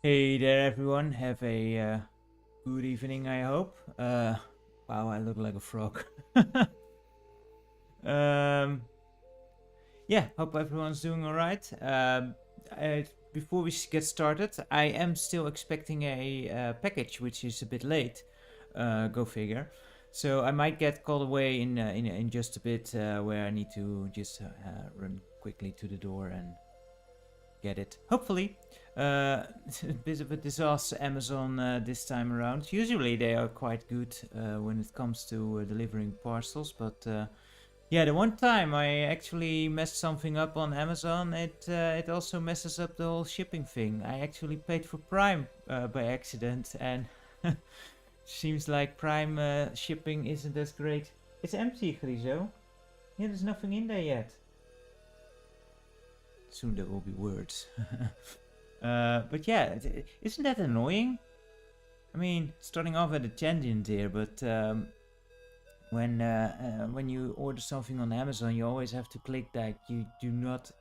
Hey there, everyone. Have a good evening, I hope. Wow, I look like a frog. um, yeah, hope everyone's doing all right. Before we get started, I am still expecting a package, which is a bit late. Go figure. So I might get called away in just a bit, where I need to just run quickly to the door and get it. Hopefully. A bit of a disaster, Amazon, this time around. Usually they are quite good when it comes to delivering parcels, but yeah, the one time I actually messed something up on Amazon, it also messes up the whole shipping thing. I actually paid for Prime by accident, and seems like Prime shipping isn't as great. It's empty, Grizo. Yeah, there's nothing in there yet. Soon there will be words. But yeah, isn't that annoying? I mean, starting off at a tangent here, but when you order something on Amazon, you always have to click that you do not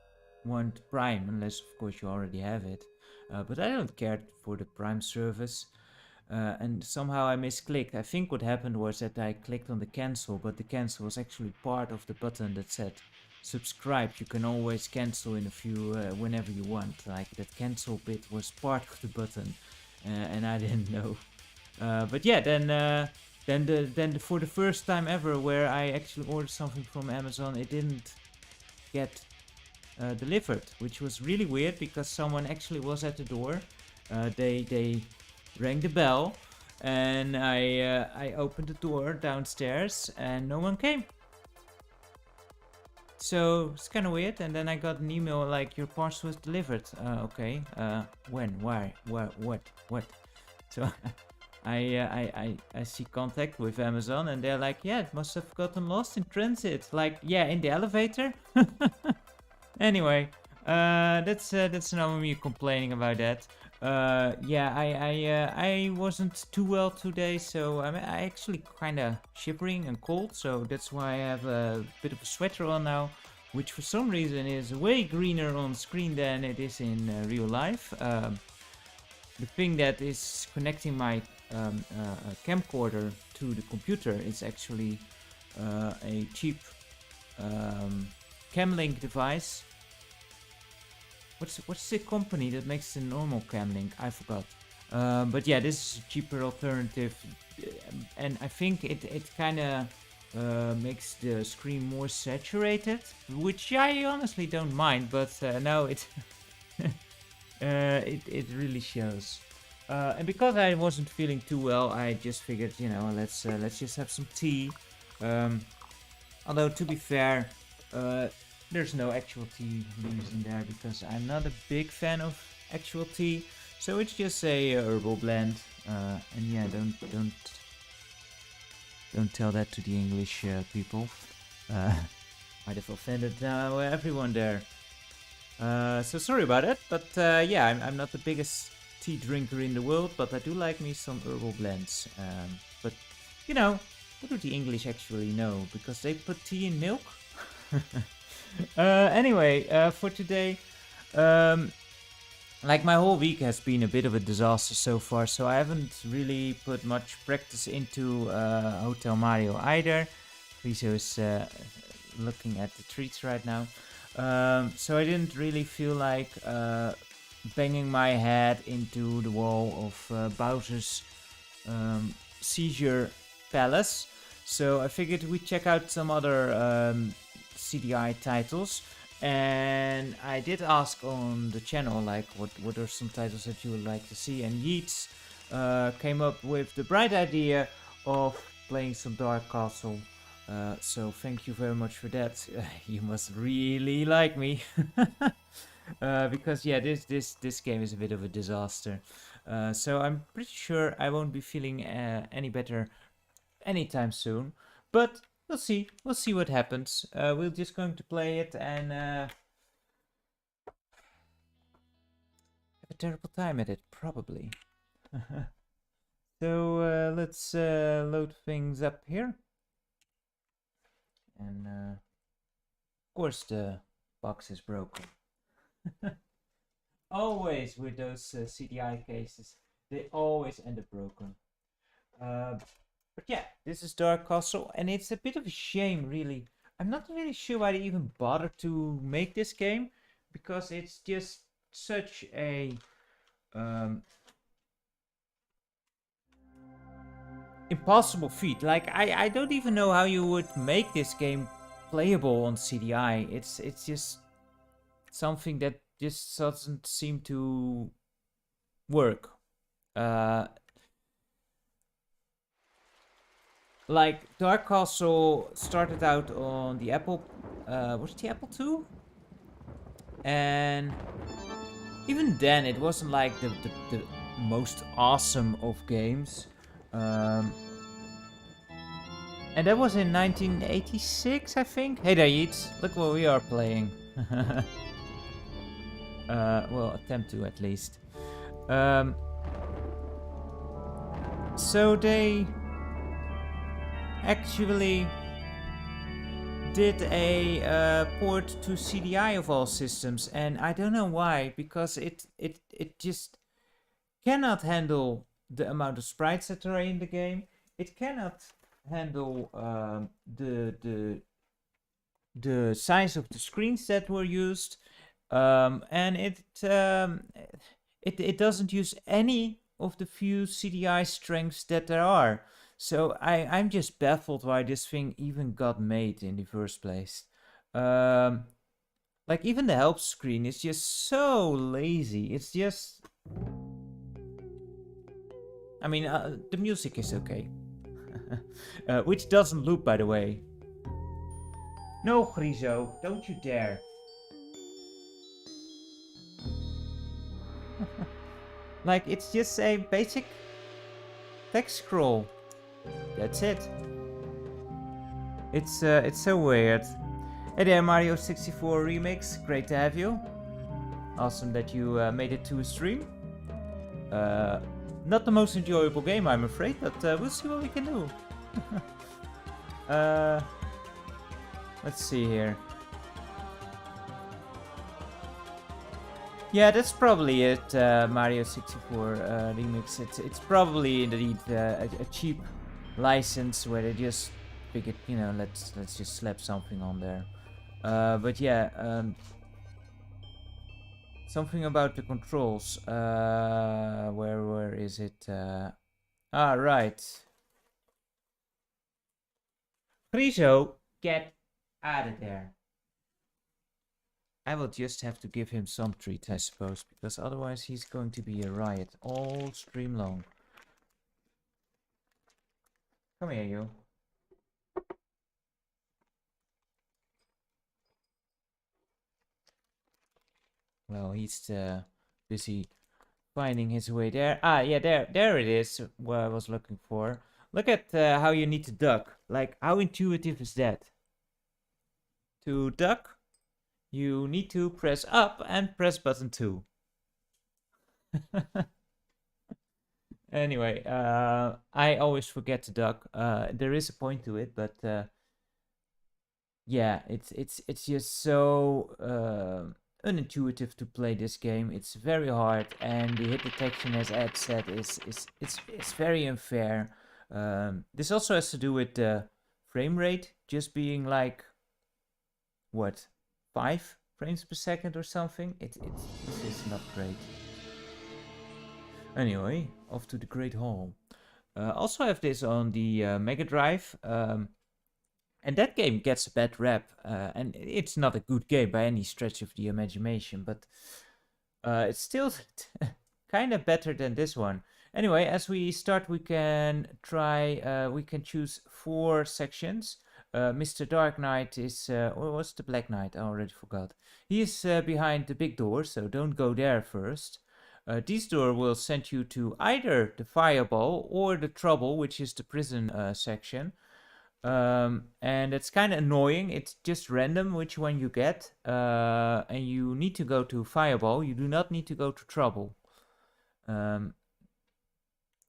want Prime, unless of course you already have it. But I don't care for the Prime service. And somehow I misclicked. I think what happened was that I clicked on the cancel, but the cancel was actually part of the button that said subscribe. You can always cancel in a few whenever you want. Like that cancel bit was part of the button, and I didn't know. But yeah, then for the first time ever, where I actually ordered something from Amazon, it didn't get delivered, which was really weird because someone actually was at the door. They rang the bell, and I opened the door downstairs, and no one came. So it's kind of weird. And then I got an email like your parcel was delivered. Okay. When? Why? What? So I see contact with Amazon, and they're like, yeah, it must have gotten lost in transit. Like, yeah, in the elevator. Anyway, that's another me complaining about that. Yeah, I wasn't too well today, so I actually kind of shivering and cold, so that's why I have a bit of a sweater on now, which for some reason is way greener on screen than it is in real life. The thing that is connecting my camcorder to the computer is actually a cheap Camlink device. What's the company that makes the normal Camlink? I forgot. But yeah, this is a cheaper alternative, and I think it kind of makes the screen more saturated, which I honestly don't mind. But now it it really shows. And because I wasn't feeling too well, I just figured, let's just have some tea. Although to be fair, there's no actual tea leaves in there because I'm not a big fan of actual tea. So it's just a herbal blend. And yeah, don't tell that to the English people. Might have offended everyone there. So sorry about it, but yeah, I'm not the biggest tea drinker in the world, but I do like me some herbal blends. But you know, what do the English actually know? Because they put tea in milk. Anyway, for today, um, like my whole week has been a bit of a disaster so far, so I haven't really put much practice into Hotel Mario either. Riso is looking at the treats right now. So I didn't really feel like banging my head into the wall of Bowser's seizure palace. So I figured we'd check out some other CDI titles. And I did ask on the channel, like, what are some titles that you would like to see? And Yeats came up with the bright idea of playing some Dark Castle. So thank you very much for that. You must really like me. Because yeah, this game is a bit of a disaster. So I'm pretty sure I won't be feeling any better anytime soon. But we'll see. We'll see what happens. We're just going to play it and have a terrible time at it, probably. So let's load things up here. And of course the box is broken. Always with those CDI cases, they always end up broken. Uh, but yeah, this is Dark Castle, and it's a bit of a shame, really. I'm not really sure why they even bothered to make this game, because it's just such a um, impossible feat. Like I don't even know how you would make this game playable on CDI. It's just something that just doesn't seem to work. Uh, like Dark Castle started out on the Apple, was it the Apple II? And even then, it wasn't like the most awesome of games. Um, and that was in 1986, I think. Hey there, Yeats. Look what we are playing. Well, attempt to at least. So they actually did a port to CDI of all systems, and I don't know why, because it just cannot handle the amount of sprites that are in the game. It cannot handle the size of the screens that were used, and it doesn't use any of the few CDI strengths that there are. So I'm just baffled why this thing even got made in the first place. Like even the help screen is just so lazy. It's just, I mean, the music is okay, which doesn't loop, by the way. No, Grizo, don't you dare. Like, it's just a basic text scroll. That's it. It's so weird. Hey there, Mario 64 Remix. Great to have you. Awesome that you made it to a stream. Not the most enjoyable game, I'm afraid, but we'll see what we can do. Let's see here. Yeah, that's probably it, Mario 64 Remix. It's probably indeed a cheap license where they just figured, you know, let's just slap something on there. But yeah, something about the controls. Where is it? Right. Friso, get out of there. I will just have to give him some treat, I suppose, because otherwise he's going to be a riot all stream long. Come here, you. Well, he's busy finding his way there. Ah, yeah, there it is, what I was looking for. Look at how you need to duck. Like, how intuitive is that? To duck, you need to press up and press button 2. Anyway, I always forget to duck. There is a point to it, but yeah, it's just so unintuitive to play this game. It's very hard, and the hit detection, as Ed said, is it's very unfair. This also has to do with the frame rate just being like what, 5 frames per second or something. This is not great. Anyway, off to the Great Hall. Also have this on the Mega Drive. And that game gets a bad rap, and it's not a good game by any stretch of the imagination, but it's still kind of better than this one. Anyway, as we start, we can try, we can choose 4 sections. Mr. Dark Knight is, or was the Black Knight? I already forgot. He is behind the big door, so don't go there first. This door will send you to either the Fireball or the Trouble, which is the prison section. And it's kind of annoying. It's just random which one you get, and you need to go to Fireball. You do not need to go to Trouble.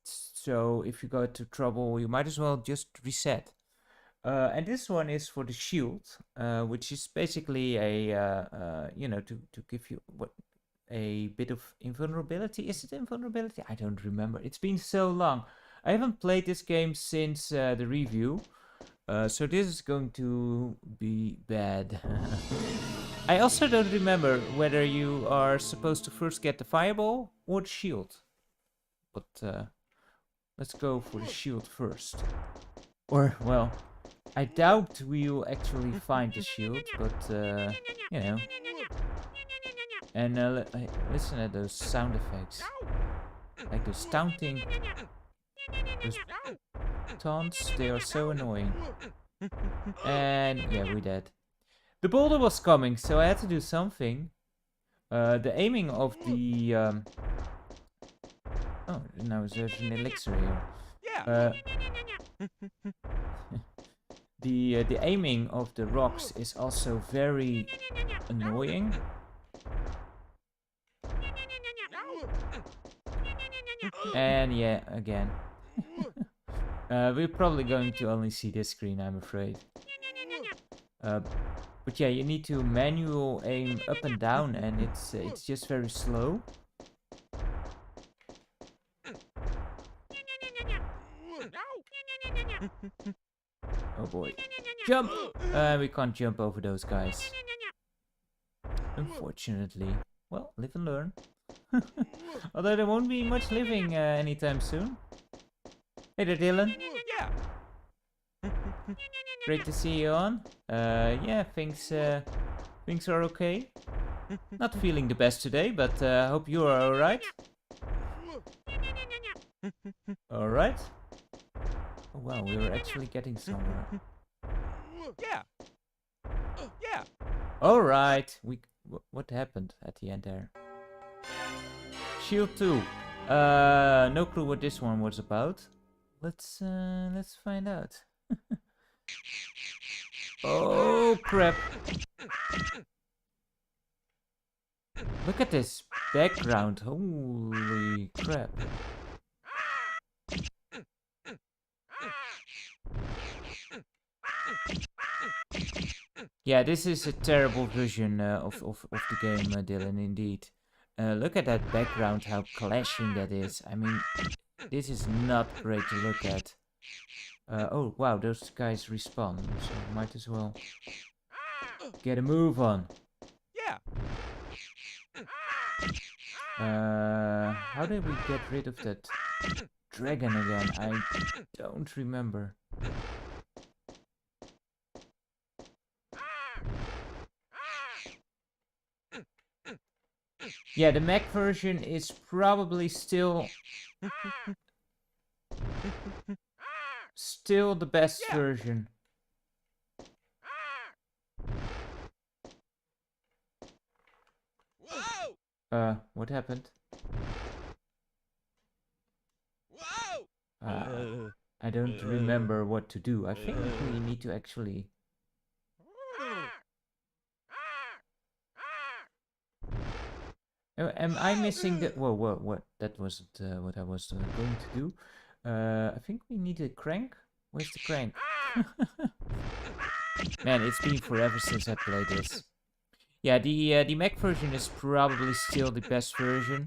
So if you go to Trouble, you might as well just reset. And this one is for the shield, which is basically a you know, to give you what a bit of invulnerability. Is it invulnerability? I don't remember. It's been so long. I haven't played this game since the review. So this is going to be bad. I also don't remember whether you are supposed to first get the fireball or the shield. But let's go for the shield first. Or, well, I doubt we'll actually find the shield, but, you know. And listen to those sound effects. Like those taunting. Those taunts, they are so annoying. And yeah, we're dead. The boulder was coming, so I had to do something. The aiming of the... Oh, now there's an elixir here. The aiming of the rocks is also very annoying. And yeah, again. We're probably going to only see this screen, I'm afraid. But yeah, you need to manual aim up and down, and it's just very slow. Oh boy. Jump! We can't jump over those guys. Unfortunately. Well, live and learn. Although there won't be much living anytime soon. Hey there, Dylan. Great to see you on. Yeah, things are okay. Not feeling the best today, but hope you are alright. Alright. Oh wow, we were actually getting somewhere. Alright. What happened at the end there? Shield 2. No clue what this one was about. Let's find out. Oh crap. Look at this background. Holy crap. Yeah, this is a terrible version of the game, Dylan, indeed. Look at that background, how clashing that is. I mean, this is not great to look at. Oh, wow, those guys respawn, so might as well get a move on. How did we get rid of that dragon again? I don't remember. Yeah, the Mac version is probably still the best version. What happened? I don't remember what to do. I think we need to actually... Am I missing the... Whoa, what? That wasn't what I was going to do. I think we need a crank. Where's the crank? Man, it's been forever since I played this. Yeah, the Mac version is probably still the best version.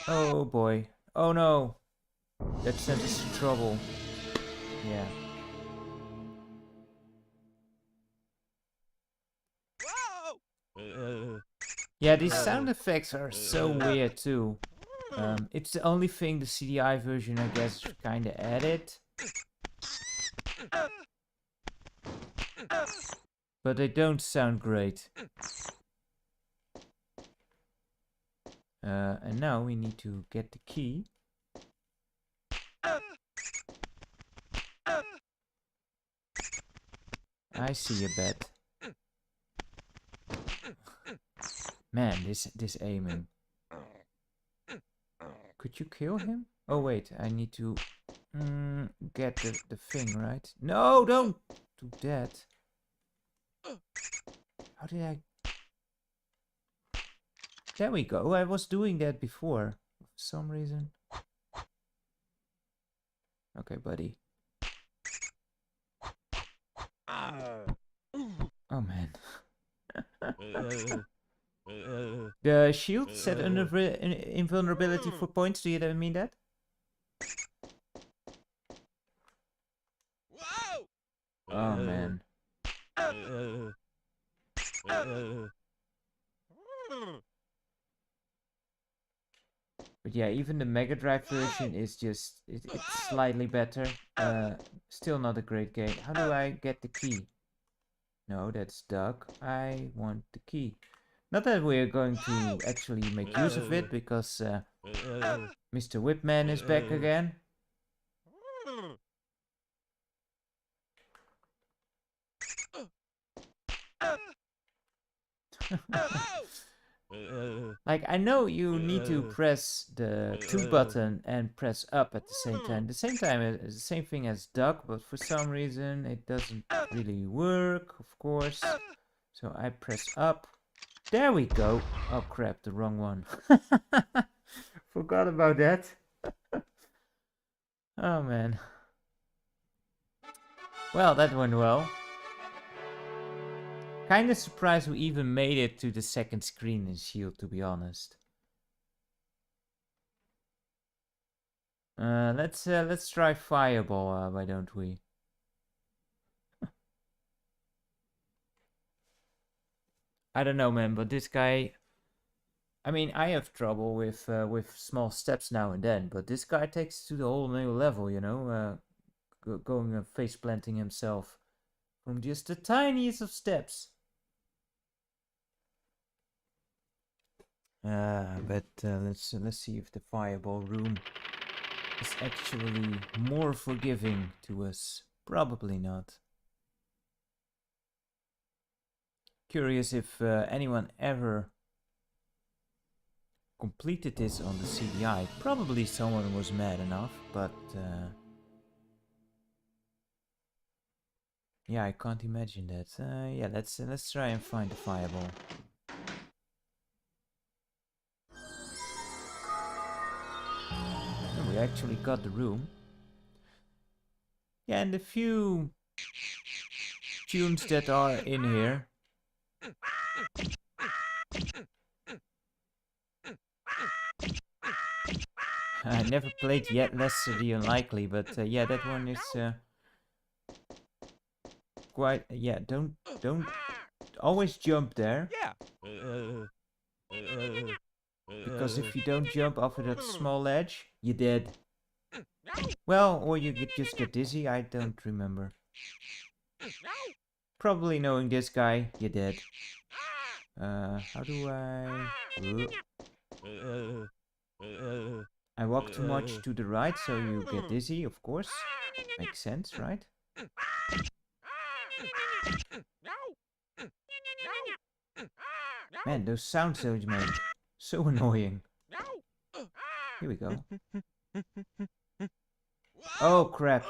Oh boy. Oh no. That sent us to trouble. Yeah. Yeah, these sound effects are so weird too. It's the only thing the CDI version, I guess, kinda added. But they don't sound great. And now we need to get the key. I see a bet. Man, this aiming. Could you kill him? Oh wait, I need to get the thing, right? No, don't do that. How did I... There we go, I was doing that before. For some reason. Okay, buddy. Oh man. The shield set invulnerability for points. Do you mean that? Oh man. But yeah, even the Mega Drive version is just it's slightly better. Still not a great game. How do I get the key? No, that's Doug. I want the key. Not that we're going to actually make use of it, because Mr. Whipman is back again. Like, I know you need to press the 2 button and press up at the same time. The same time is the same thing as duck, but for some reason it doesn't really work, of course. So I press up. There we go. Oh crap, the wrong one. Forgot about that. Oh man. Well, that went well. Kinda surprised we even made it to the second screen in Shield, to be honest. Let's try Fireball, why don't we? I don't know, man, but this guy, I mean, I have trouble with small steps now and then, but this guy takes it to the whole new level, you know, going face planting himself from just the tiniest of steps. But let's see if the Fireball room is actually more forgiving to us. Probably not. Curious if anyone ever completed this on the CDI. Probably someone was mad enough, but yeah, I can't imagine that. Yeah, let's try and find the Fireball. And we actually got the room. Yeah, and the few tunes that are in here. I never played yet Lesser the Unlikely, but yeah, that one is quite. Yeah, don't always jump there. Yeah. Because if you don't jump off of that small ledge, you're dead. Well, or you just get dizzy, I don't remember. Probably knowing this guy, you're dead. How do I... I walk too much to the right, so you get dizzy, of course. Makes sense, right? Man, those sounds those make. So annoying. Here we go. Oh, crap.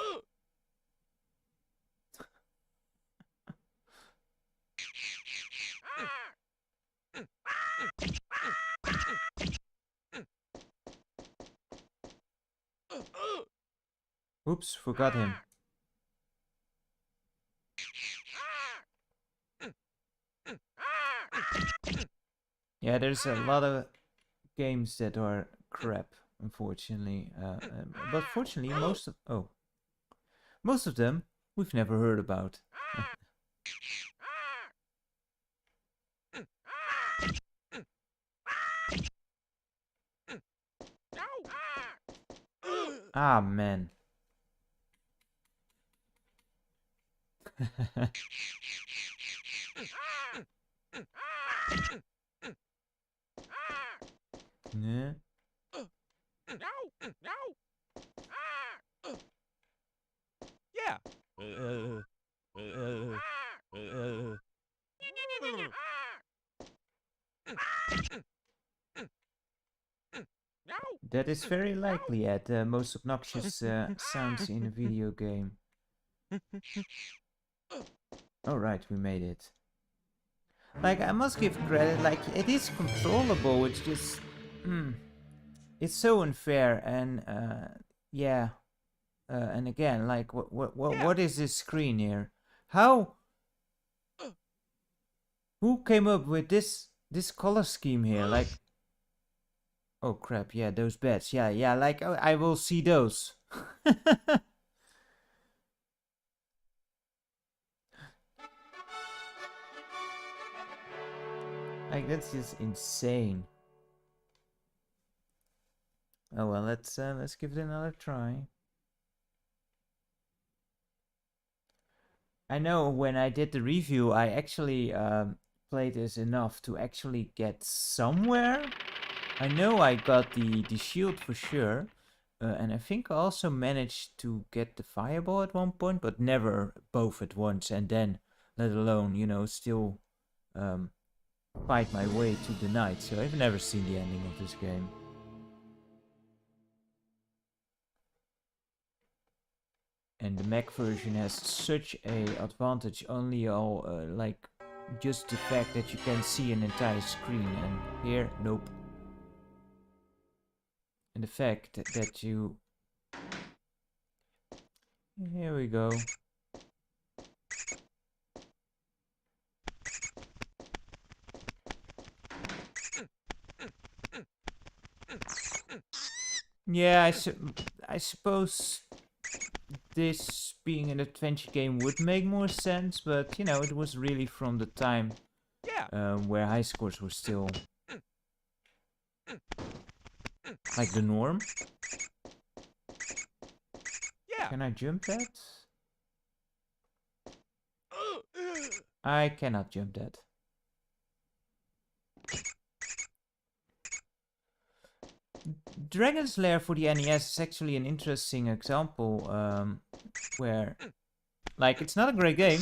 Oops, forgot him. Yeah, there's a lot of games that are crap, unfortunately. But fortunately, most of them we've never heard about. Ah, man. Yeah. Yeah. That is very likely at the most obnoxious sounds in a video game. Alright, we made it. Like, I must give credit, like, it is controllable, it's just... it's so unfair, and, yeah. And again, like, what is this screen here? How... Who came up with this color scheme here? Like, oh crap, yeah, those beds. Yeah, like I will see those. Like that's just insane. Oh well, let's give it another try. I know when I did the review, I actually played this enough to actually get somewhere. I know I got the shield for sure, and I think I also managed to get the fireball at one point, but never both at once, and then, let alone, you know, still um, fight my way to the night. So I've never seen the ending of this game. And the Mac version has such a advantage, only all like just the fact that you can see an entire screen, and here, nope. And the fact that you... Here we go. Yeah, I suppose this being an adventure game would make more sense, but you know, it was really from the time where high scores were still like the norm. Yeah. Can I jump that? I cannot jump that. Dragon's Lair for the NES is actually an interesting example where, like, it's not a great game,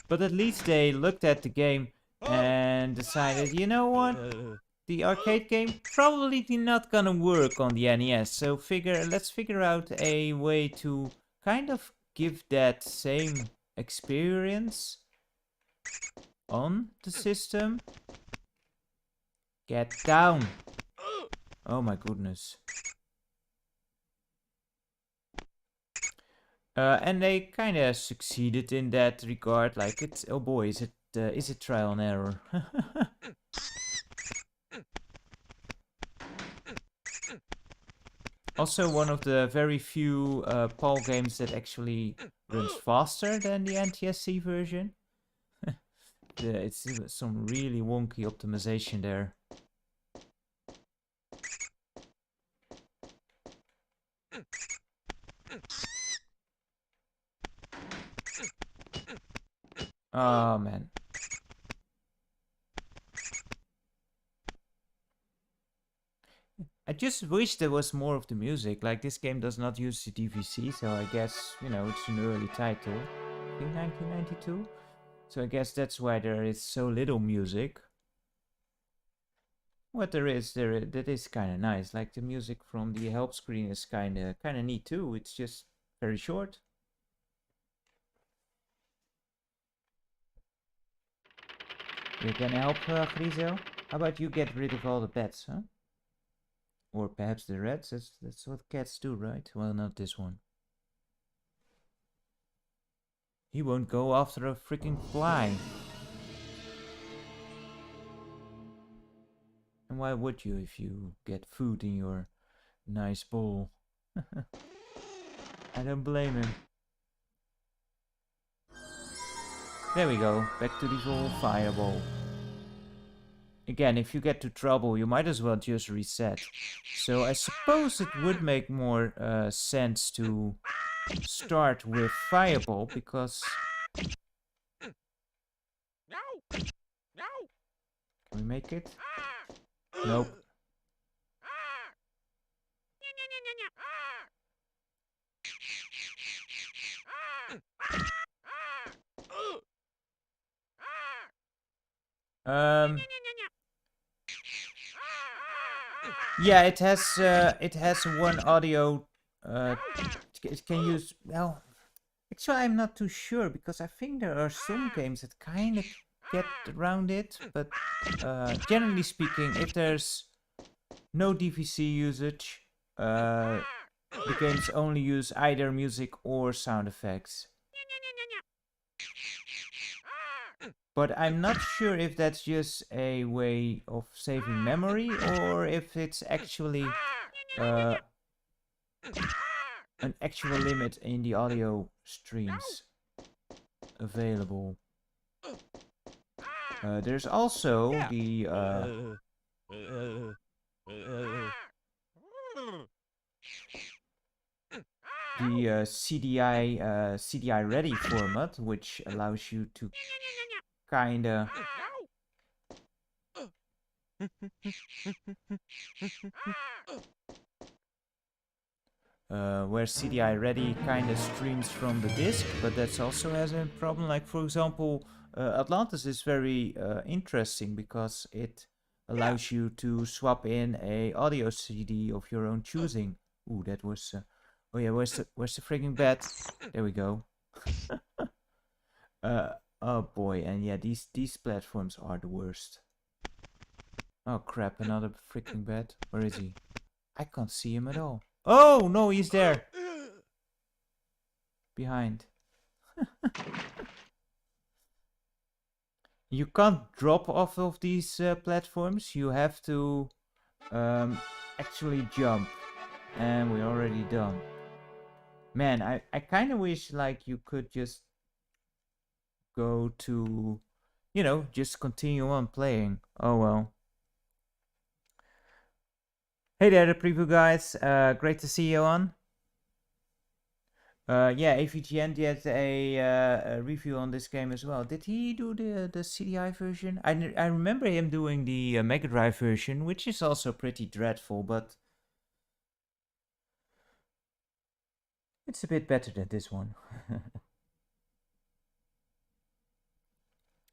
but at least they looked at the game and decided, you know what, the arcade game probably not gonna work on the NES, so let's figure out a way to kind of give that same experience on the system. Get down! Oh my goodness. And they kind of succeeded in that regard. Like it's, oh boy, is it trial and error? Also, one of the very few PAL games that actually runs faster than the NTSC version. It's some really wonky optimization there. Oh man. I just wish there was more of the music. Like, this game does not use the DVC, so I guess, you know, it's an early title. I think 1992. So I guess that's why there is so little music. What there is, that is kind of nice. Like, the music from the help screen is kind of neat too. It's just very short. You can help, Grizel? How about you get rid of all the pets, huh? Or perhaps the rats? That's what cats do, right? Well, not this one. He won't go after a freaking fly. And why would you if you get food in your nice bowl? I don't blame him. There we go, back to the whole fireball. Again, if you get to trouble, you might as well just reset. So I suppose it would make more sense to start with fireball, because... Can we make it? Nope. Yeah, it has one audio. It can use, well, actually I'm not too sure, because I think there are some games that kind of get around it, but generally speaking, if there's no DVC usage, the games only use either music or sound effects. But I'm not sure if that's just a way of saving memory or if it's actually uh, an actual limit in the audio streams available. There's also Yeah. the CDI ready format, which allows you to kinda where CDI ready kinda streams from the disk, but that's also has a problem. Like for example, Atlantis is very interesting because it Yeah. allows you to swap in a audio CD of your own choosing. Ooh, that was. Oh yeah, where's the frigging bed? There we go. Oh boy, and yeah, these platforms are the worst. Oh crap, another freaking bed. Where is he? I can't see him at all. Oh no, he's there. Behind. You can't drop off of these platforms. You have to actually jump. And we're already done. Man, I kind of wish like you could just go to, you know, just continue on playing. Oh well. Hey there, the preview guys. Great to see you on. Yeah, AVGN did a review on this game as well. Did he do the CDI version? I remember him doing the Mega Drive version, which is also pretty dreadful, but it's a bit better than this one.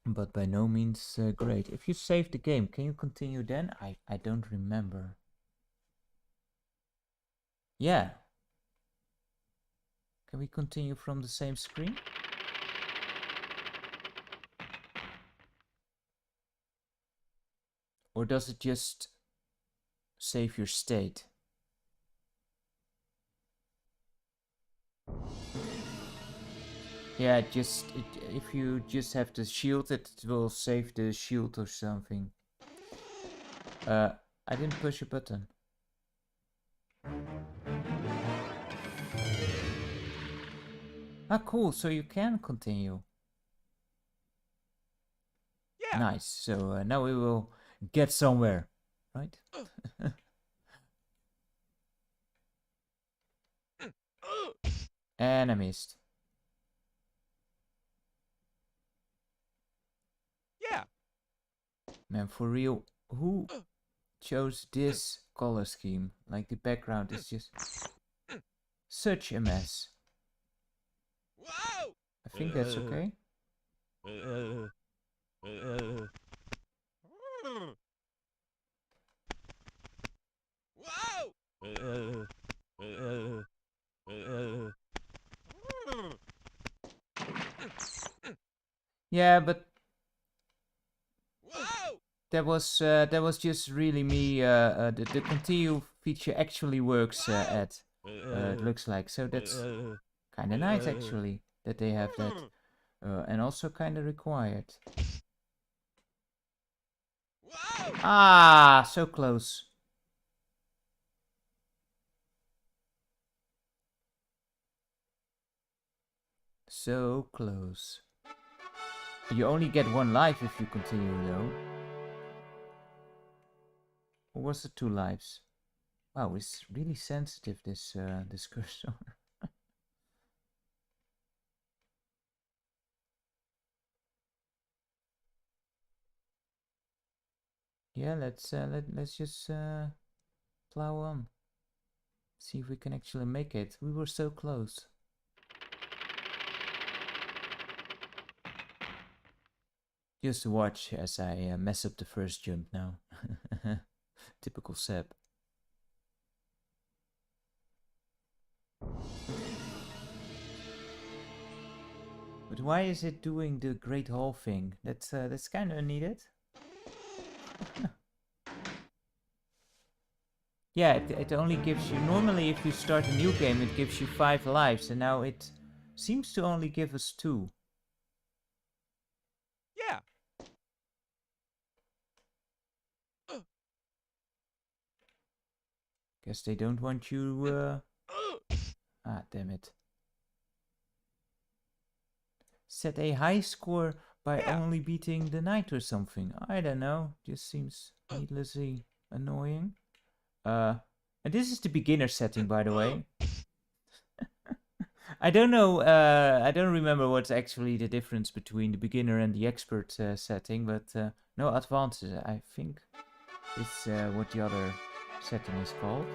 But by no means great. If you save the game, can you continue then? I don't remember. Yeah. Can we continue from the same screen? Or does it just save your state? Yeah, if you just have the shield, it will save the shield or something. I didn't push a button. Ah, cool, so you can continue. Yeah. Nice, so now we will get somewhere, right? And I missed. Yeah. Man, for real, who chose this color scheme? Like the background is just such a mess. Whoa. I think that's okay. Whoa. Yeah, but Whoa. that was just really me. The continue feature actually works it looks like, so that's kind of nice actually that they have that, and also kind of required. Whoa. Ah, so close. So close. You only get one life if you continue though. Or was it 2 lives? Wow, it's really sensitive, this this cursor. Yeah, let's just plow on. See if we can actually make it. We were so close. Just watch as I mess up the first jump now. Typical Seb. But why is it doing the Great Hall thing? That's kind of needed. Yeah, it only gives you... Normally if you start a new game it gives you 5 lives, and now it seems to only give us 2. Yeah. Guess they don't want you, ah, damn it. Set a high score by Yeah. only beating the knight or something. I don't know. Just seems needlessly annoying. And this is the beginner setting, by the way. I don't know. I don't remember what's actually the difference between the beginner and the expert setting, but no advanced. I think is what the other setting is called.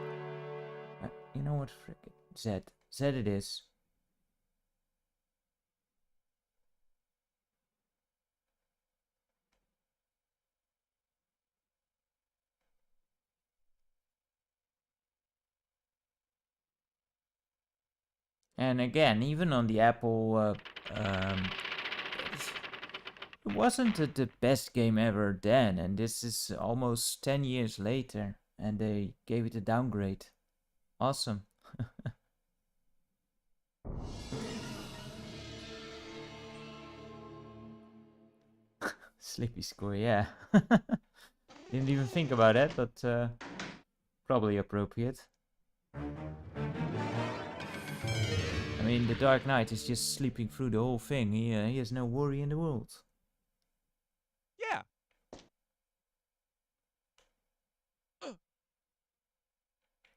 You know what? Frick it. Z. Z it is. And again, even on the Apple, it wasn't the best game ever then, and this is almost 10 years later, and they gave it a downgrade. Awesome. Sleepy score, yeah. Didn't even think about that, but probably appropriate. I mean, the Dark Knight is just sleeping through the whole thing. He has no worry in the world. Yeah.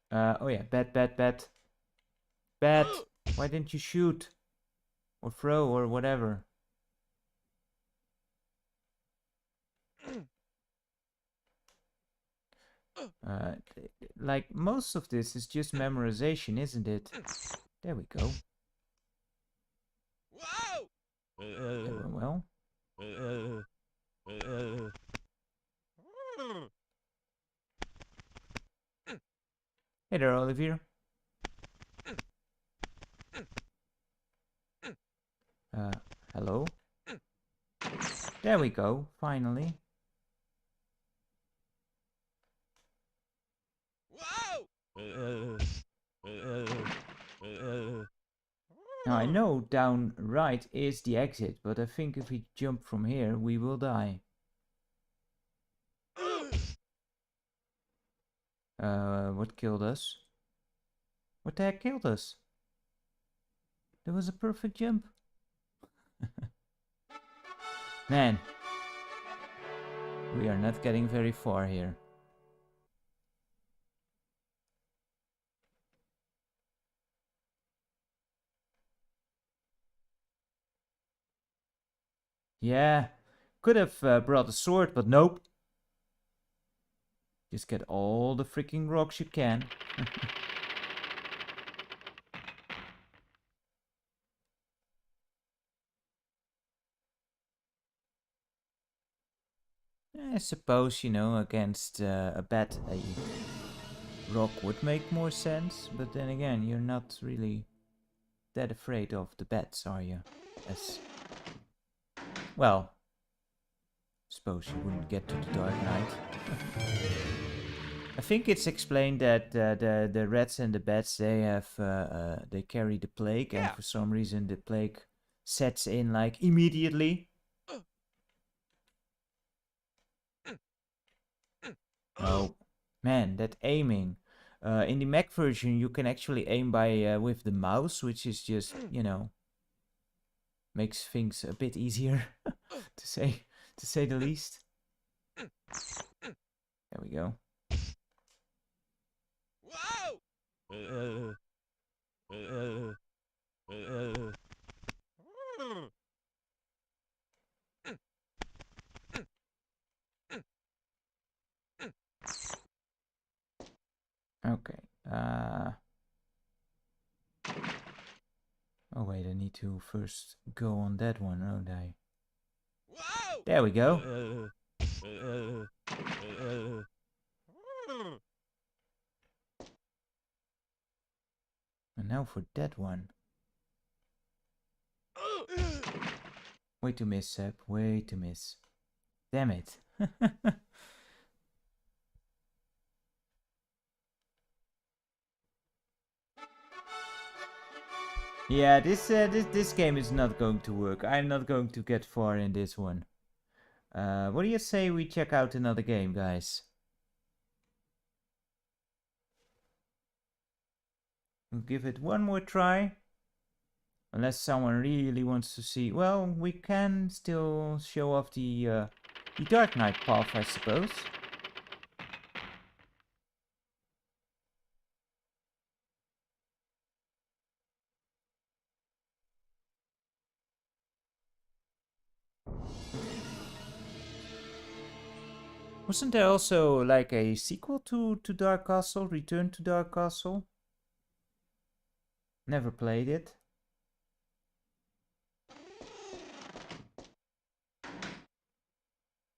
Oh yeah, bet, bet, bet. Bet! Why didn't you shoot? Or throw, or whatever? Like, most of this is just memorization, isn't it? There we go. Whoa! That went well. Hey there, Olivier. Hello? There we go, finally. Whoa! Now I know down right is the exit, but I think if we jump from here, we will die. What killed us? What the heck killed us? There was a perfect jump. Man, we are not getting very far here. Yeah, could have brought a sword, but nope. Just get all the freaking rocks you can. I suppose, you know, against a bat, a rock would make more sense, but then again, you're not really that afraid of the bats, are you? As well, suppose you wouldn't get to the Dark Knight. I think it's explained that the rats and the bats they carry the plague, and for some reason the plague sets in like immediately. Oh man, that aiming. In the Mac version, you can actually aim by with the mouse, which is just, you know, makes things a bit easier to say the least. There we go. Whoa! Okay. Oh wait, I need to first go on that one, don't I? Whoa! There we go. And now for that one. Way to miss, Seb. Way to miss. Damn it. Yeah, this game is not going to work. I'm not going to get far in this one. What do you say we check out another game, guys? We'll give it one more try. Unless someone really wants to see. Well, we can still show off the Dark Knight path, I suppose. Wasn't there also like a sequel to Dark Castle, Return to Dark Castle? Never played it.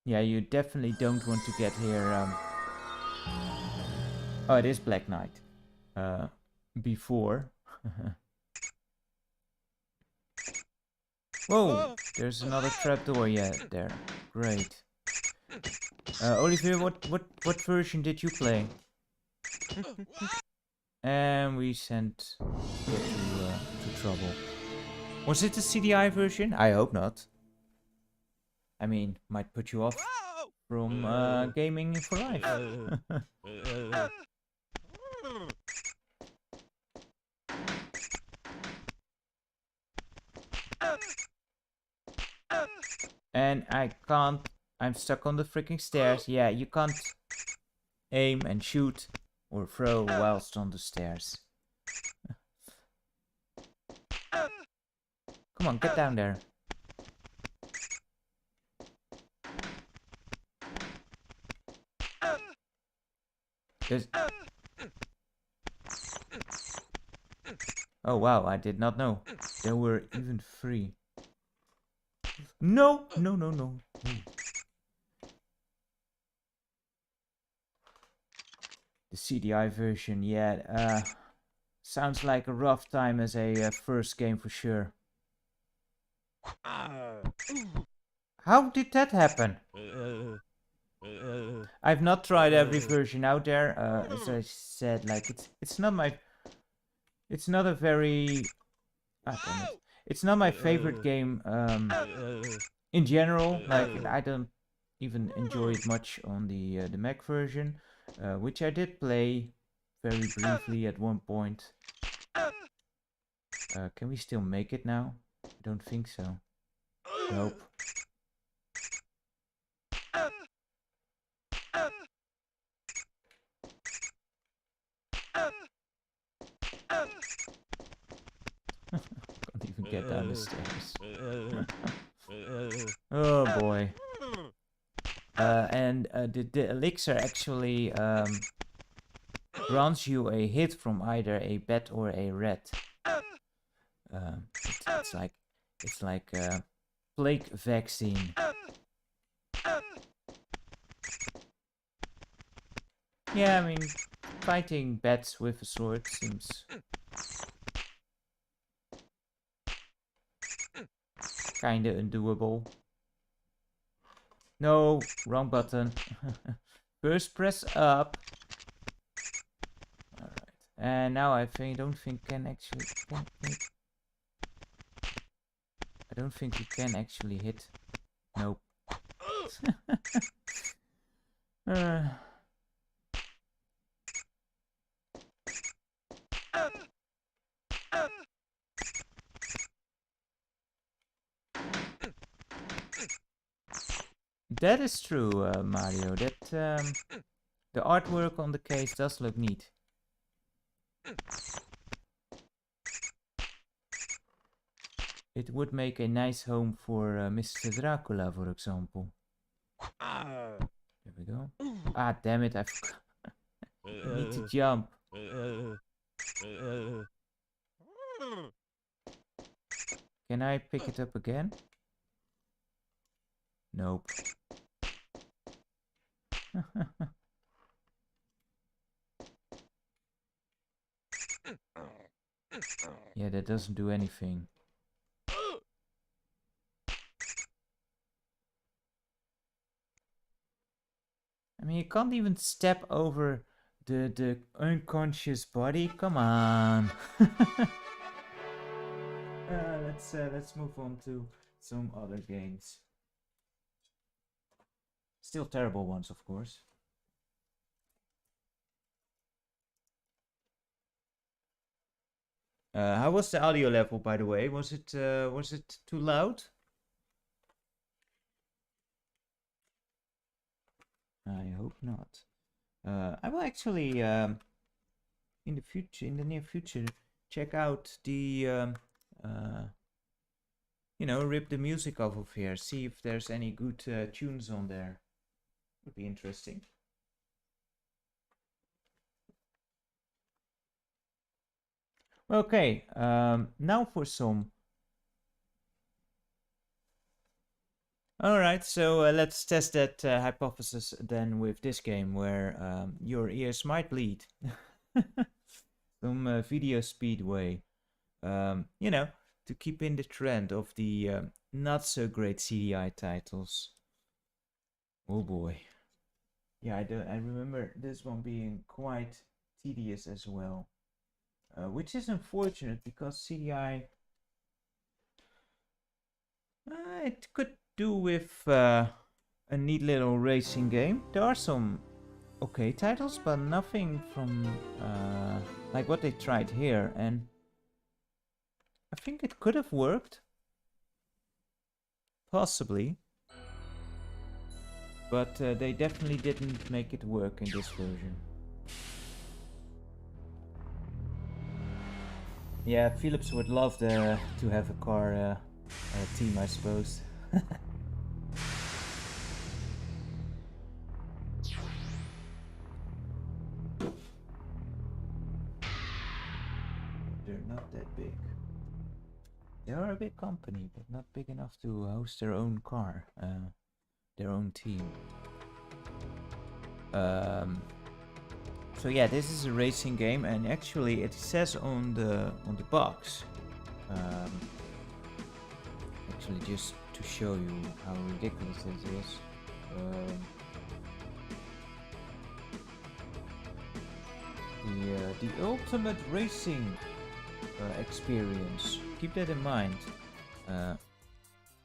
Yeah, you definitely don't want to get here. Oh, it is Black Knight. Before. Whoa, there's another trapdoor yet there. Great. Olivier, what version did you play? And we sent it to trouble. Was it the CDI version? I hope not. I mean, might put you off from gaming for life. And I can't. I'm stuck on the freaking stairs. Yeah, you can't aim and shoot or throw whilst on the stairs. Come on, get down there. There's... Oh wow, I did not know. There were even 3. No, no, no, no. The CDI version, yeah, sounds like a rough time as a first game for sure. How did that happen? I've not tried every version out there. As I said, like it's not my, it's not a very, damn it. It's not my favorite game in general. Like I don't even enjoy it much on the Mac version, which I did play very briefly at one point. Can we still make it now? I don't think so. Nope. Can't even get down the stairs. Oh boy. And the elixir actually grants you a hit from either a bat or a rat. It's like a plague vaccine. Yeah, I mean, fighting bats with a sword seems kinda undoable. No, wrong button. First press up. Alright. And now I don't think we can actually hit. Nope. That is true, Mario. That the artwork on the case does look neat. It would make a nice home for Mr. Dracula, for example. There we go. Ah, damn it! I forgot. I need to jump. Can I pick it up again? Nope. Yeah, that doesn't do anything. I mean, you can't even step over the unconscious body. Come on. Let's move on to some other games. Still terrible ones, of course. How was the audio level, by the way? Was it too loud? I hope not. I will actually in the near future, check out the rip the music off of here. See if there's any good tunes on there. Would be interesting. Okay, now for some. Alright, so let's test that hypothesis then with this game where your ears might bleed. Some video speedway. To keep in the trend of the not so great CDI titles. Oh boy. Yeah, I remember this one being quite tedious as well. Which is unfortunate because CDI it could do with a neat little racing game. There are some okay titles, but nothing from like what they tried here, and I think it could have worked, possibly, but they definitely didn't make it work in this version. Yeah, Philips would love to have a car team, I suppose. They're not that big. They are a big company, but not big enough to host their own car, their own team. So yeah, this is a racing game, and actually it says on the box. Actually, just to show you how ridiculous this is. The ultimate racing experience. Keep that in mind.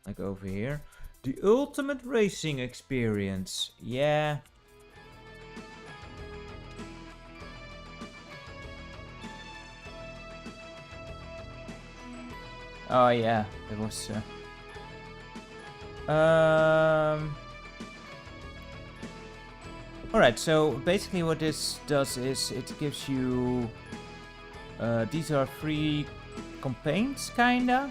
Like over here, the ultimate racing experience. Yeah. Oh yeah, it was. Alright, so basically what this does is it gives you... these are free campaigns, kinda.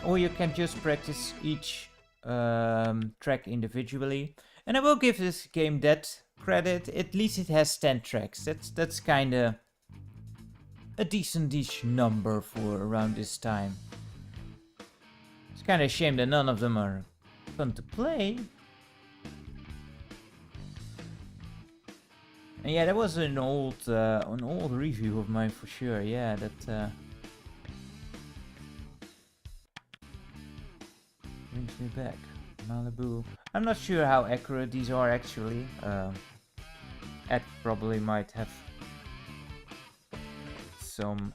Or you can just practice each track individually. And I will give this game that credit. At least it has 10 tracks. That's kinda a decent-ish number for around this time. It's kinda a shame that none of them are fun to play. And yeah, that was an old review of mine for sure. Yeah, that brings me back. Malibu. I'm not sure how accurate these are actually. Ed probably might have some.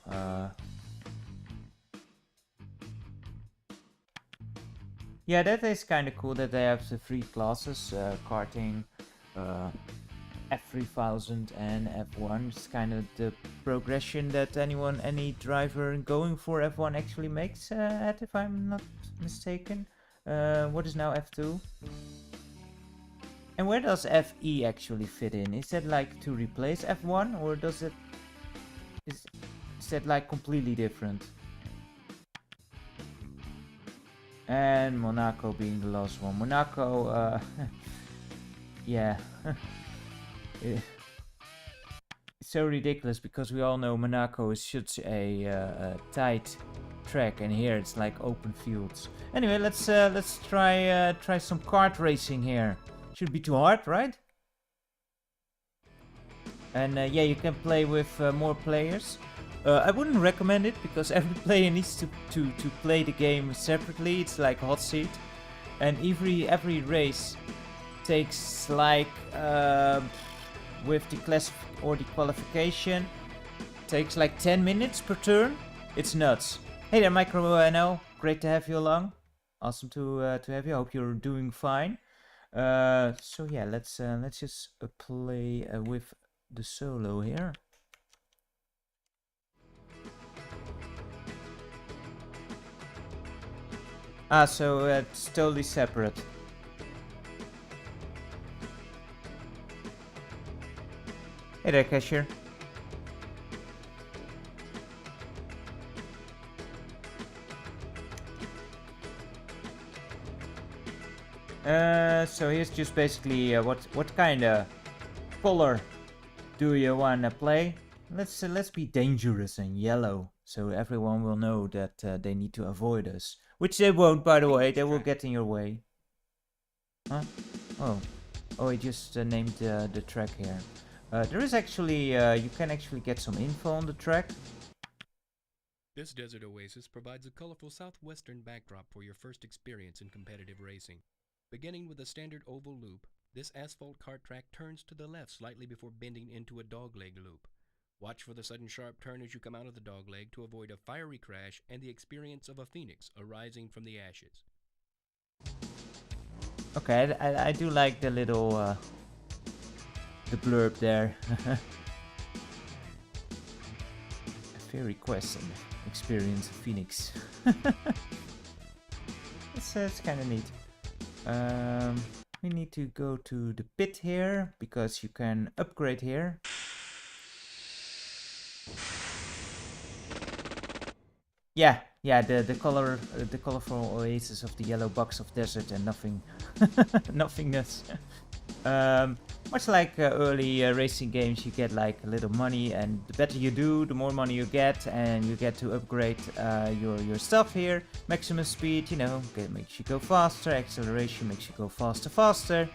Yeah, that is kind of cool that they have the free classes, karting, F3000 and F1. It's kind of the progression that any driver going for F1 actually makes, if I'm not mistaken. What is now F2? And where does FE actually fit in? Is that like to replace F1, or does it... Is that like completely different? And Monaco being the last one. Monaco, yeah. It's so ridiculous because we all know Monaco is such a tight track, and here it's like open fields. Anyway, let's try some kart racing here. Should be too hard, right? And yeah, you can play with more players. I wouldn't recommend it because every player needs to play the game separately. It's like hot seat, and every race takes like with the class or the qualification takes like 10 minutes per turn. It's nuts. Hey there, Micro NL. Great to have you along. Awesome to have you. I hope you're doing fine. So yeah, let's just play with the solo here. Ah, so it's totally separate. Hey there, cashier. So here's just basically what kind of color do you wanna play? Let's be dangerous and yellow, so everyone will know that they need to avoid us. Which they won't, by the way. They will get in your way. Huh? Oh, I just named the track here. There is actually you can actually get some info on the track. This desert oasis provides a colorful southwestern backdrop for your first experience in competitive racing. Beginning with a standard oval loop, this asphalt kart track turns to the left slightly before bending into a dogleg loop. Watch for the sudden sharp turn as you come out of the dogleg to avoid a fiery crash and the experience of a phoenix arising from the ashes. Okay, I do like the little the blurb there. A fairy quest and experience of Phoenix. It's kind of neat. We need to go to the pit here because you can upgrade here. Yeah, the colorful oasis of the yellow box of desert and nothing, nothingness. Much like early racing games, you get like a little money, and the better you do, the more money you get, and you get to upgrade your stuff here. Maximum speed, you know, makes you go faster. Acceleration makes you go faster.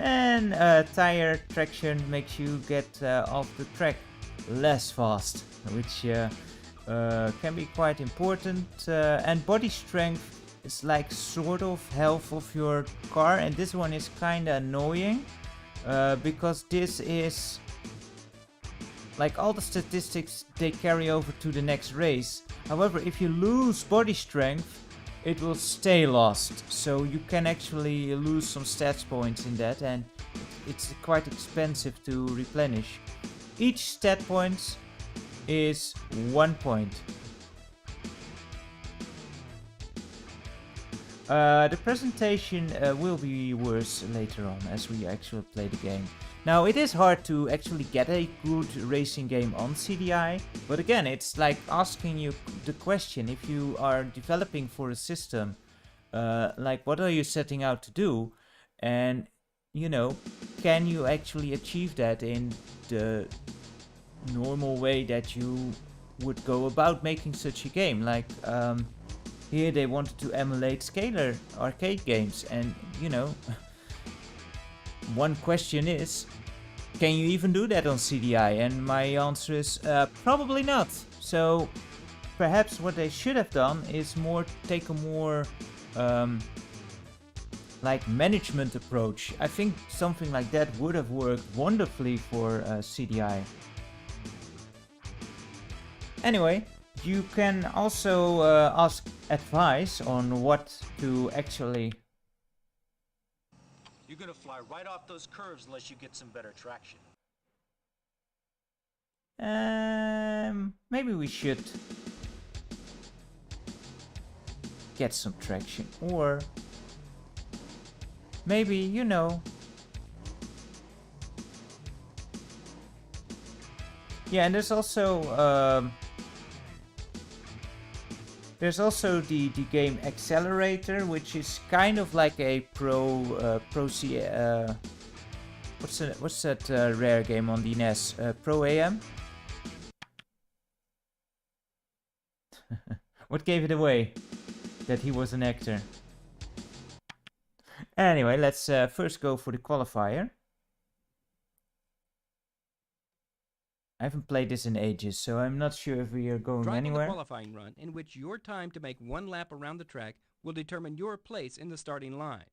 And tire traction makes you get off the track less fast, which can be quite important. And body strength is like sort of health of your car, and this one is kind of annoying because this is like all the statistics they carry over to the next race. However, if you lose body strength, it will stay lost, so you can actually lose some stats points in that, and it's quite expensive to replenish. Each stat point is 1 point. The presentation will be worse later on as we actually play the game. Now, it is hard to actually get a good racing game on CDI, but again, it's like asking you the question, if you are developing for a system, like what are you setting out to do, and you know, can you actually achieve that in the normal way that you would go about making such a game? Like here they wanted to emulate scalar arcade games, and you know, one question is, can you even do that on CDI? And my answer is probably not. So perhaps what they should have done is take a more like management approach. I think something like that would have worked wonderfully for CDI. Anyway, you can also ask advice on what to actually... You're gonna fly right off those curves unless you get some better traction. Maybe we should get some traction, or maybe, you know, yeah. And there's also the game Accelerator, which is kind of like a what's that rare game on the NES? Pro AM. What gave it away that he was an actor? Anyway, let's first go for the qualifier. I haven't played this in ages, so I'm not sure if we are going anywhere. Drive on the qualifying run, in which your time to make one lap around the track will determine your place in the starting line.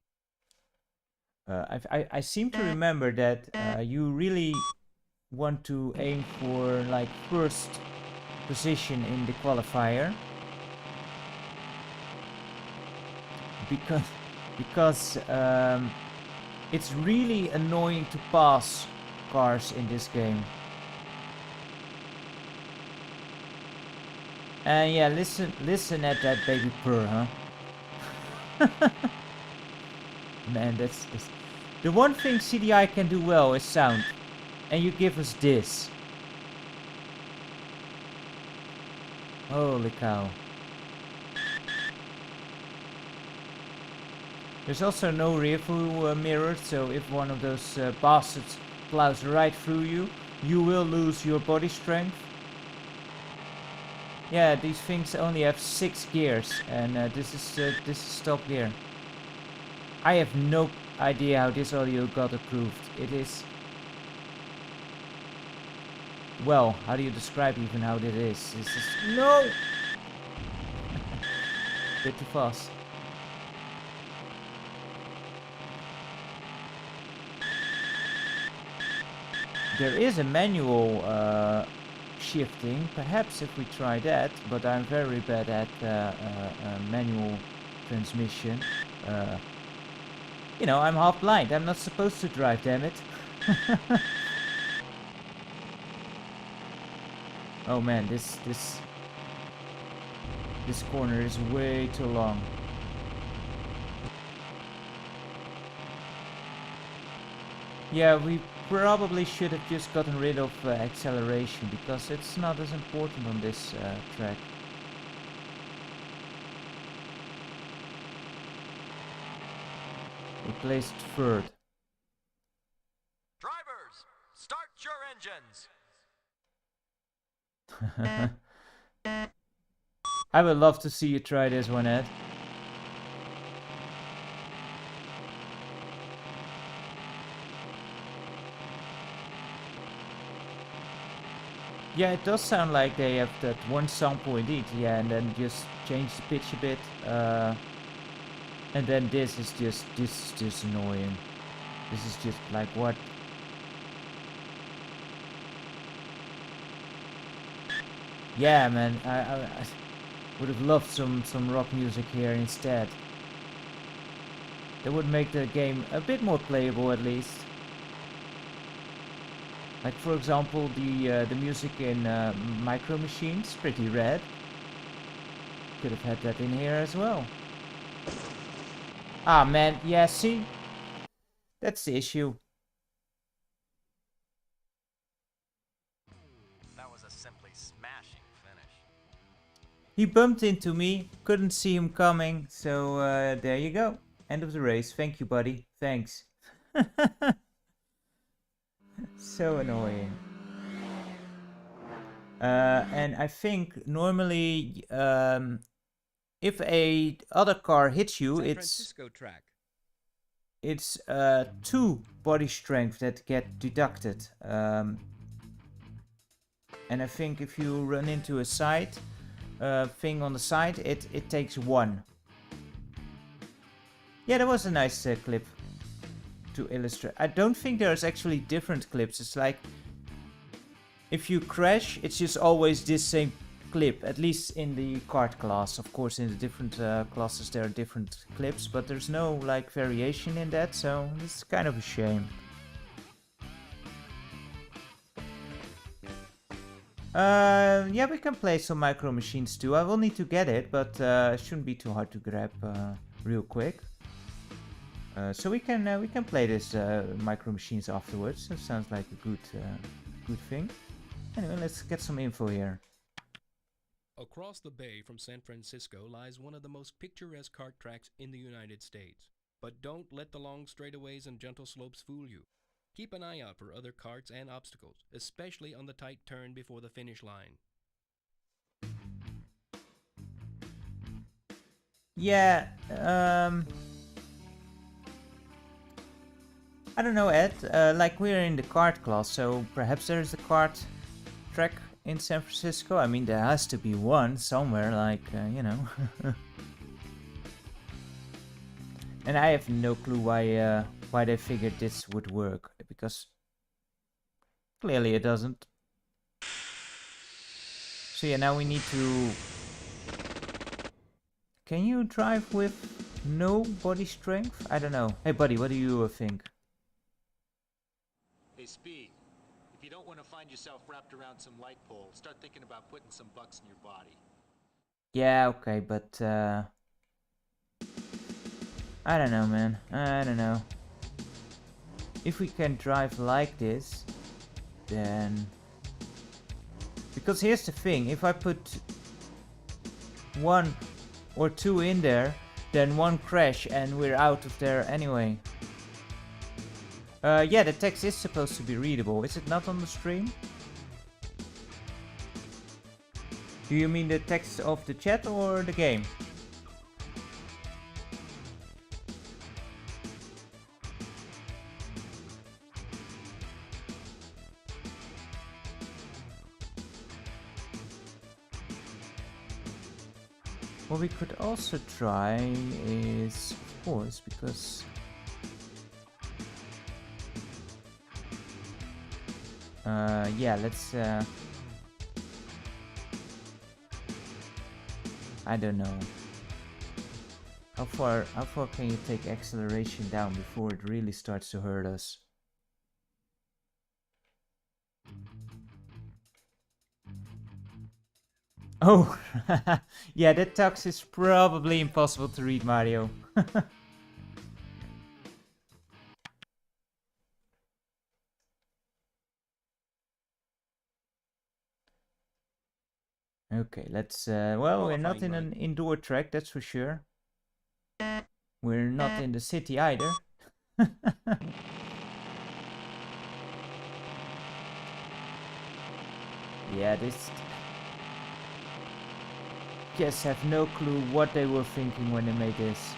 I seem to remember that you really want to aim for like first position in the qualifier, because it's really annoying to pass cars in this game. And yeah, listen at that baby purr, huh? Man, that's the one thing CDI can do well is sound. And you give us this. Holy cow. There's also no rear view mirror, so if one of those bastards plows right through you, you will lose your body strength. Yeah, these things only have 6 gears, and this is top gear. I have no idea how this audio got approved. It is... Well, how do you describe even how that is? This is... No! Bit too fast. There is a manual shifting, perhaps if we try that, but I'm very bad at manual transmission. You know, I'm half blind. I'm not supposed to drive, damn it. Oh man, this corner is way too long. Yeah, we probably should have just gotten rid of acceleration, because it's not as important on this track. We placed third. Drivers, start your engines. I would love to see you try this one, Ed. Yeah, it does sound like they have that one sample indeed, yeah, and then just change the pitch a bit. And then this is just annoying. This is just like, what? Yeah, man, I would have loved some rock music here instead. That would make the game a bit more playable, at least. Like, for example, the music in Micro Machines, pretty rad. Could have had that in here as well. Ah, man, yeah, see? That's the issue. That was a simply smashing finish. He bumped into me, couldn't see him coming, so there you go. End of the race. Thank you, buddy. Thanks. So annoying. And I think normally, if a other car hits you, San it's Francisco track. 2 body strength that get deducted. And I think if you run into a side thing on the side, it takes 1. Yeah, that was a nice clip to illustrate. I don't think there's actually different clips. It's like, if you crash, it's just always this same clip, at least in the kart class. Of course, in the different classes there are different clips, but there's no like variation in that, so it's kind of a shame. Yeah, we can play some Micro Machines too. I will need to get it, but it shouldn't be too hard to grab real quick. So we can play this Micro Machines afterwards. That sounds like a good thing. Anyway, let's get some info here. Across the bay from San Francisco lies one of the most picturesque kart tracks in the United States. But don't let the long straightaways and gentle slopes fool you. Keep an eye out for other karts and obstacles, especially on the tight turn before the finish line. Yeah, I don't know, Ed. Like, we're in the kart class, so perhaps there's a kart track in San Francisco. I mean, there has to be one somewhere, like, you know. And I have no clue why they figured this would work, because clearly it doesn't. So yeah, now we need to... Can you drive with no body strength? I don't know. Hey buddy, what do you think? Hey, Speed, if you don't want to find yourself wrapped around some light pole, start thinking about putting some bucks in your body. Yeah, okay, but I don't know, man. I don't know. If we can drive like this, then... Because here's the thing, if I put 1 or 2 in there, then 1 crash and we're out of there anyway. Yeah, the text is supposed to be readable. Is it not on the stream? Do you mean the text of the chat or the game? What we could also try is, of course, because yeah, let's I don't know. How far can you take acceleration down before it really starts to hurt us? Oh, yeah, that tux is probably impossible to read, Mario. Okay, let's, well, we're not in an indoor track, that's for sure. We're not in the city either. Yeah, this... Just have no clue what they were thinking when they made this.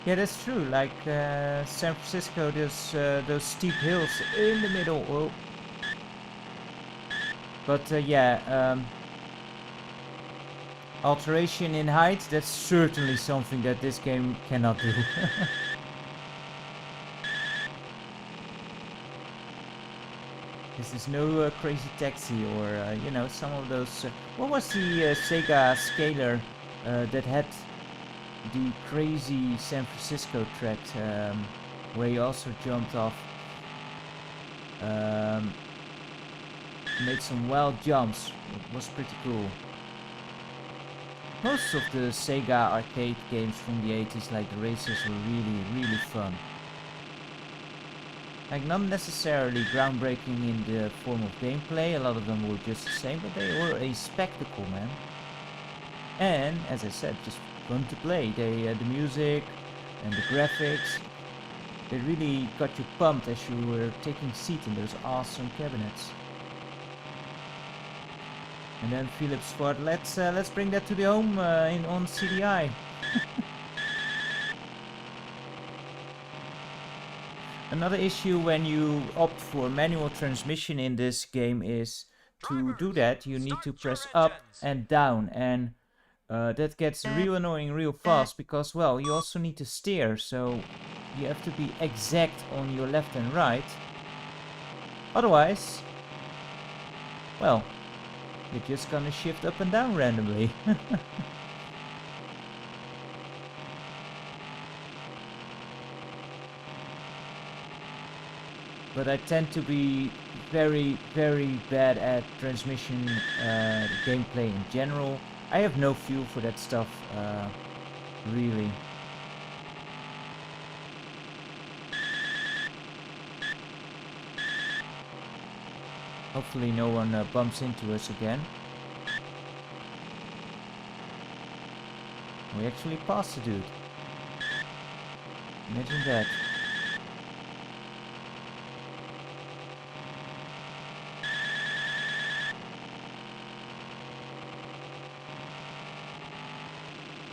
Yeah, that's true. Like San Francisco, there's those steep hills in the middle. Oh. But yeah, alteration in height, that's certainly something that this game cannot do. This is no Crazy Taxi or, you know, some of those... what was the Sega Scalar that had the crazy San Francisco track where you also jumped off, made some wild jumps. It was pretty cool. Most of the Sega arcade games from the 80s, like the races, were really fun. Like, not necessarily groundbreaking in the form of gameplay, a lot of them were just the same, but they were a spectacle, man. And, as I said, just fun to play. They, the music and the graphics, they really got you pumped as you were taking seat in those awesome cabinets. And then Philips thought, let's bring that to the home on CDI. Another issue when you opt for manual transmission in this game is to do that you need to press up and down, and that gets real annoying real fast because, well, you also need to steer, so you have to be exact on your left and right. Otherwise, well, you're just gonna shift up and down randomly. But I tend to be very bad at transmission gameplay in general. I have no feel for that stuff, really. Hopefully no one bumps into us again. We actually passed the dude. Imagine that.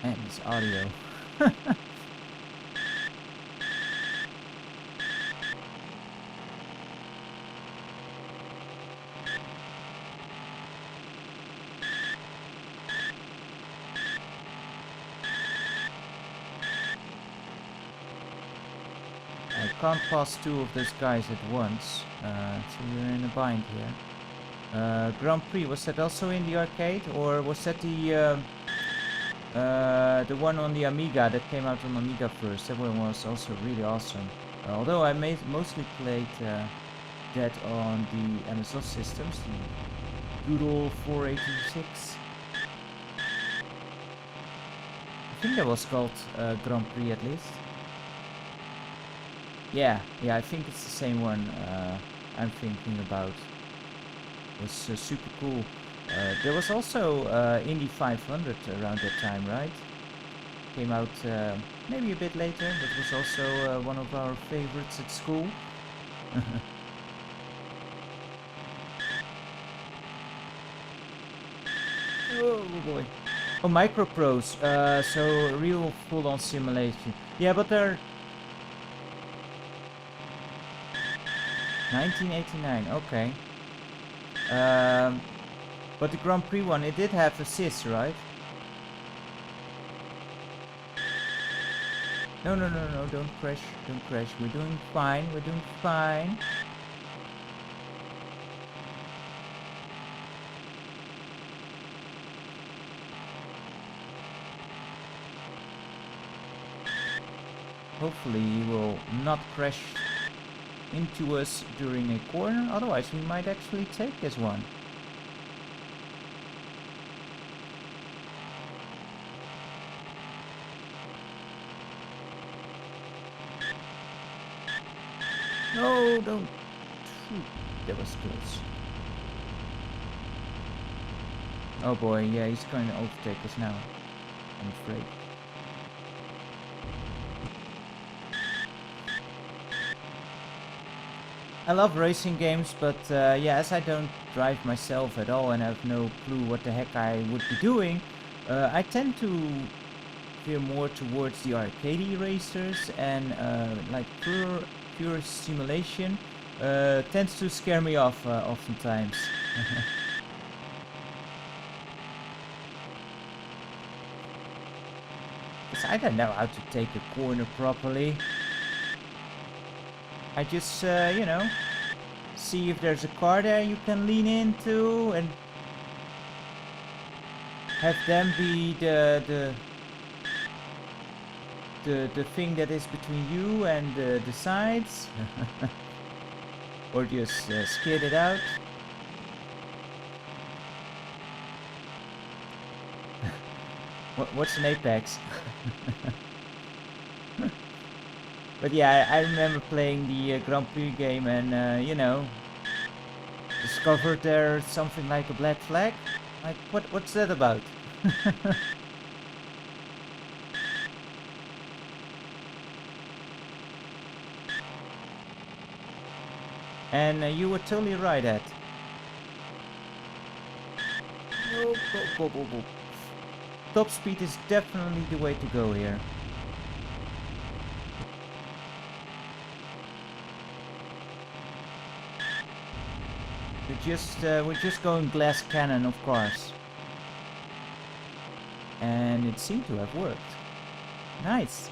And this audio. I can't pass two of those guys at once, so we're in a bind here. Grand Prix, was that also in the arcade, or was that the The one on the Amiga that came out on Amiga first. That one was also really awesome. Although I mostly played that on the MS-DOS systems, the good old 486. I think that was called Grand Prix at least. Yeah, I think it's the same one I'm thinking about. It was super cool. There was also Indy 500 around that time, right? Came out maybe a bit later, but was also one of our favorites at school. Oh boy. Oh, microprose. So real full-on simulation. Yeah, but they're 1989. Okay. But the Grand Prix one, it did have assists, right? No, don't crash, don't crash. We're doing fine, we're doing fine. Hopefully he will not crash into us during a corner, otherwise we might actually take this one. No, don't. Phew, that was close. Oh boy, yeah, he's going to overtake us now, I'm afraid. I love racing games, but yeah, as I don't drive myself at all and have no clue what the heck I would be doing, I tend to veer more towards the arcadey racers, and like pure simulation tends to scare me off oftentimes. Because I don't know how to take a corner properly. I just, you know, see if there's a car there you can lean into and have them be the thing that is between you and the sides. Or just skid it out. What's an apex? But yeah, I remember playing the Grand Prix game and, you know, discovered there something like a black flag. Like, what's that about? And you were totally right, Ed. Oh, go. Top speed is definitely the way to go here. We're just going glass cannon, of course. And it seemed to have worked. Nice.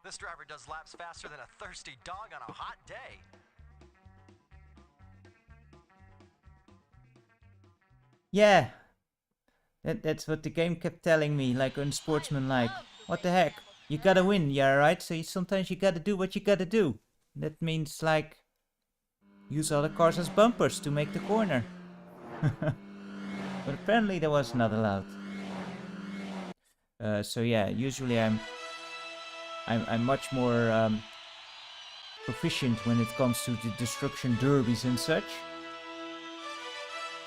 This driver does laps faster than a thirsty dog on a hot day. Yeah. That's what the game kept telling me, like unsportsmanlike. What the heck? You gotta win, yeah, right? So sometimes you gotta do what you gotta do. That means, like, use other cars as bumpers to make the corner. But apparently that was not allowed. So yeah, usually I'm much more proficient when it comes to the destruction derbies and such.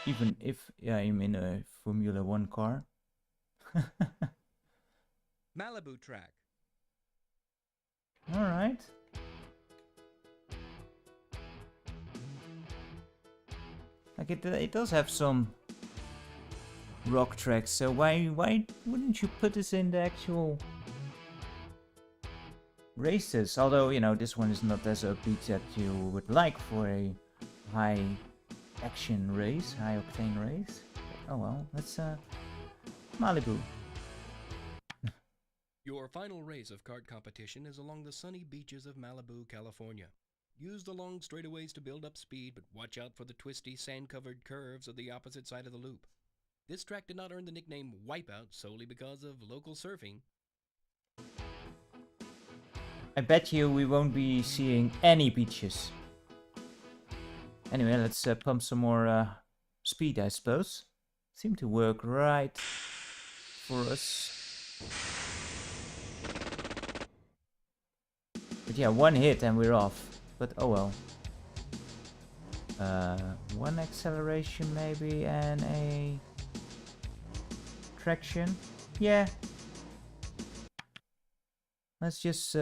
Even if I'm in a Formula 1 car. Malibu track. Alright. Like it does have some rock tracks, so why wouldn't you put this in the actual races? Although, you know, this one is not as upbeat that you would like for a high action race, high octane race. Oh well, let's Malibu. Your final race of kart competition is along the sunny beaches of Malibu, California. Use the long straightaways to build up speed, but watch out for the twisty, sand-covered curves of the opposite side of the loop. This track did not earn the nickname Wipeout solely because of local surfing. I bet you we won't be seeing any beaches. Anyway, let's pump some more speed, I suppose. Seem to work right for us. But yeah, one hit and we're off. But oh well. One acceleration maybe and a traction. Yeah. Let's just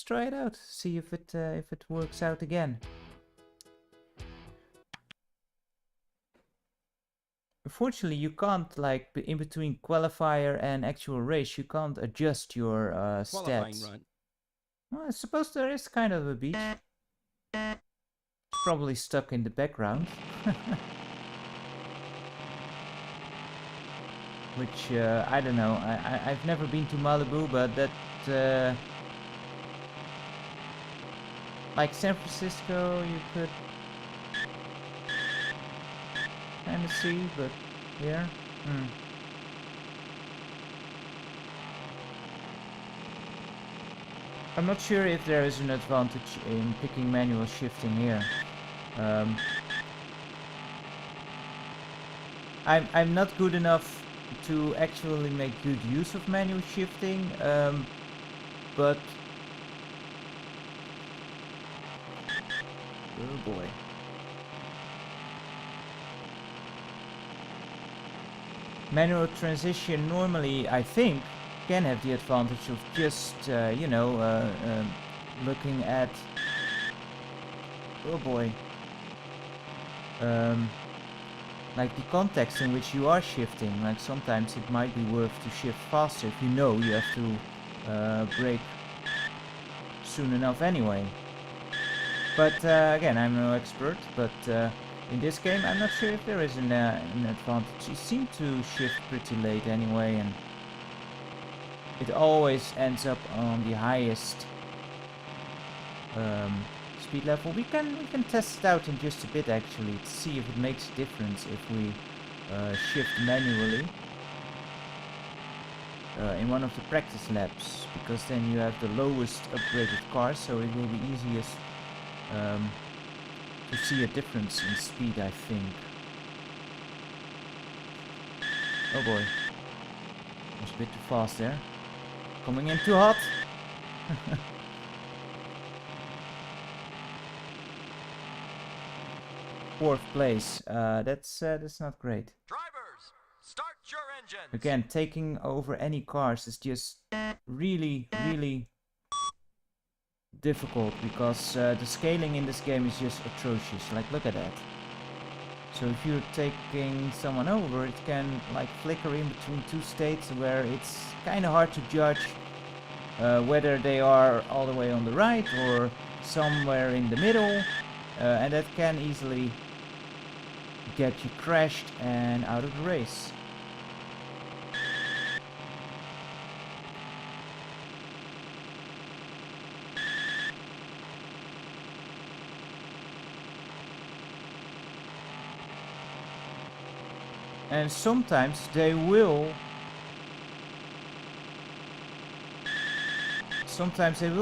try it out. See if it works out again. Unfortunately, you can't, like, in between qualifier and actual race, you can't adjust your Qualifying stats. run. Well, I suppose there is kind of a beach. It's probably stuck in the background. Which, I don't know. I've never been to Malibu, but that... like San Francisco, you could kind of see, but here... I'm not sure if there is an advantage in picking manual shifting here. I'm not good enough to actually make good use of manual shifting, but... Oh boy. Manual transition normally, I think, can have the advantage of just, you know, looking at... Oh boy. Like the context in which you are shifting. Like sometimes it might be worth to shift faster if you know you have to brake soon enough anyway. But again, I'm no expert, but in this game I'm not sure if there is an advantage. You seem to shift pretty late anyway, and it always ends up on the highest speed level. We can test it out in just a bit actually to see if it makes a difference if we shift manually in one of the practice laps, because then you have the lowest upgraded car, so it will be easiest to see a difference in speed, I think. Oh boy, was a bit too fast there. Coming in too hot. Fourth place. That's not great. Drivers, start your engines. Again, taking over any cars is just really difficult, because the scaling in this game is just atrocious. Like, look at that. So if you're taking someone over, it can like flicker in between two states where it's kind of hard to judge whether they are all the way on the right or somewhere in the middle, and that can easily get you crashed and out of the race. And sometimes they will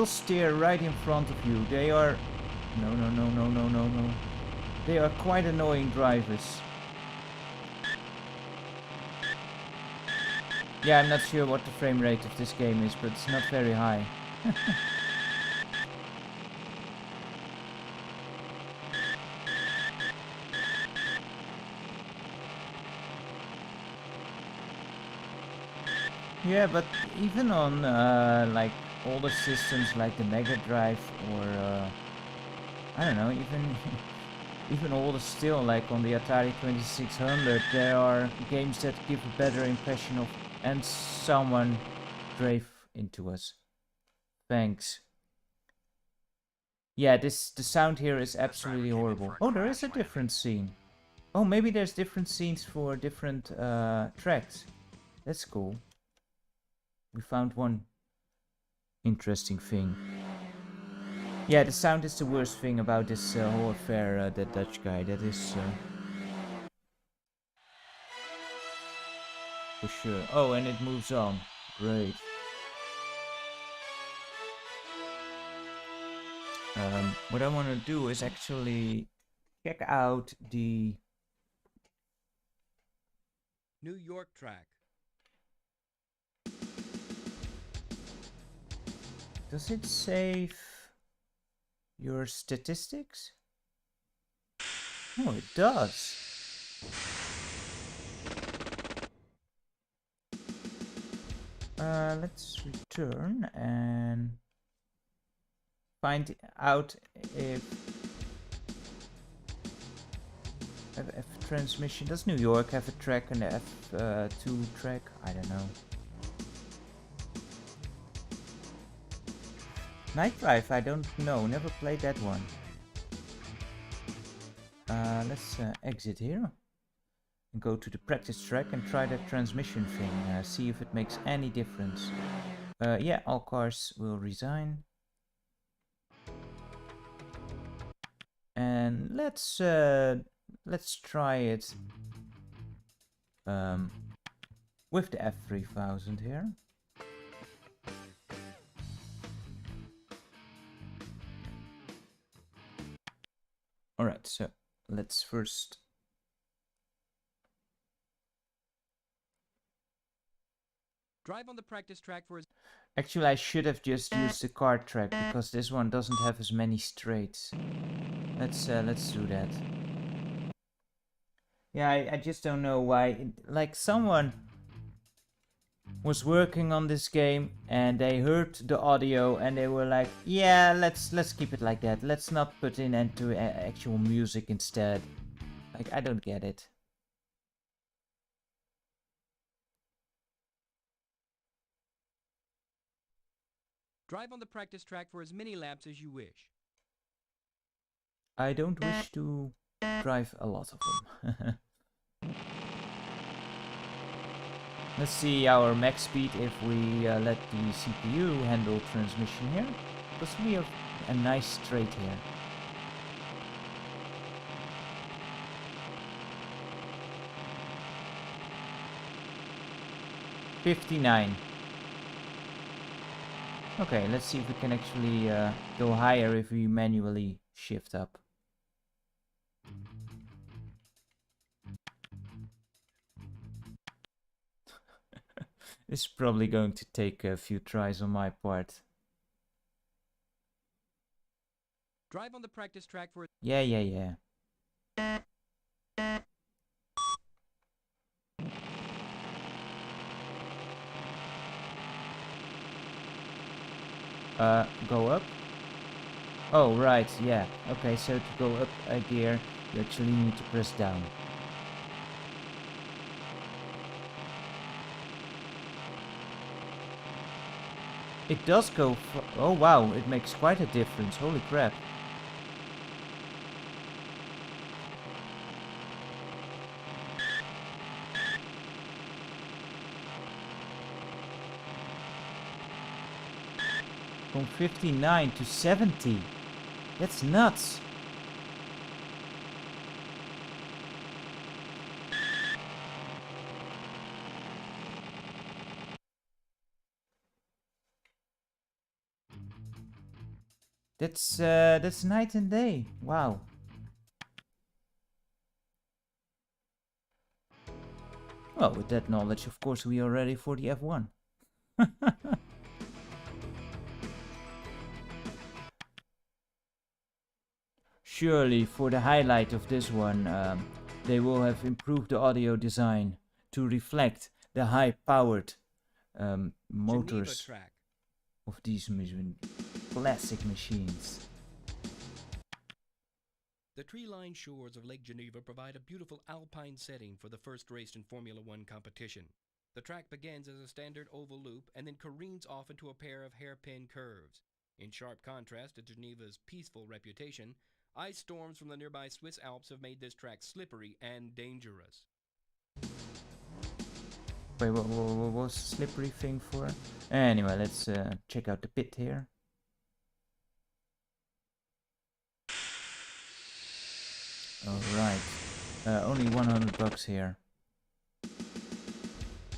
steer right in front of you. They are no. They are quite annoying drivers. Yeah, I'm not sure what the frame rate of this game is, but it's not very high. Yeah, but even on like older systems like the Mega Drive, or I don't know, even older still, like on the Atari 2600, there are games that give a better impression of. And someone drove into us. Thanks. Yeah, the sound here is absolutely horrible. Oh, there is a different scene. Oh, maybe there's different scenes for different tracks. That's cool. We found one interesting thing. Yeah, the sound is the worst thing about this whole affair, that Dutch guy. That is for sure. Oh, and it moves on. Great. What I want to do is actually check out the... New York track. Does it save your statistics? Oh, it does. Let's return and find out if F transmission. Does New York have a track and the F2 track? I don't know. Night Drive, I don't know. Never played that one. Let's exit here and go to the practice track and try that transmission thing. See if it makes any difference. Yeah, all cars will resign. And let's try it with the F3000 here. Alright, so let's first... Drive on the practice track for as Actually, I should have just used the kart track because this one doesn't have as many straights. Let's do that. Yeah, I just don't know why. Like, someone was working on this game and they heard the audio and they were like, yeah, let's keep it like that. Let's not put in into actual music instead. Like, I don't get it. drive on the practice track for as many laps as you wish. I don't wish to drive a lot of them. Let's see our max speed if we let the CPU handle transmission here. Because we have a nice straight here. $59. Okay, let's see if we can actually go higher if we manually shift up. This is probably going to take a few tries on my part. Drive on the practice track for Yeah. Go up? Oh, right, yeah. Okay, so to go up a gear, you actually need to press down. It does go... Oh, wow, it makes quite a difference. Holy crap. From 59 to 70. That's nuts. That's night and day. Wow. Well, with that knowledge, of course, we are ready for the F1. Surely, for the highlight of this one, they will have improved the audio design to reflect the high-powered Geneva motors track. of these classic machines. The tree-lined shores of Lake Geneva provide a beautiful alpine setting for the first race in Formula One competition. The track begins as a standard oval loop and then careens off into a pair of hairpin curves. In sharp contrast to Geneva's peaceful reputation, ice storms from the nearby Swiss Alps have made this track slippery and dangerous. Wait, what was the slippery thing for? Anyway, let's check out the pit here. Alright. Only 100 bucks here.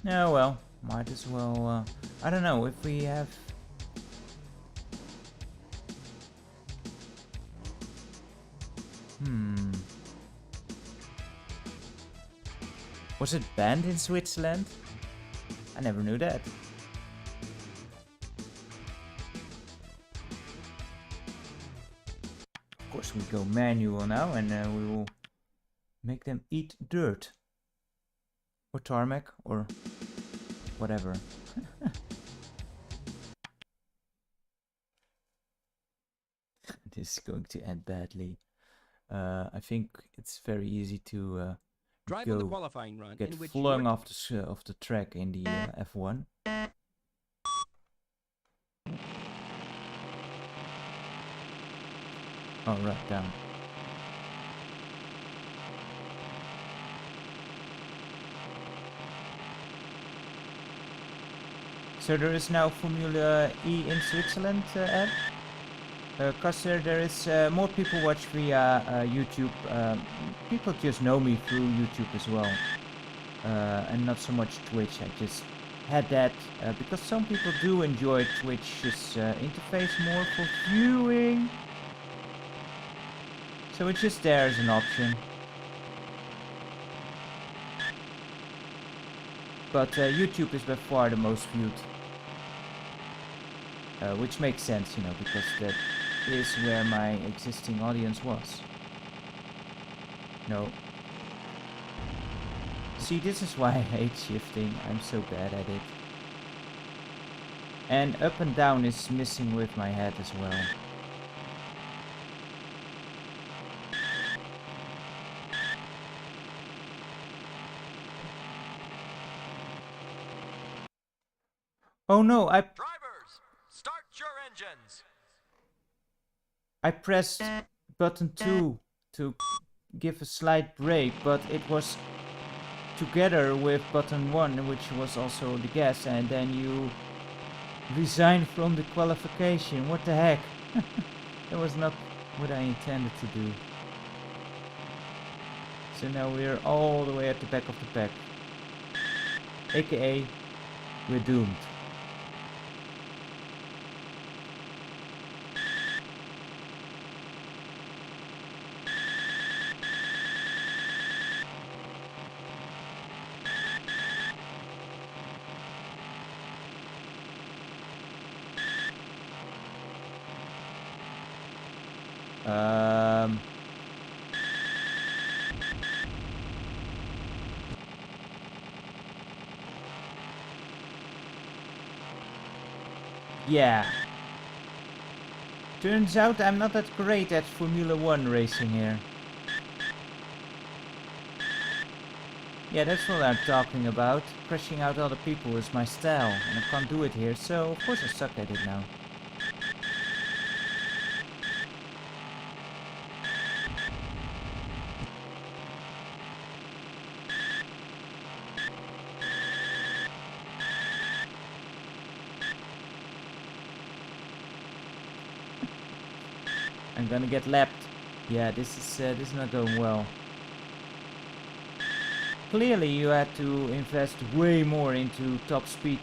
Oh well, might as well. I don't know if we have. Was it banned in Switzerland? I never knew that. Of course, we go manual now, and we will make them eat dirt. Or tarmac, or whatever. This is going to end badly. I think it's very easy to Drive on the qualifying run get in which flung your off the track in the F1. Oh, right down. So there is now Formula E in Switzerland, Ed? Because there is more people watch via YouTube. People just know me through YouTube as well. And not so much Twitch. I just had that because some people do enjoy Twitch's interface more for viewing. So it's just there as an option. But YouTube is by far the most viewed. Which makes sense, you know, because that is where my existing audience was. No. See, this is why I hate shifting. I'm so bad at it. And up and down is missing with my head as well. Oh no, Drivers, start your engines. I pressed button 2 to give a slight brake, but it was together with button 1, which was also the gas, and then you resign from the qualification. What the heck? That was not what I intended to do. So now we're all the way at the back of the pack. AKA, we're doomed. Yeah. Turns out I'm not that great at Formula 1 racing here. Yeah, that's what I'm talking about. Crashing out other people is my style, and I can't do it here, so of course I suck at it now. I'm gonna get lapped. Yeah, this is not going well. Clearly you had to invest way more into top speed.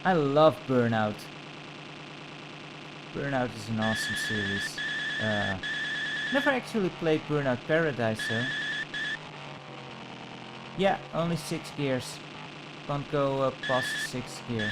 I love Burnout. Burnout is an awesome series. Never actually played Burnout Paradise though. Yeah, only 6 gears. Can't go past 6th gear.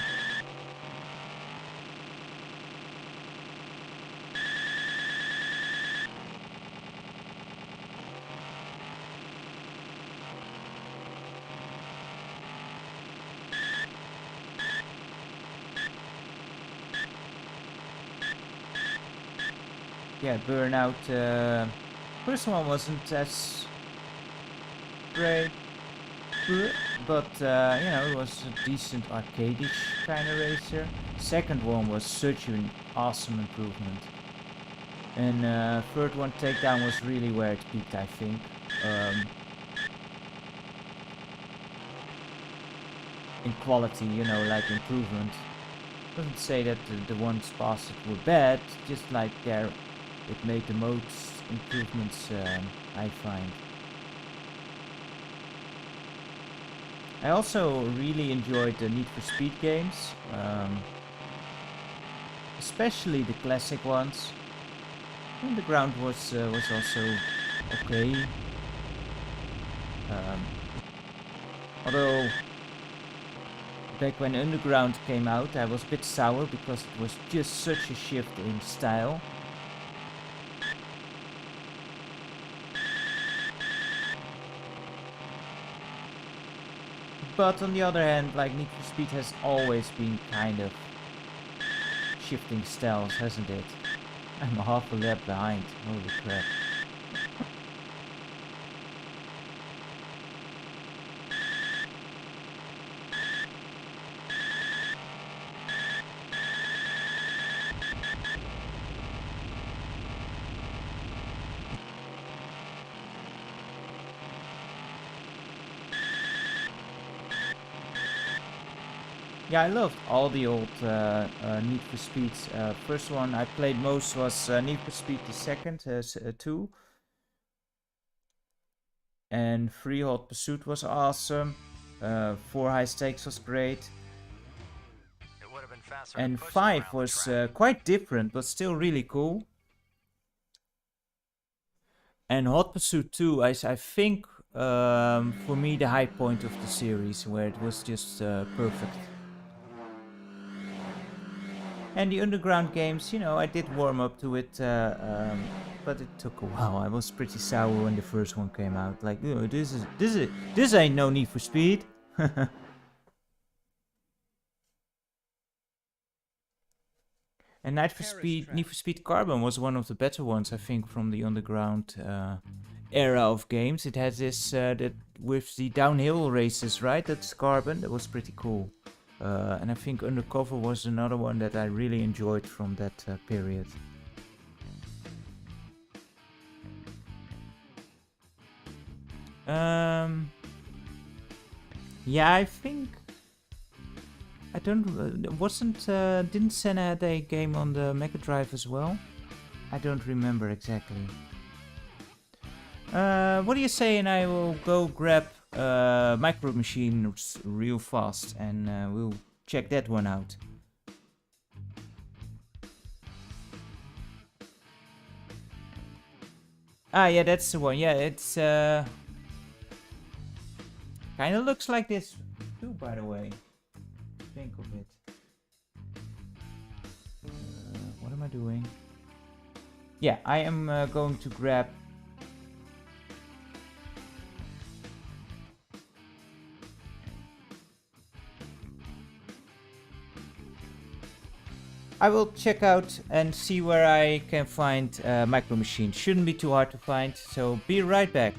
Yeah, Burnout. First one wasn't as great, but you know, it was a decent arcade-ish kind of racer. Second one was such an awesome improvement, and third one, Takedown, was really where it peaked, I think. In quality, you know, like improvement. Doesn't say that the ones past it were bad, just like there it made the most improvements, I find. I also really enjoyed the Need for Speed games, especially the classic ones. Underground was also okay. Although back when Underground came out, I was a bit sour because it was just such a shift in style. But on the other hand, like Need for Speed has always been kind of shifting styles, hasn't it? I'm a half a lap behind. Holy crap. Yeah, I loved all the old Need for Speeds. First one I played most was Need for Speed the second, 2. And 3 Hot Pursuit was awesome. 4 High Stakes was great. It would have been faster to And push them 5 around the was track. quite different, but still really cool. And Hot Pursuit 2, I think, for me, the high point of the series, where it was just perfect. And the Underground games, you know, I did warm up to it, but it took a while. I was pretty sour when the first one came out. Like, you know, this ain't no Need for Speed. And Need for Speed Carbon was one of the better ones, I think, from the Underground era of games. It has this that with the downhill races, right? That's Carbon. That was pretty cool. And I think Undercover was another one that I really enjoyed from that period. Yeah, I think I don't. Didn't Senna had a game on the Mega Drive as well? I don't remember exactly. What do you say? And I will go grab Micro Machines real fast, and we'll check that one out. Ah, yeah, that's the one. Yeah, it's kind of looks like this too, by the way. Think of it. What am I doing? Yeah, I am going to grab. I will check out and see where I can find Micro Machines. Shouldn't be too hard to find, so be right back.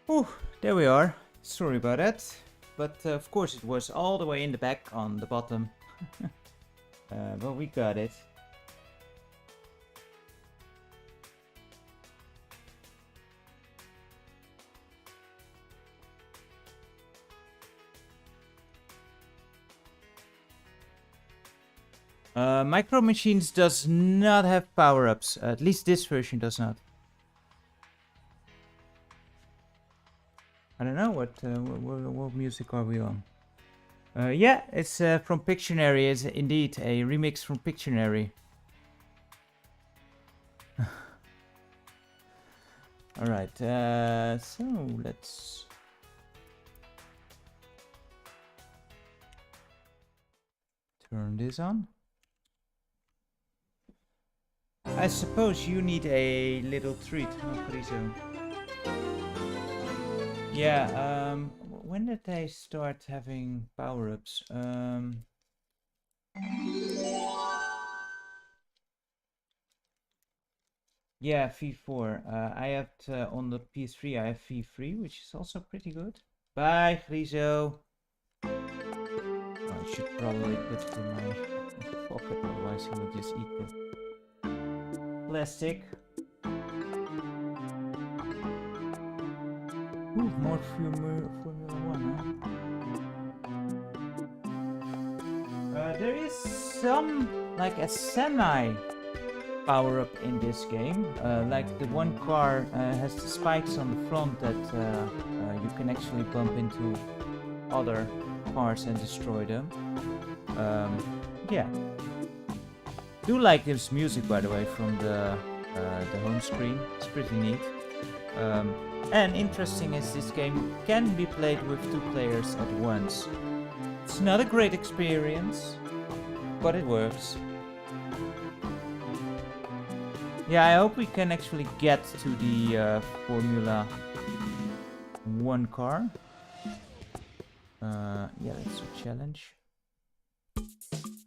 Oh, there we are. Sorry about that. But of course it was all the way in the back on the bottom. But we got it. Micro Machines does not have power-ups. At least this version does not. I don't know what music are we on. Yeah, it's from Pictionary. It's indeed a remix from Pictionary. Alright, so let's... turn this on. I suppose you need a little treat, Friso. Yeah, when did they start having power-ups? Yeah, V4. I have on the PS3, I have V3, which is also pretty good. Bye, Friso. Oh, I should probably put it in my pocket, otherwise he will just eat the plastic. Ooh, more Formula 1, huh? There is some, like a semi power-up in this game. Like the one car has the spikes on the front that you can actually bump into other cars and destroy them. Yeah. Do like this music, by the way, from the home screen. It's pretty neat. And interesting is this game can be played with 2 players at once. It's not a great experience, but it works. Yeah, I hope we can actually get to the Formula 1 car. Yeah, that's a challenge.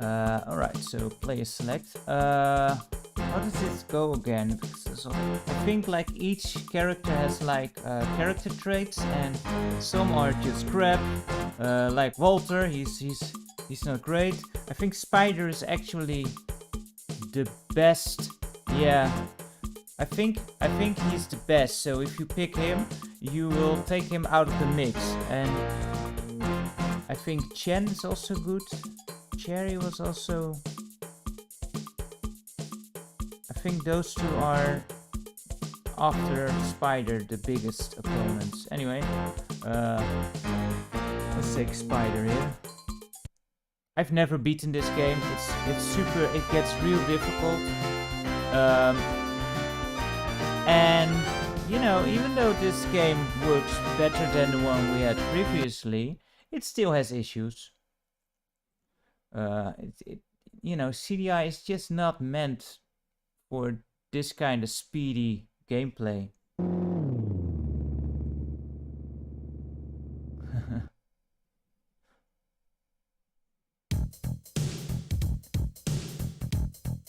Alright, so player select. How does this go again? I think like each character has like character traits, and some are just crap. Like Walter, he's not great. I think Spider is actually the best. Yeah, I think he's the best. So if you pick him, you will take him out of the mix. And I think Chen is also good. Cherry was also... I think those two are, after Spider, the biggest opponents. Anyway, let's take Spider here. I've never beaten this game. It's super. It gets real difficult. And you know, even though this game works better than the one we had previously, it still has issues. You know, CDI is just not meant for this kind of speedy gameplay.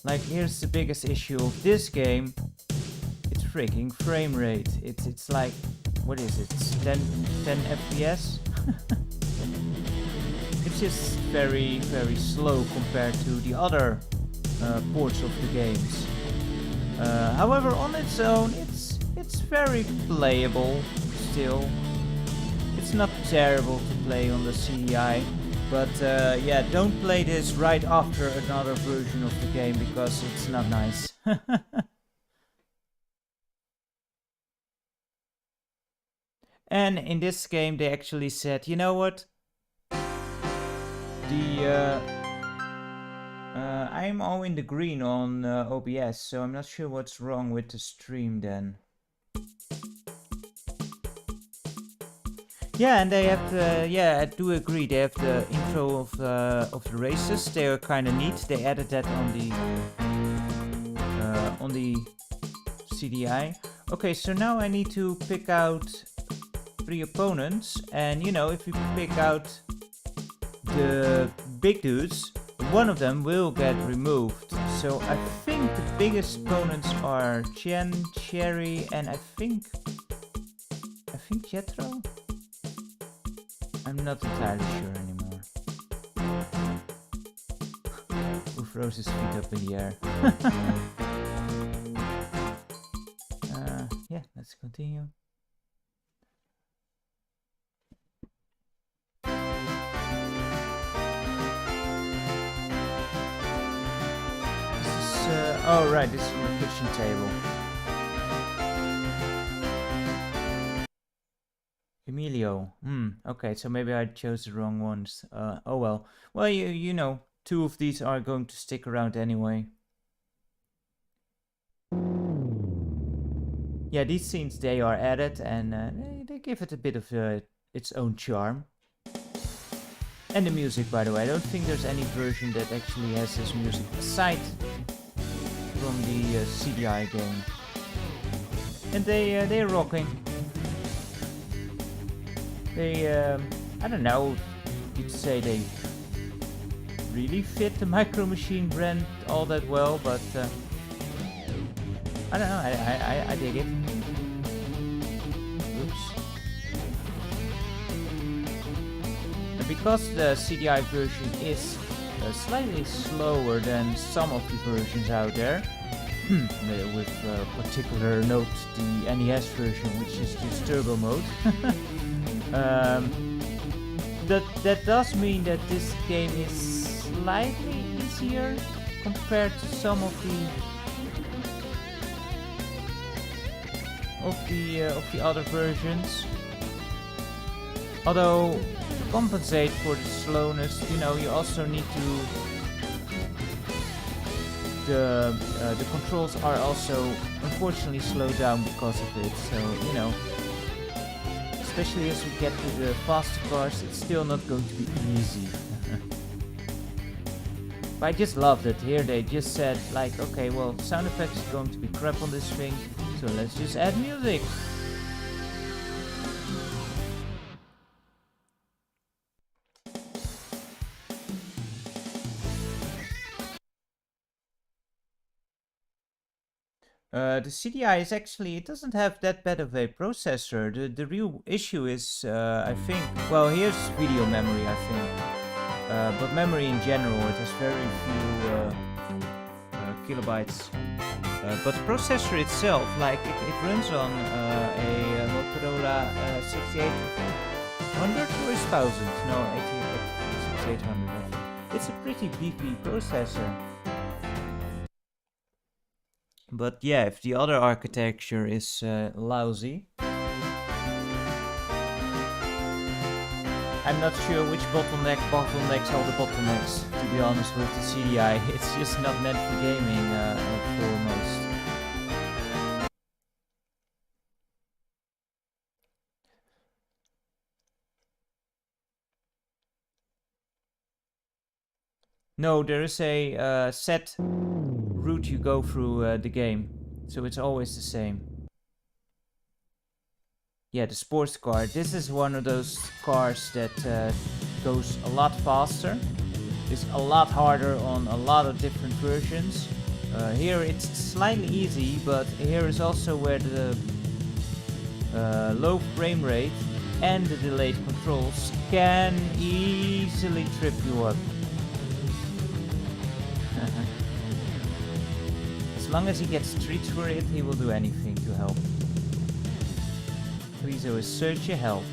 Like, here's the biggest issue of this game. It's freaking frame rate. It's like, what is it? It's 10 FPS? It's just very, very slow compared to the other ports of the games. However, on its own, it's very playable still. It's not terrible to play on the CDI, but yeah, don't play this right after another version of the game because it's not nice. And in this game, they actually said, you know what? I'm all in the green on OBS, so I'm not sure what's wrong with the stream then. Yeah, and they have the, yeah, I do agree, they have the intro of the races. They are kind of neat. They added that on the CDI. Okay, so now I need to pick out 3 opponents, and you know, if you pick out the big dudes, one of them will get removed. So I think the biggest opponents are Chen, Cherry, and I think think Jethro? I'm not entirely sure anymore. Who throws his feet up in the air? Yeah, let's continue. This is, oh right, this is from the kitchen table. Emilio. Okay, so maybe I chose the wrong ones. Oh well. Well, you know, 2 of these are going to stick around anyway. Yeah, these scenes, they are added and they give it a bit of its own charm. And the music, by the way. I don't think there's any version that actually has this music aside from the CDI game. And they're rocking. They, I don't know, you'd say they really fit the Micro Machine brand all that well, but I don't know, I dig it. Oops. And because the CDI version is slightly slower than some of the versions out there, with particular note the NES version, which is just turbo mode. That does mean that this game is slightly easier compared to some of the other versions. Although to compensate for the slowness, you know, you also need to. The controls are also unfortunately slowed down because of it. So you know. Especially as we get to the faster cars, it's still not going to be easy. But I just love that here they just said like, okay, well, sound effects are going to be crap on this thing, so let's just add music. The CDI is actually, it doesn't have that bad of a processor. The real issue is, I think, well, here's video memory, I think. But memory in general, it has very few kilobytes. But the processor itself, like, it runs on a Motorola 6800 or 1000? No, 6800, I think. It's a pretty beefy processor. But yeah, if the other architecture is lousy, I'm not sure which bottlenecks all the bottlenecks, to be honest with the CDI. It's just not meant for gaming foremost. No, there is a set route you go through the game, so it's always the same. Yeah, the sports car. This is one of those cars that goes a lot faster. It's a lot harder on a lot of different versions. Here it's slightly easy, but here is also where the low frame rate and the delayed controls can easily trip you up. As long as he gets treats for it, he will do anything to help. Please always search your help.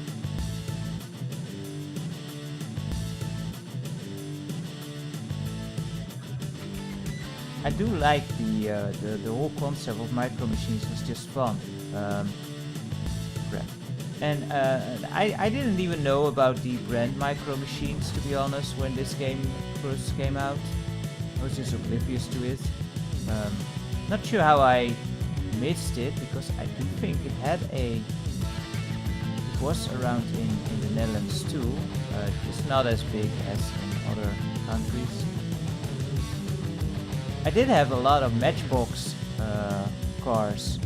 I do like the whole concept of Micro Machines. Was just fun. Crap. And I didn't even know about the brand Micro Machines, to be honest, when this game first came out. I was just oblivious to it. Not sure how I missed it, because I do think it had it was around in the Netherlands too, just not as big as in other countries. I did have a lot of Matchbox cars.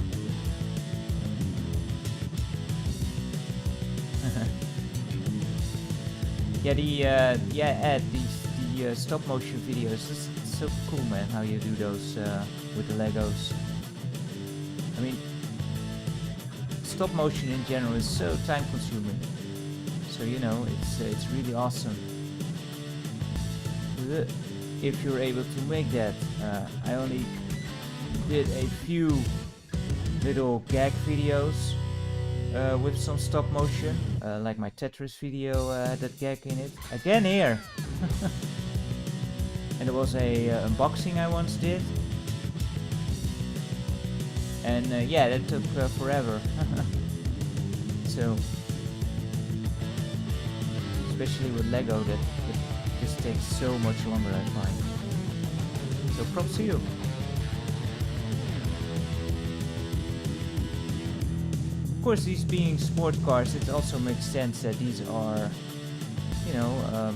Yeah, the stop motion videos. It's so cool, man, how you do those with the Legos. I mean, it's stop motion in general is so time consuming. So you know, it's really awesome if you're able to make that. I only did a few little gag videos with some stop motion, like my Tetris video had that gag in it. Again here! And there was a unboxing I once did. And yeah, that took forever. So, especially with Lego, that just takes so much longer, I find. So props to you. Of course, these being sport cars, it also makes sense that these are, you know,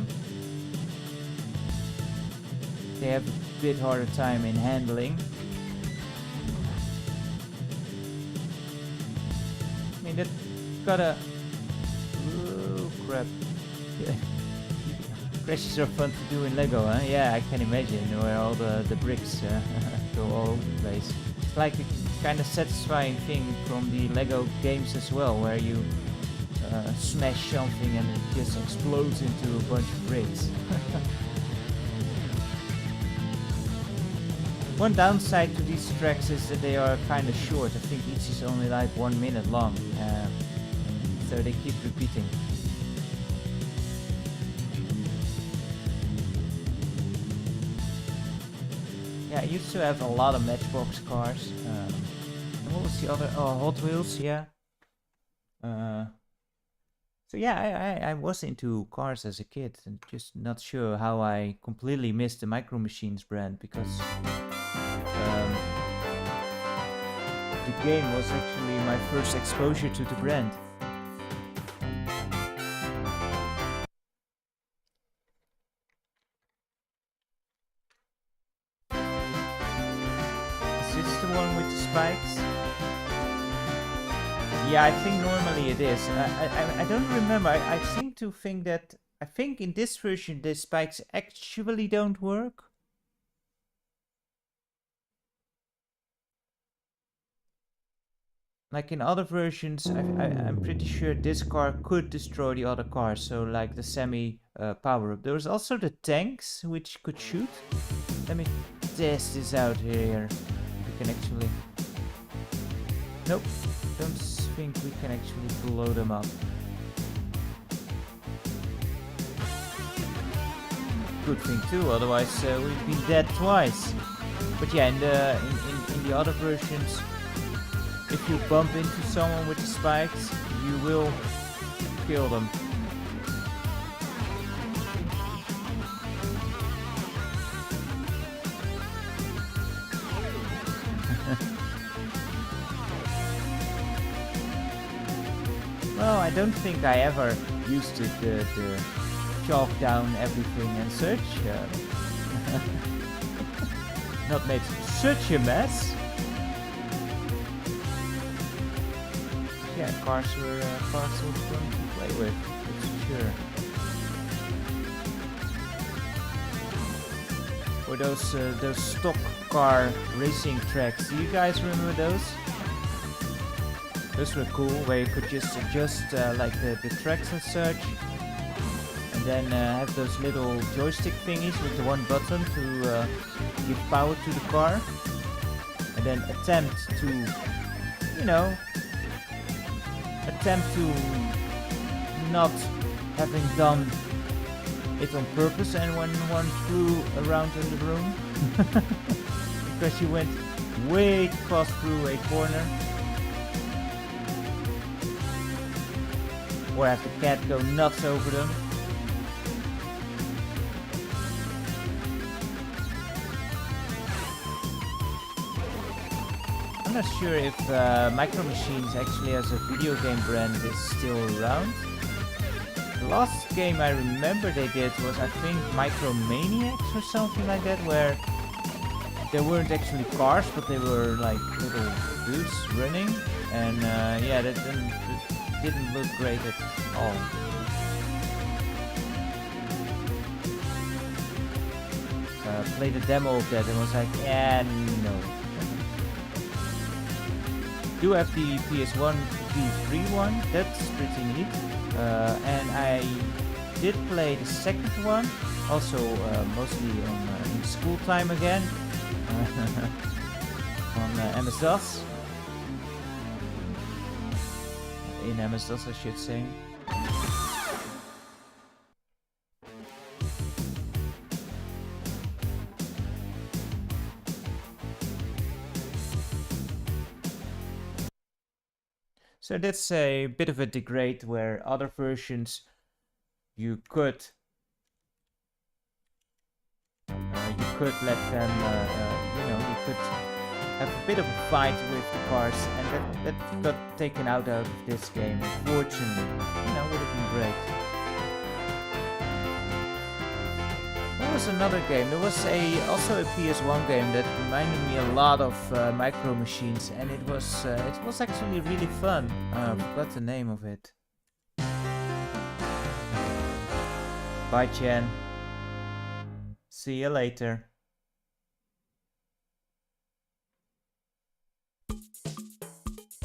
they have a bit harder time in handling. I mean, that gotta... Oh, crap. Yeah. Crashes are fun to do in Lego, huh? Yeah, I can imagine, where all the bricks go all over the place. It's like a kind of satisfying thing from the Lego games as well, where you smash something and it just explodes into a bunch of bricks. One downside to these tracks is that they are kind of short. I think each is only like 1 minute long, so they keep repeating. Yeah, I used to have a lot of Matchbox cars. And what was the other? Oh, Hot Wheels, yeah. So yeah, I was into cars as a kid, and just not sure how I completely missed the Micro Machines brand, because the game was actually my first exposure to the brand. Is this the one with the spikes? Yeah, I think normally it is. I don't remember. I seem to think that... I think in this version the spikes actually don't work. Like in other versions, I'm pretty sure this car could destroy the other cars. So like the semi power-up. There was also the tanks which could shoot. Let me test this out here. We can actually... Nope. Don't think we can actually blow them up. Good thing too, otherwise we'd be dead twice. But yeah, in the other versions, if you bump into someone with the spikes, you will kill them. Well, I don't think I ever used it to chalk down everything and such. Not made such a mess. Yeah, cars were fun to play with, that's for sure. Or those stock car racing tracks. Do you guys remember those? Those were cool, where you could just adjust like the tracks and such, and then have those little joystick thingies with the one button to give power to the car, and then attempt to, you know, not having done it on purpose and when one flew around in the room because you went way fast through a corner. Or have the cat go nuts over them. I'm not sure if Micro Machines actually as a video game brand is still around. The last game I remember they did was, I think, Micromaniacs or something like that, where there weren't actually cars, but they were like little dudes running, and yeah, that didn't look great at all. Played a demo of that and was like, yeah, no. do have the PS1 V3 one. That's pretty neat. And I did play the second one, also mostly on in school time again, on MS-DOS. In MS-DOS, I should say. So that's a bit of a degrade where other versions you could let them, you could have a bit of a fight with the cars, and that got taken out of this game. Fortunately, would have been great. There was another game. There was also a PS1 game that reminded me a lot of Micro Machines, and it was actually really fun. I forgot the name of it. Bye, Chen. See you later.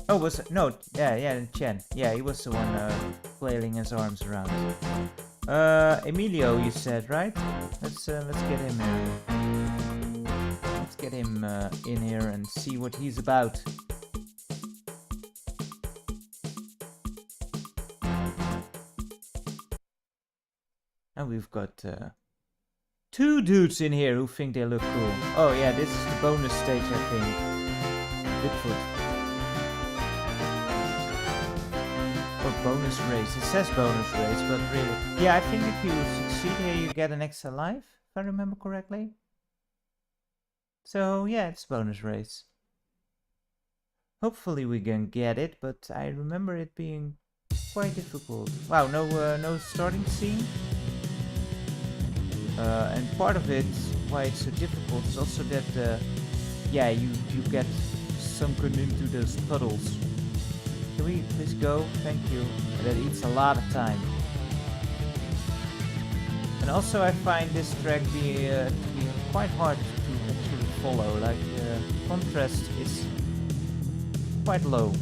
Oh, was it? No, yeah, Chen. Yeah, he was the one flailing his arms around. Emilio, you said, right? Let's get him in. Let's get him in here and see what he's about. And we've got 2 dudes in here who think they look cool. Oh yeah, this is the bonus stage, I think. Bigfoot. Or bonus race. It says bonus race, but really... Yeah, I think if you succeed here, you get an extra life, if I remember correctly. So yeah, it's bonus race. Hopefully we can get it, but I remember it being quite difficult. Wow, no starting scene. And part of it, why it's so difficult, is also that, yeah, you get sunken into those puddles. Can we please go? Thank you. That eats a lot of time. And also I find this track to be quite hard to actually follow. Like, contrast is quite low.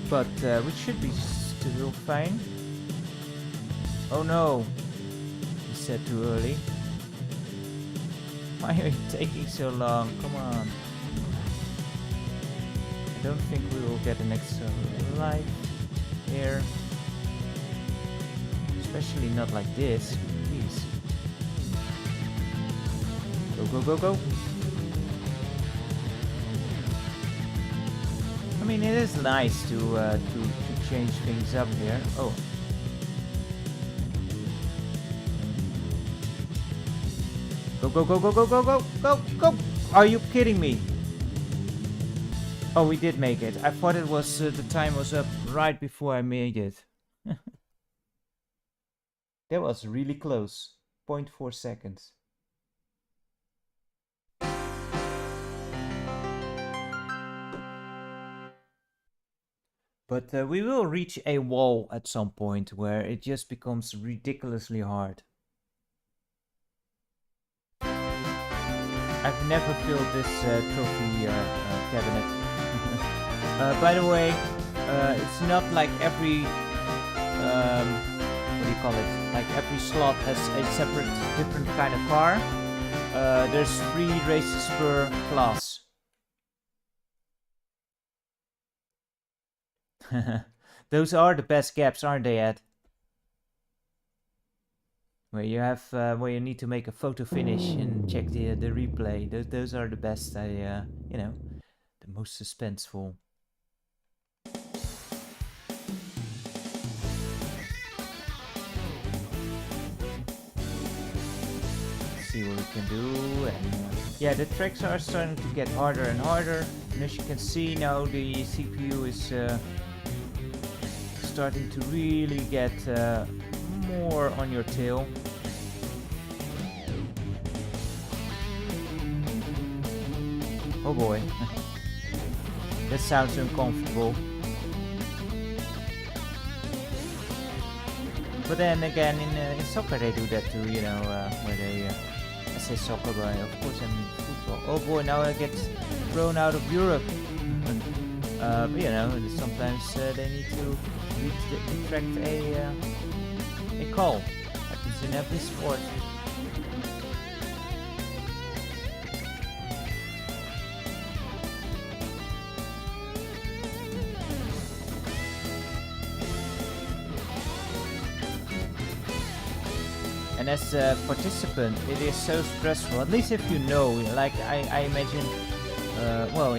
But we should be still fine. Oh no! He said too early. Why are you taking so long? Come on. I don't think we will get an extra life here. Especially not like this. Please. Go, go, go, go! I mean, it is nice to change things up here. Oh. Go, go, go, go, go, go, go, go, go! Are you kidding me? Oh, we did make it. I thought it was, the time was up right before I made it. That was really close. 0.4 seconds. But we will reach a wall at some point where it just becomes ridiculously hard. I've never filled this trophy cabinet. By the way, it's not like every, what do you call it? Like every slot has a separate, different kind of car. There's 3 races per class. Those are the best gaps, aren't they, Ed? Where you have, where you need to make a photo finish and check the replay. Those are the best. You know, the most suspenseful. Let's see what we can do. And, yeah, the tracks are starting to get harder and harder. And as you can see now, the CPU is starting to really get more on your tail. Oh boy. That sounds uncomfortable. But then again, in soccer they do that too, you know, where they, I say soccer, but of course I mean football. Oh boy, now I get thrown out of Europe. But you know, sometimes they need to retract a call. Happens in every sport. And as a participant, it is so stressful. At least if you know, like I imagine, well,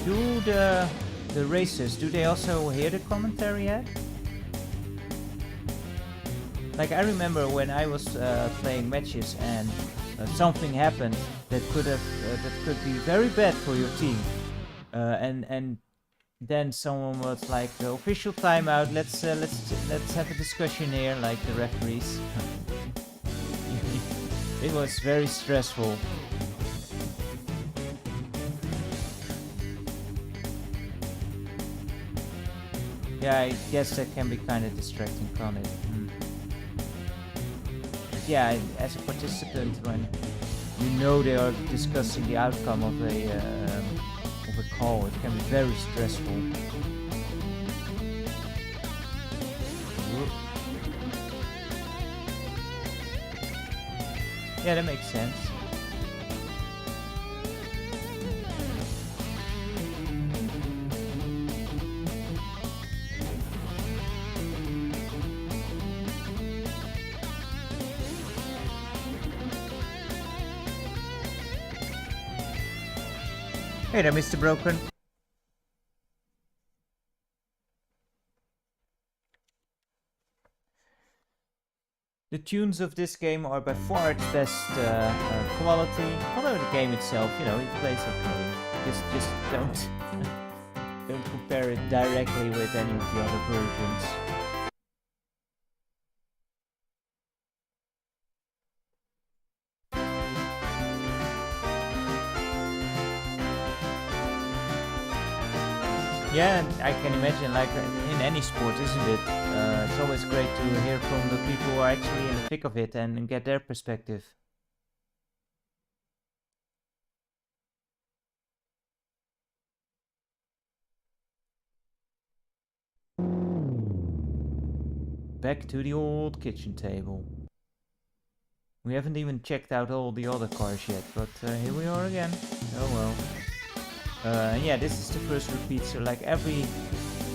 do the racers, do they also hear the commentary yet? Like I remember when I was playing matches and something happened that could be very bad for your team, and then someone was like, official timeout. Let's have a discussion here, like the referees. It was very stressful. Yeah, I guess that can be kind of distracting, can't it? But yeah, as a participant, when you know they are discussing the outcome of a call, it can be very stressful. Yeah, that makes sense. Hey there, Mr. Broken. The tunes of this game are by far its best quality. Although the game itself, you know, it plays okay. Just don't don't compare it directly with any of the other versions. Yeah, and I can imagine, like in any sport, isn't it? It's always great to hear from the people who are actually in the thick of it and get their perspective. Back to the old kitchen table. We haven't even checked out all the other cars yet, but here we are again. Oh well. Yeah, this is the first repeat, so like every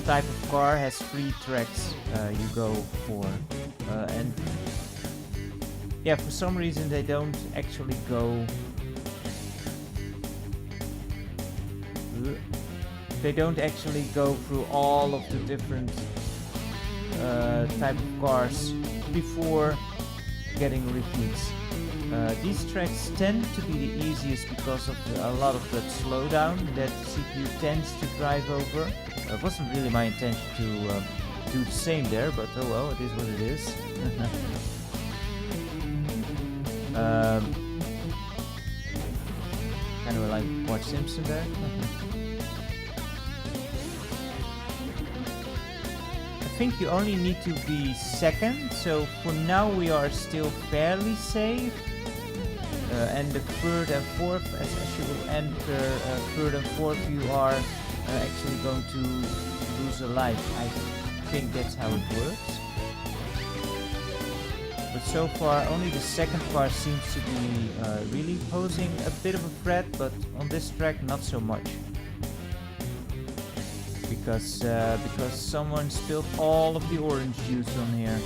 type of car has 3 tracks you go for. And yeah, for some reason they don't actually go... They don't actually go through all of the different type of cars before getting repeats. These tracks tend to be the easiest because of a lot of that slowdown that CPU tends to drive over. It wasn't really my intention to do the same there, but oh well, it is what it is. Kind of like Bart Simpson there. I think you only need to be second, so for now we are still fairly safe. And the third and fourth, as you will enter third and fourth, you are actually going to lose a life. I think that's how it works. But so far only the second car seems to be really posing a bit of a threat, but on this track not so much. Because someone spilled all of the orange juice on here.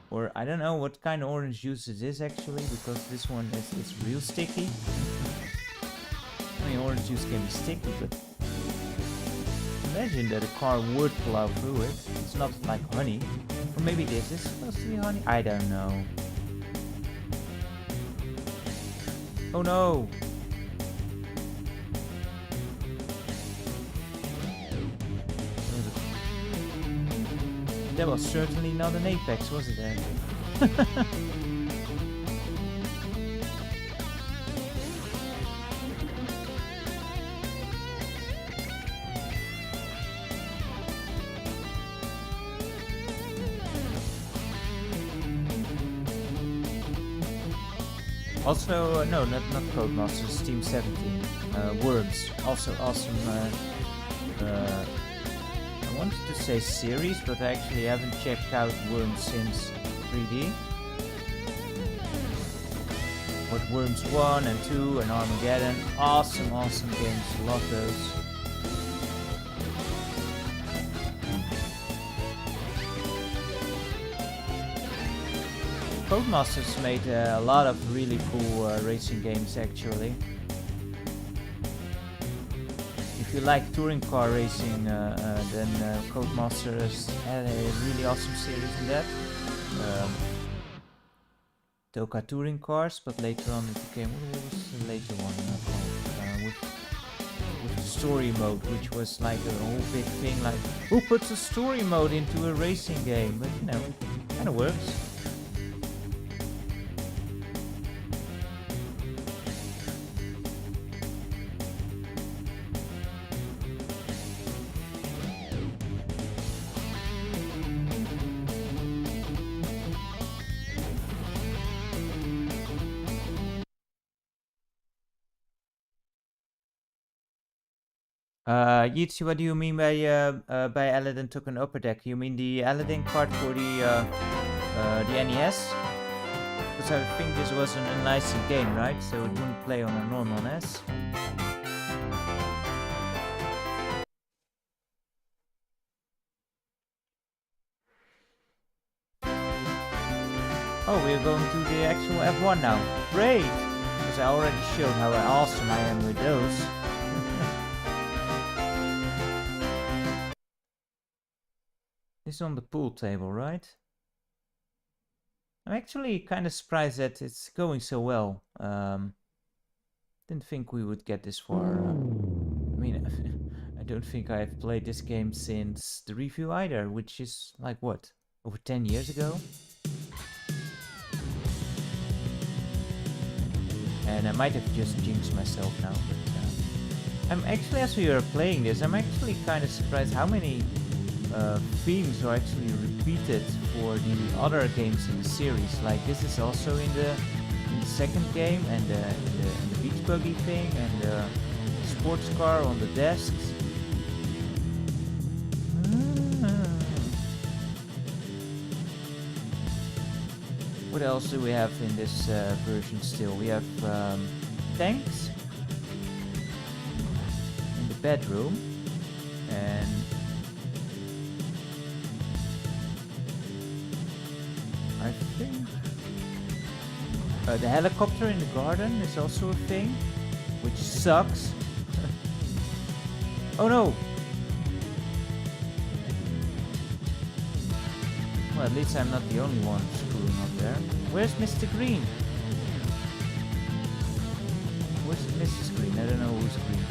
Or I don't know what kind of orange juice it is actually, because this one is real sticky. I mean, orange juice can be sticky, but imagine that a car would plow through it. It's not like honey. Or maybe this is supposed to be honey? I don't know. Oh no! That was certainly not an apex, was it? Also, no, not Codemasters, Team 17. Worms, also awesome. I wanted to say series, but I actually haven't checked out Worms since 3D. But Worms 1 and 2 and Armageddon, awesome games, love those. Codemasters made a lot of really cool racing games actually. If you like touring car racing, then Codemasters had a really awesome series in that. Toka touring cars, but later on it became, what was the later one? With the story mode, which was like a whole big thing, like who puts a story mode into a racing game? But you know, kind of works. Yeats, what do you mean by Aladdin took an upper deck? You mean the Aladdin card for the NES? Because I think this was an unlicensed game, right? So it wouldn't play on a normal NES. Oh, we're going to the actual F1 now. Great! Because I already showed how awesome I am with those. It's on the pool table, right? I'm actually kind of surprised that it's going so well. Didn't think we would get this far. I mean, I don't think I've played this game since the review either, which is like what? Over 10 years ago? And I might have just jinxed myself now, but I'm actually, as we are playing this, I'm actually kind of surprised how many themes are actually repeated for the other games in the series. Like this is also in the second game, and the beach buggy thing, and the sports car on the desks. What else do we have in this version still? We have tanks in the bedroom, and I think the helicopter in the garden is also a thing, which sucks. Oh no! Well, at least I'm not the only one screwing up there. Where's Mr. Green? Where's Mrs. Green? I don't know who's green.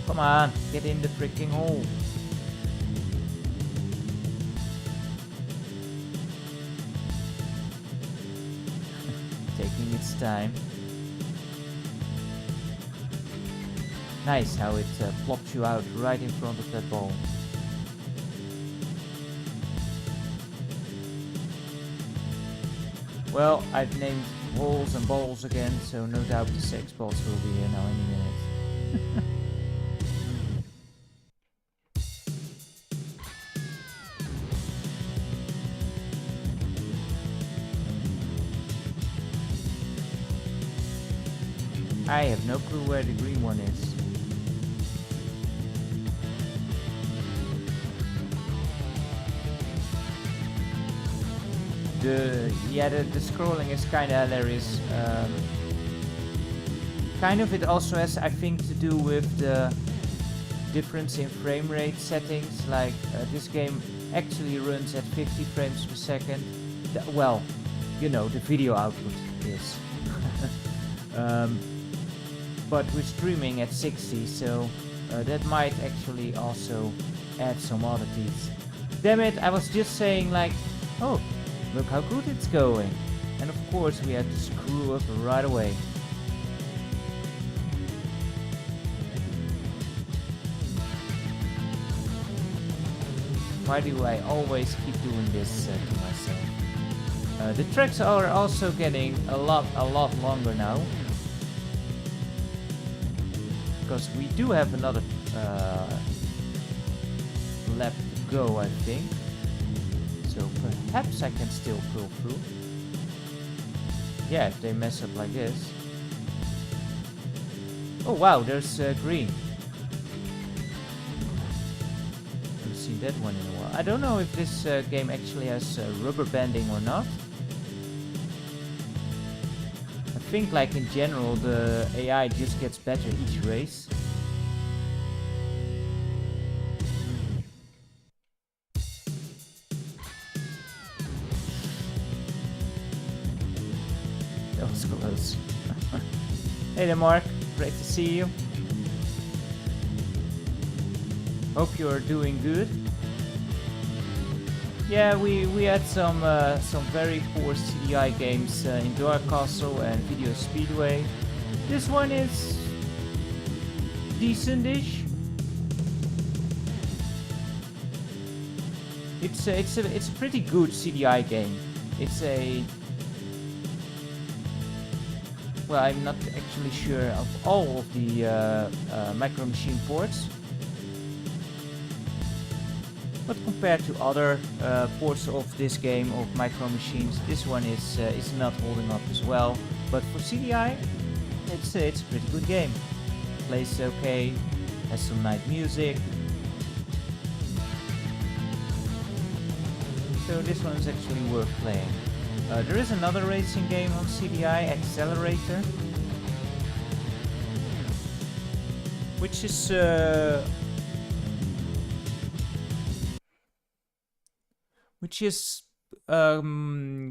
Come on, get in the freaking hole. Taking its time. Nice how it plops you out right in front of that ball. Well, I've named holes and balls again, so no doubt the sex balls will be here now any minute. I have no clue where the green one is. The scrolling is kind of hilarious. Kind of it also has, I think, to do with the difference in frame rate settings. Like this game actually runs at 50 frames per second. Well, you know, the video output is. But we're streaming at 60, so that might actually also add some oddities. Damn it, I was just saying like, oh, look how good it's going. And of course we had to screw up right away. Why do I always keep doing this to myself? The tracks are also getting a lot longer now. Because we do have another lap to go, I think. So perhaps I can still pull through. Yeah, if they mess up like this. Oh wow, there's green. Haven't seen that one in a while. I don't know if this game actually has rubber banding or not. I think like in general the AI just gets better each race. That was close. Hey there, Mark. Great to see you. Hope you're doing good. Yeah, we had some very poor CDI games in Dark Castle and Video Speedway. This one is decent-ish. It's a pretty good CDI game. It's a well, I'm not actually sure of all of the Micro Machine ports, but compared to other ports of this game of Micro Machines, this one is not holding up as well. But for CDI, it's a pretty good game. Plays okay, has some nice music. So this one is actually worth playing. There is another racing game on CDI, Accelerator, which is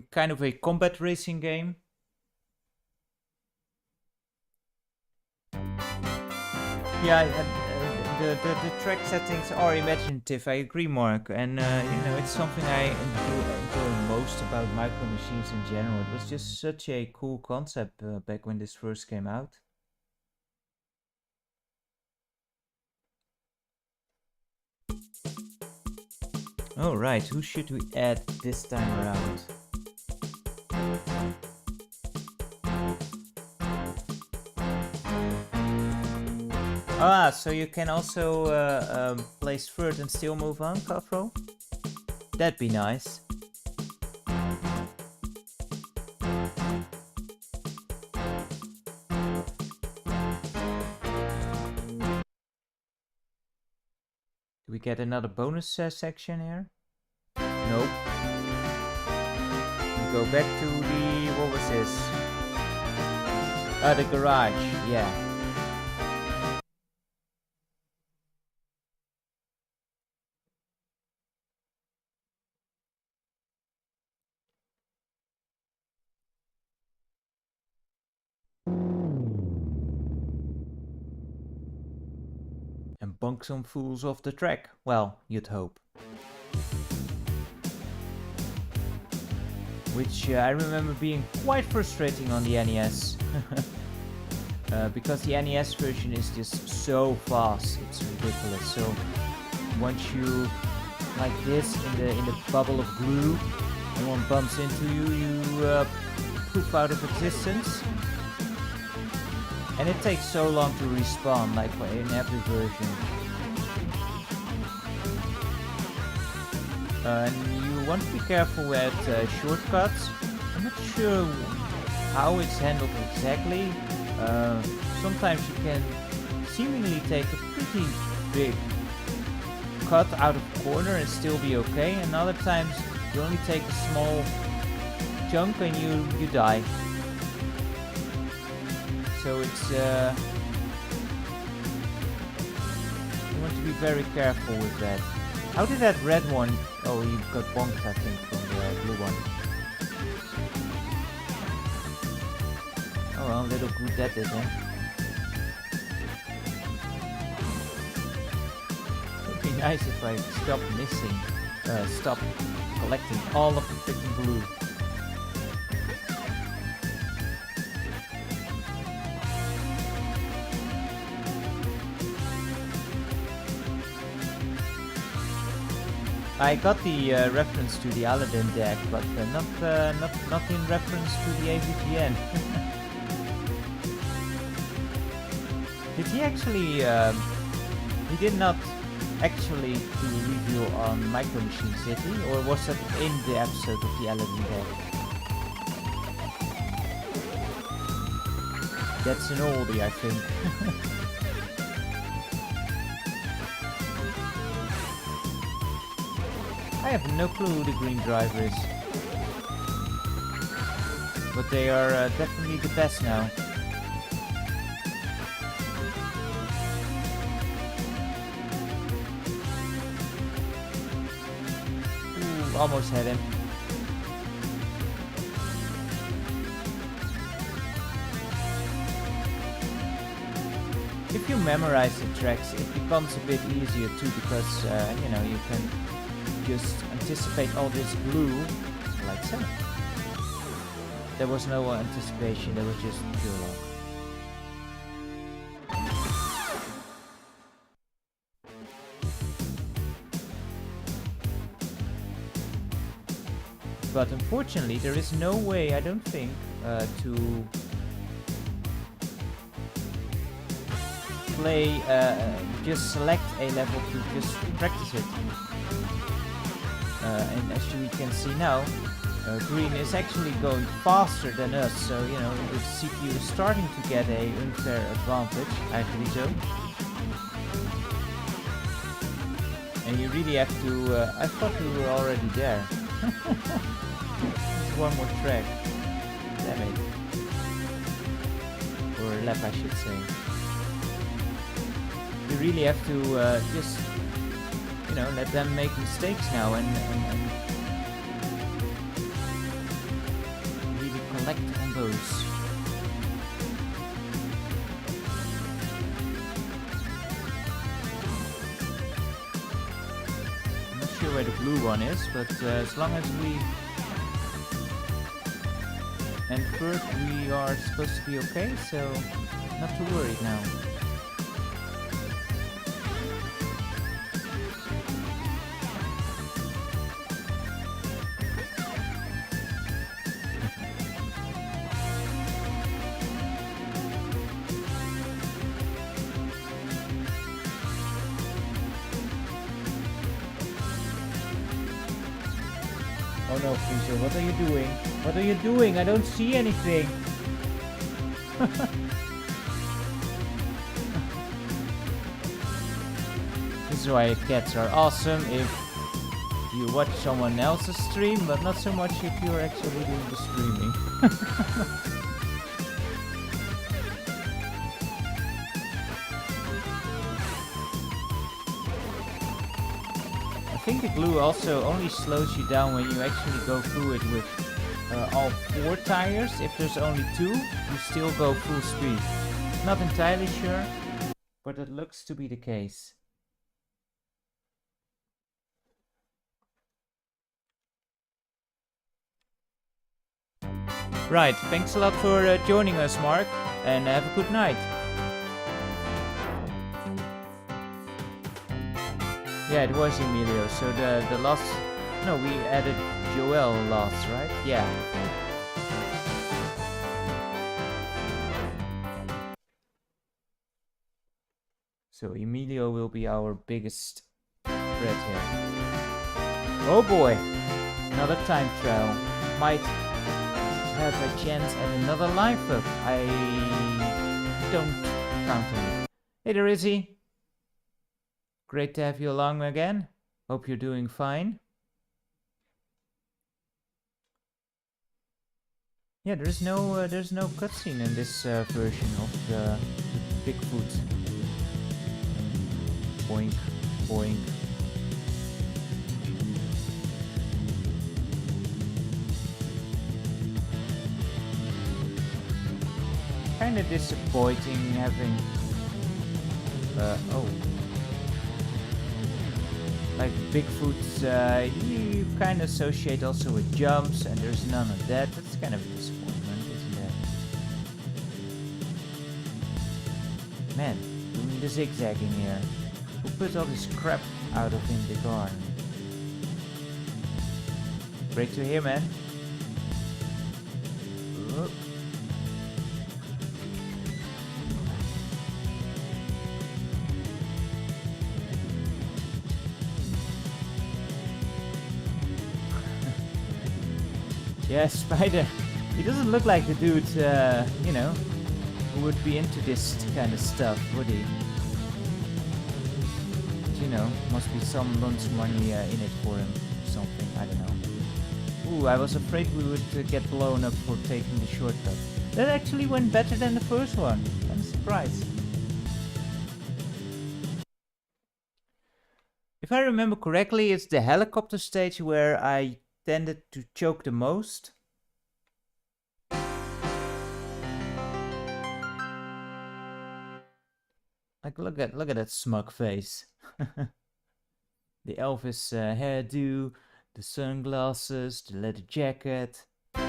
kind of a combat racing game. Yeah, the track settings are imaginative. I agree, Mark, and you know, it's something I enjoy most about Micro Machines in general. It was just such a cool concept back when this first came out. Alright, who should we add this time around? Ah, so you can also place third and still move on, Kafro? That'd be nice. Do we get another bonus section here? Nope. We go back to the... what was this? The garage, yeah. And bunk some fools off the track. Well, you'd hope. Which I remember being quite frustrating on the NES. Because the NES version is just so fast, it's ridiculous. So once you, like this, in the bubble of glue, and one bumps into you, you poof out of existence. And it takes so long to respawn, like in every version. And you want to be careful with shortcuts. I'm not sure how it's handled exactly. Sometimes you can seemingly take a pretty big cut out of the corner and still be okay, and other times you only take a small chunk and you die. So it's you want to be very careful with that. How did that red one? Oh, you got bonked, I think, from the blue one. Oh well, little good that is, eh? It'd be nice if I stop collecting all of the freaking blue. I got the reference to the Aladdin deck, but not in reference to the AVGN. Did he actually? He did not actually do a review on Micro Machine City, or was that in the episode of the Aladdin deck? That's an oldie, I think. I have no clue who the green driver is. But they are definitely the best now. Ooh, almost had him. If you memorize the tracks, it becomes a bit easier too, because you know, you can just anticipate all this glue like so. There was no anticipation, there was just pure luck. But unfortunately, there is no way, I don't think, to play, just select a level to just practice it. And as we can see now, green is actually going faster than us, so you know, the CPU is starting to get a unfair advantage, actually so. And you really have to, I thought we were already there. There's one more track. Damn it. Or a lap, I should say. You really have to just, you know, let them make mistakes now and really collect on those. I'm not sure where the blue one is, but as long as we... And first we are supposed to be okay, so not too worried now. Oh no, Frieza, what are you doing? What are you doing? I don't see anything. This is why cats are awesome if you watch someone else's stream, but not so much if you're actually doing the streaming. I think the glue also only slows you down when you actually go through it with all 4 tires. If there's only 2, you still go full speed. Not entirely sure, but it looks to be the case. Right, thanks a lot for joining us, Mark, and have a good night. Yeah, it was Emilio, so the last... No, we added Joel last, right? Yeah. So Emilio will be our biggest threat here. Oh boy! Another time trial. Might have a chance at another life up. I don't count on it. Hey there, Izzy. Great to have you along again. Hope you're doing fine. Yeah, there's no cutscene in this version of the Bigfoot. Boink, boink. Kinda disappointing having... oh. Like Bigfoot, you kind of associate also with jumps, and there's none of that. That's kind of a disappointment, isn't it? Man, doing the zigzagging here. Who put all this crap out of in the garden? Great to hear, man. Oh. Yeah, Spider. He doesn't look like the dude, you know, who would be into this kind of stuff, would he? But, you know, must be some lunch money in it for him. Something, I don't know. Ooh, I was afraid we would get blown up for taking the shortcut. That actually went better than the first one. I'm surprised. If I remember correctly, it's the helicopter stage where I tended to choke the most. Like, look at that smug face. The Elvis hairdo, the sunglasses, the leather jacket. Did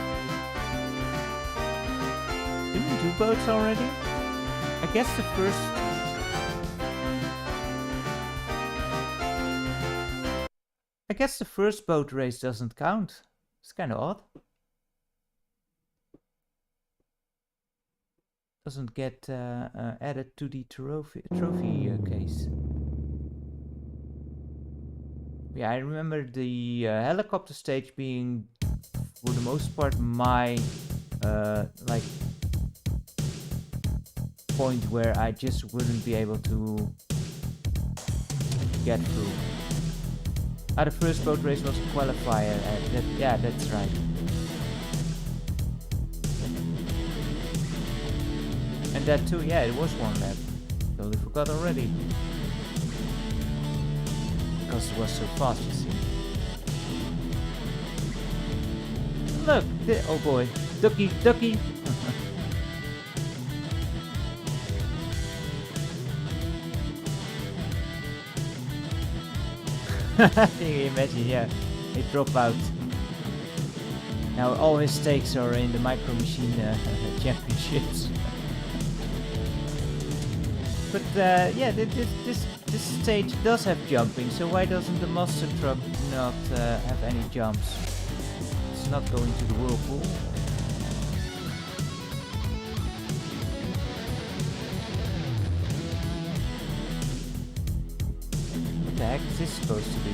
we do boats already? I guess the first... I guess the first boat race doesn't count. It's kind of odd. Doesn't get added to the trophy case. Yeah, I remember the helicopter stage being, for the most part, my like point where I just wouldn't be able to get through. The first boat race was a qualifier. Yeah, that's right. And that too, yeah, it was one lap. Totally forgot already. Because it was so fast, you see. Look! Oh boy. Ducky, ducky! Can you imagine? Yeah, they drop out. Now all his stakes are in the Micro Machine championships. But yeah, this stage does have jumping, so why doesn't the monster truck not have any jumps? It's not going to the whirlpool. What the heck is this supposed to be?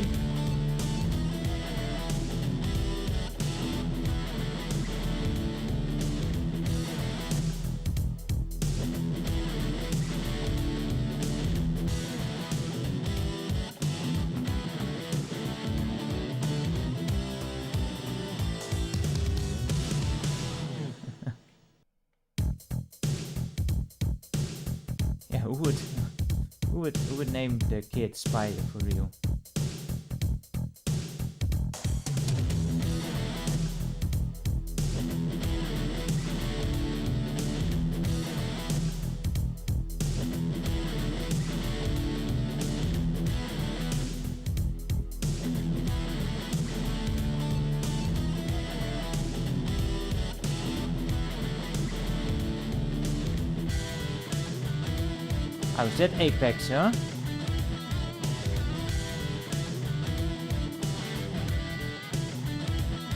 Yeah, who would name the kid Spider for real? How's that Apex, huh?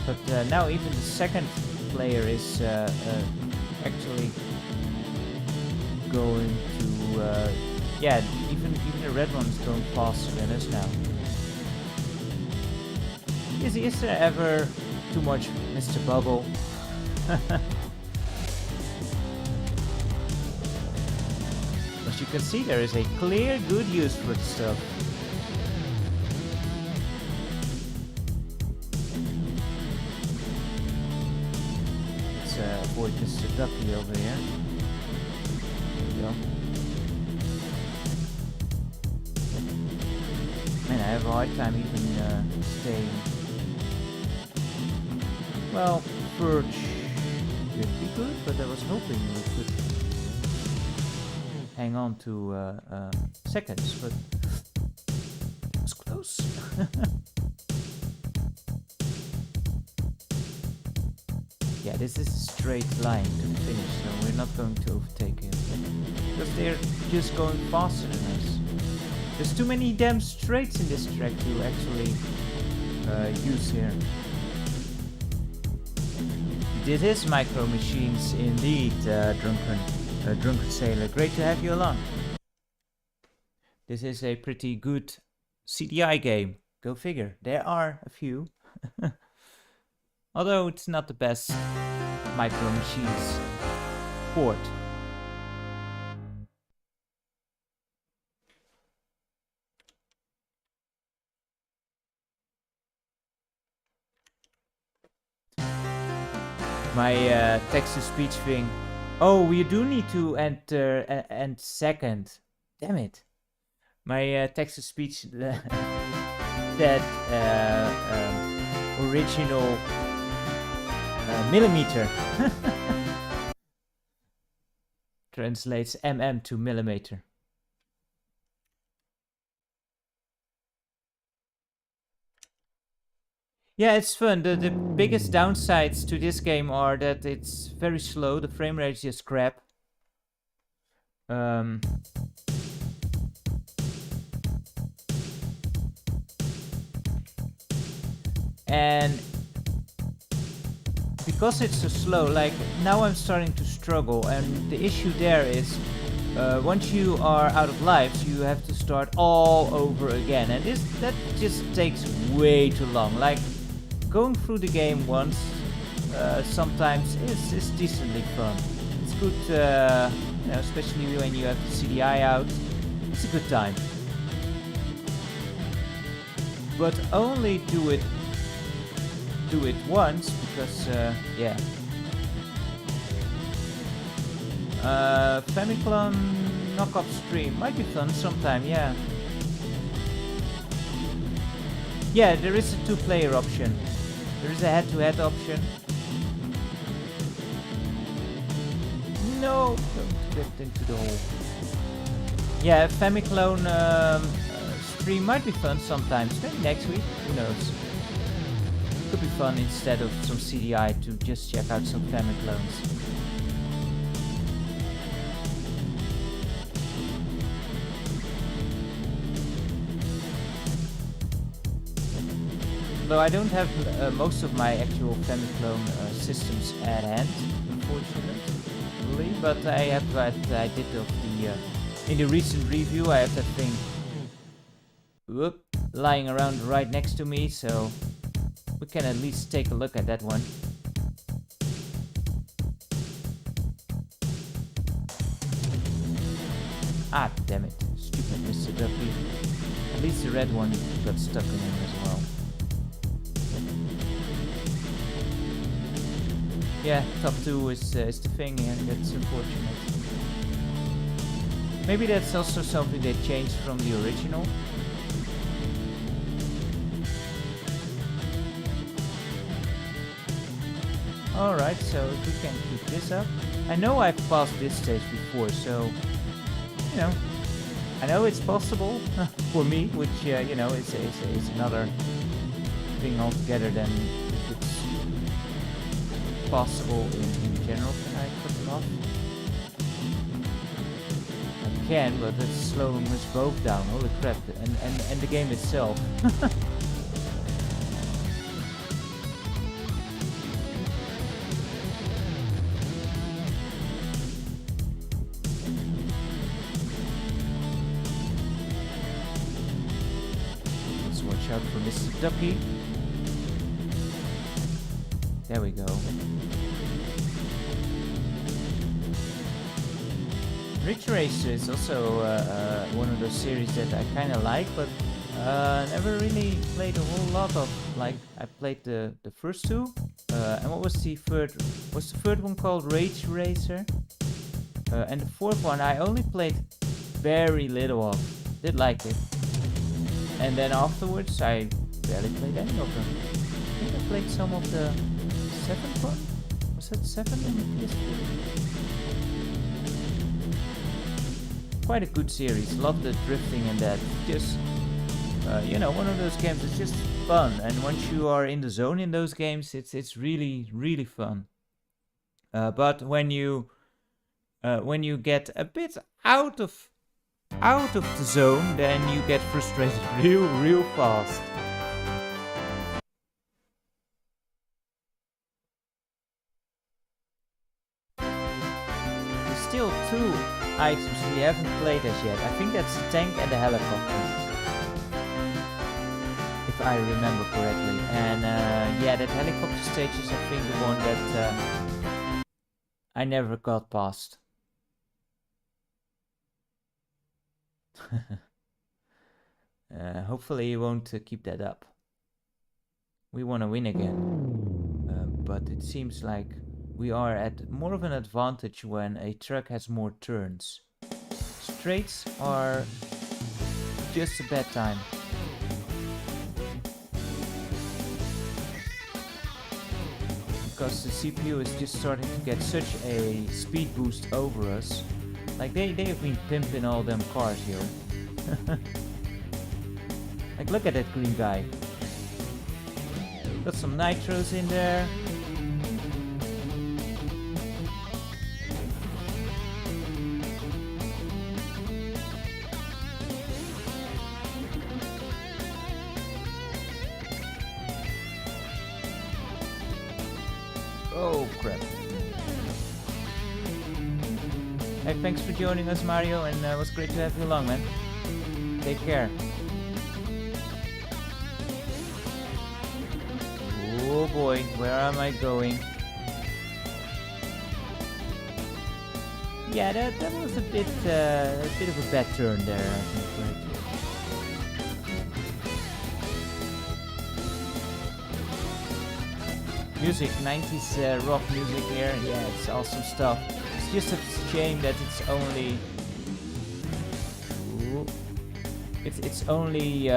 But now even the second player is actually going to... yeah, even the red one is going faster than us now. Is there ever too much Mr. Bubble? As you can see, there is a clear good use for the stuff. Let's avoid Mr. Ducky over here. There we go. Man, I have a hard time even staying. Well, Purge would be good, but I was hoping we could hang on to seconds, but it was close. Yeah, this is a straight line to the finish, so we're not going to overtake him. Because they're just going faster than us. There's too many damn straights in this track to actually use here. this is Micro Machines indeed, Drunken Sailor. Great to have you along. This is a pretty good CDI game. Go figure. There are a few. Although it's not the best Micro Machines port. My text-to-speech thing. Oh, we do need to enter and second. Damn it. My text-to-speech that original millimeter translates mm to millimeter. Yeah, it's fun. The biggest downsides to this game are that it's very slow. The frame rate is just crap. And because it's so slow, like now I'm starting to struggle, and the issue there is once you are out of lives, you have to start all over again, and that just takes way too long. Like going through the game once sometimes is decently fun. It's good, you know, especially when you have the CDI out. It's a good time, but only do it once because yeah. Famiclone knockoff stream might be fun sometime, yeah. Yeah, there is a 2-player option. There is a head-to-head option. No, don't get into the hole. Yeah, Famiclone stream might be fun sometimes. Maybe next week, who knows. Could be fun instead of some CDI to just check out some Famiclones. Though I don't have most of my actual Famiclone systems at hand, unfortunately, but I have what I did of the in the recent review. I have that thing lying around right next to me, so we can at least take a look at that one. Ah, damn it. Stupid Mr. Duffy. At least the red one got stuck in him as well. Yeah, top 2 is the thing here, that's unfortunate. Maybe that's also something they changed from the original. Alright, so if we can keep this up. I know I've passed this stage before, so, you know, I know it's possible for me, which, you know, is another thing altogether than if it's possible in general. Can I cut it off? I can, but it's slowing us both down. Holy crap, and the game itself. Watch out for Mr. Ducky. There we go. Ridge Racer is also one of those series that I kind of like, but never really played a whole lot of. Like, I played the first two, and what was the third? Was the third one called Rage Racer? And the fourth one I only played very little of. Did like it. And then afterwards, I barely played any of them. I think I played some of the 7th one? Was that 7 on the PS3? Quite a good series. Love the drifting and that. Just, you know, one of those games that's just fun. And once you are in the zone in those games, it's really, really fun. But when you get a bit out of the zone, then you get frustrated real fast. still 2 items we haven't played as yet. I think that's the tank and the helicopter, if I remember correctly. And yeah, that helicopter stage is, I think, the one that I never got past. Hopefully you won't keep that up. We want to win again. But it seems like we are at more of an advantage when a truck has more turns. Straights are just a bad time. Because the CPU is just starting to get such a speed boost over us. Like they have been pimping all them cars, yo. Like look at that green guy. Got some nitros in there. Oh crap. Hey, thanks for joining us, Mario, and it was great to have you along, man. Take care. Oh boy, where am I going? Yeah, that was a bit of a bad turn there, I think. Right? Music, 90s rock music here. Yeah, it's awesome stuff. It's just a shame that it's only. Ooh, it's only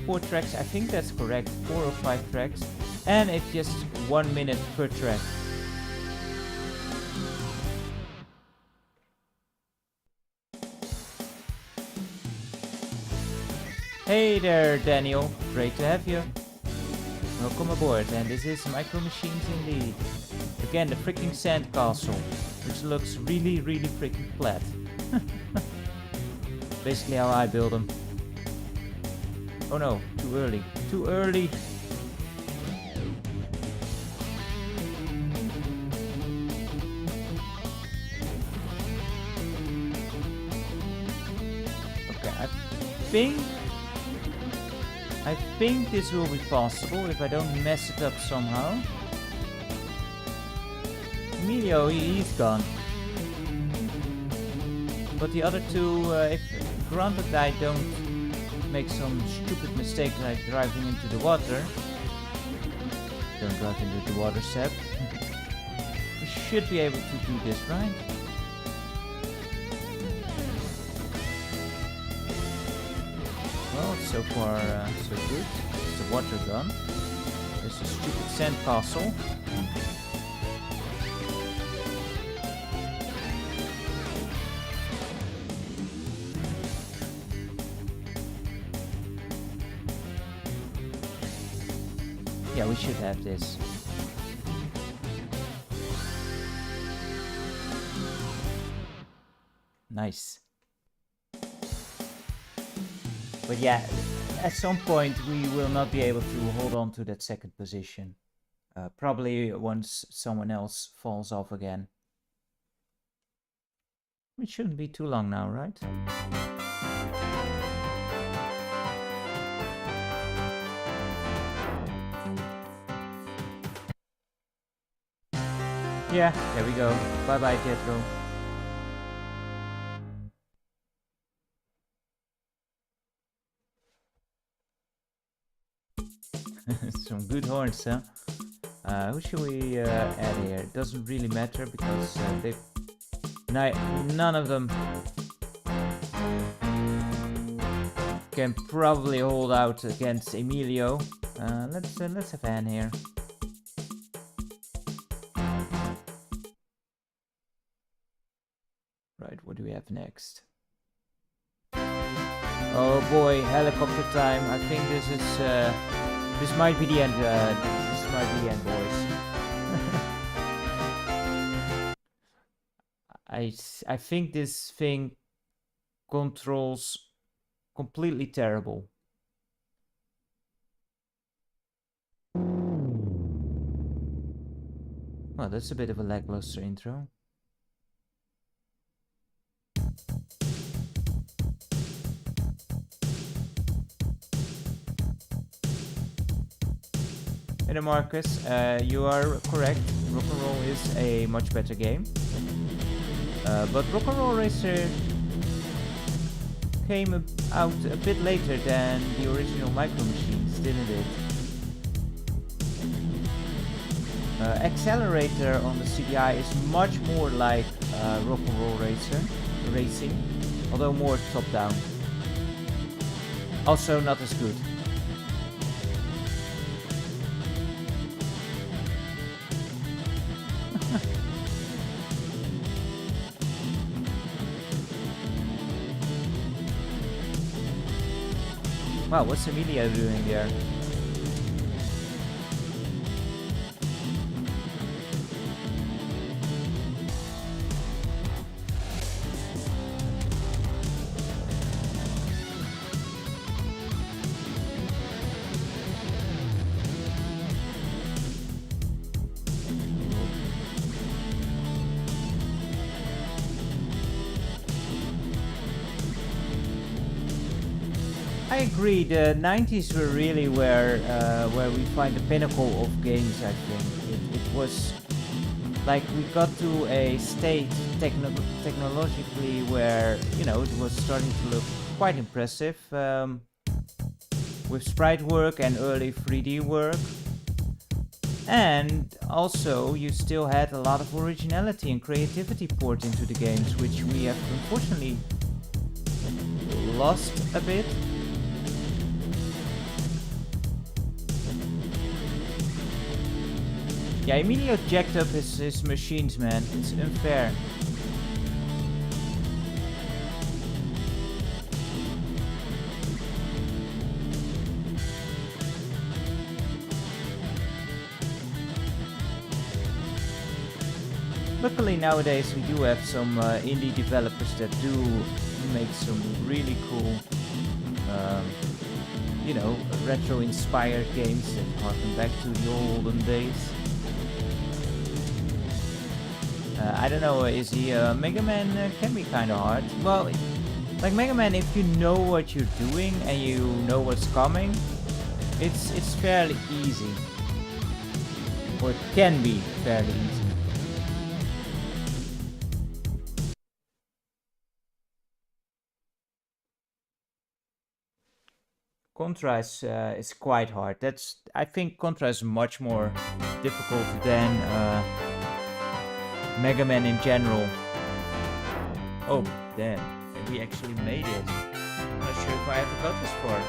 4 tracks. I think that's correct. 4 or 5 tracks, and it's just 1 minute per track. Hey there, Daniel. Great to have you. Welcome aboard, and this is Micro Machines indeed. Again, the freaking sandcastle, which looks really, really freaking flat. Basically how I build them. Oh no, too early. Too early! Okay, I think this will be possible if I don't mess it up somehow. Emilio, he's gone. But the other two, if granted I don't make some stupid mistake like driving into the water. Don't drive into the water, Seb. We should be able to do this, right? Well, so far so good. It's the water gun. There's a stupid sandcastle. Yeah, we should have this. Nice. But yeah, at some point we will not be able to hold on to that second position. Probably once someone else falls off again. It shouldn't be too long now, right? Yeah, there we go. Bye bye, Jethro. Some good horns, huh? Who should we add here? It doesn't really matter because none of them can probably hold out against Emilio. Let's have Anne here. Right, what do we have next? Oh boy, helicopter time. I think this is this might be the end. This might be the end, boys. I think this thing controls completely terrible. Well, that's a bit of a lackluster intro. And Marcus, you are correct. Rock'n'Roll is a much better game. But Rock'n'Roll Racer came out a bit later than the original Micro Machines, didn't it? Accelerator on the CDI is much more like Rock'n'Roll Racing, although more top-down. Also not as good. Wow, what's Emilia doing there? I agree. The 90s were really where we find the pinnacle of games. I think it was like we got to a state technologically where it was starting to look quite impressive with sprite work and early 3D work, and also you still had a lot of originality and creativity poured into the games, which we have unfortunately lost a bit. Yeah, Emilio jacked up his machines, man. It's unfair. Luckily nowadays we do have some indie developers that do make some really cool, retro-inspired games that harken back to the olden days. I don't know, is he Mega Man can be kind of hard. Well, like Mega Man, if you know what you're doing and you know what's coming, it's fairly easy, or it can be fairly easy. Contra is quite hard. I think Contra is much more difficult than Mega Man in general. Oh, damn. We actually made it. I'm not sure if I ever got this far.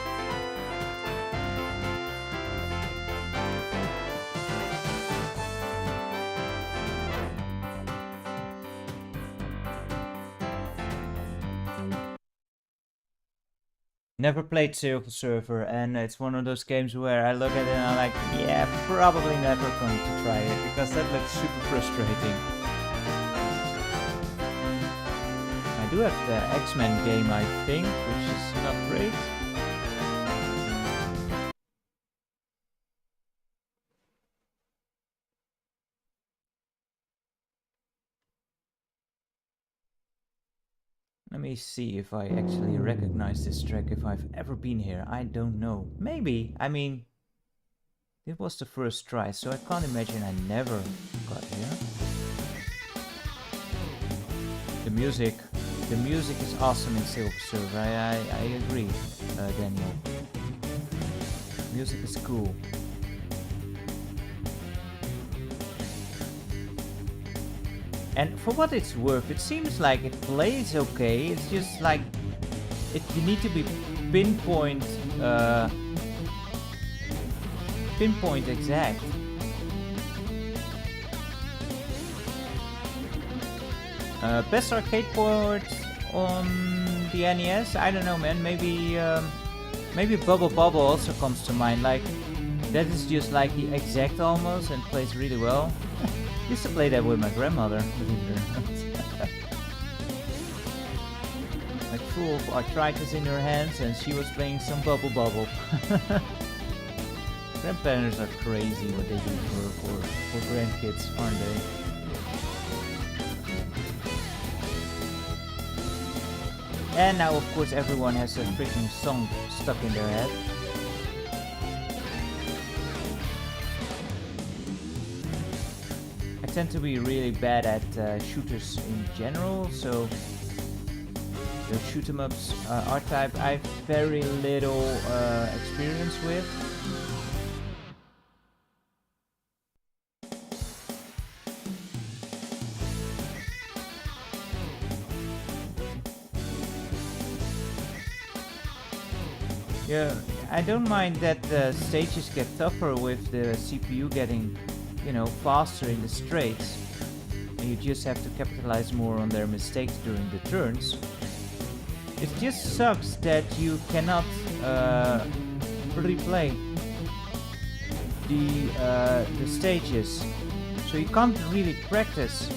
Never played Silver Surfer, and it's one of those games where I look at it and I'm like, yeah, probably never going to try it, because that looks super frustrating. I do have the X-Men game, I think, which is not great. Let me see if I actually recognize this track, if I've ever been here. I don't know. Maybe. I mean, it was the first try, so I can't imagine I never got here. The music is awesome in Silver Surfer. I agree, Daniel. Music is cool. And for what it's worth, it seems like it plays okay. It's just like you need to be pinpoint exact. Best arcade port on the NES? I don't know, man. Maybe Bubble Bobble also comes to mind. Like, that is just like the exact almost and plays really well. Used to play that with my grandmother, believe it or not. Like full of arthritis in her hands, and she was playing some Bubble Bobble. Grandparents are crazy what they do for grandkids, aren't they? And now, of course, everyone has a freaking song stuck in their head. tend to be really bad at shooters in general, so the shoot 'em ups R-Type I have very little experience with. Yeah, I don't mind that the stages get tougher with the CPU getting, you know, faster in the straights. And you just have to capitalize more on their mistakes during the turns. It just sucks that you cannot replay the stages, so you can't really practice.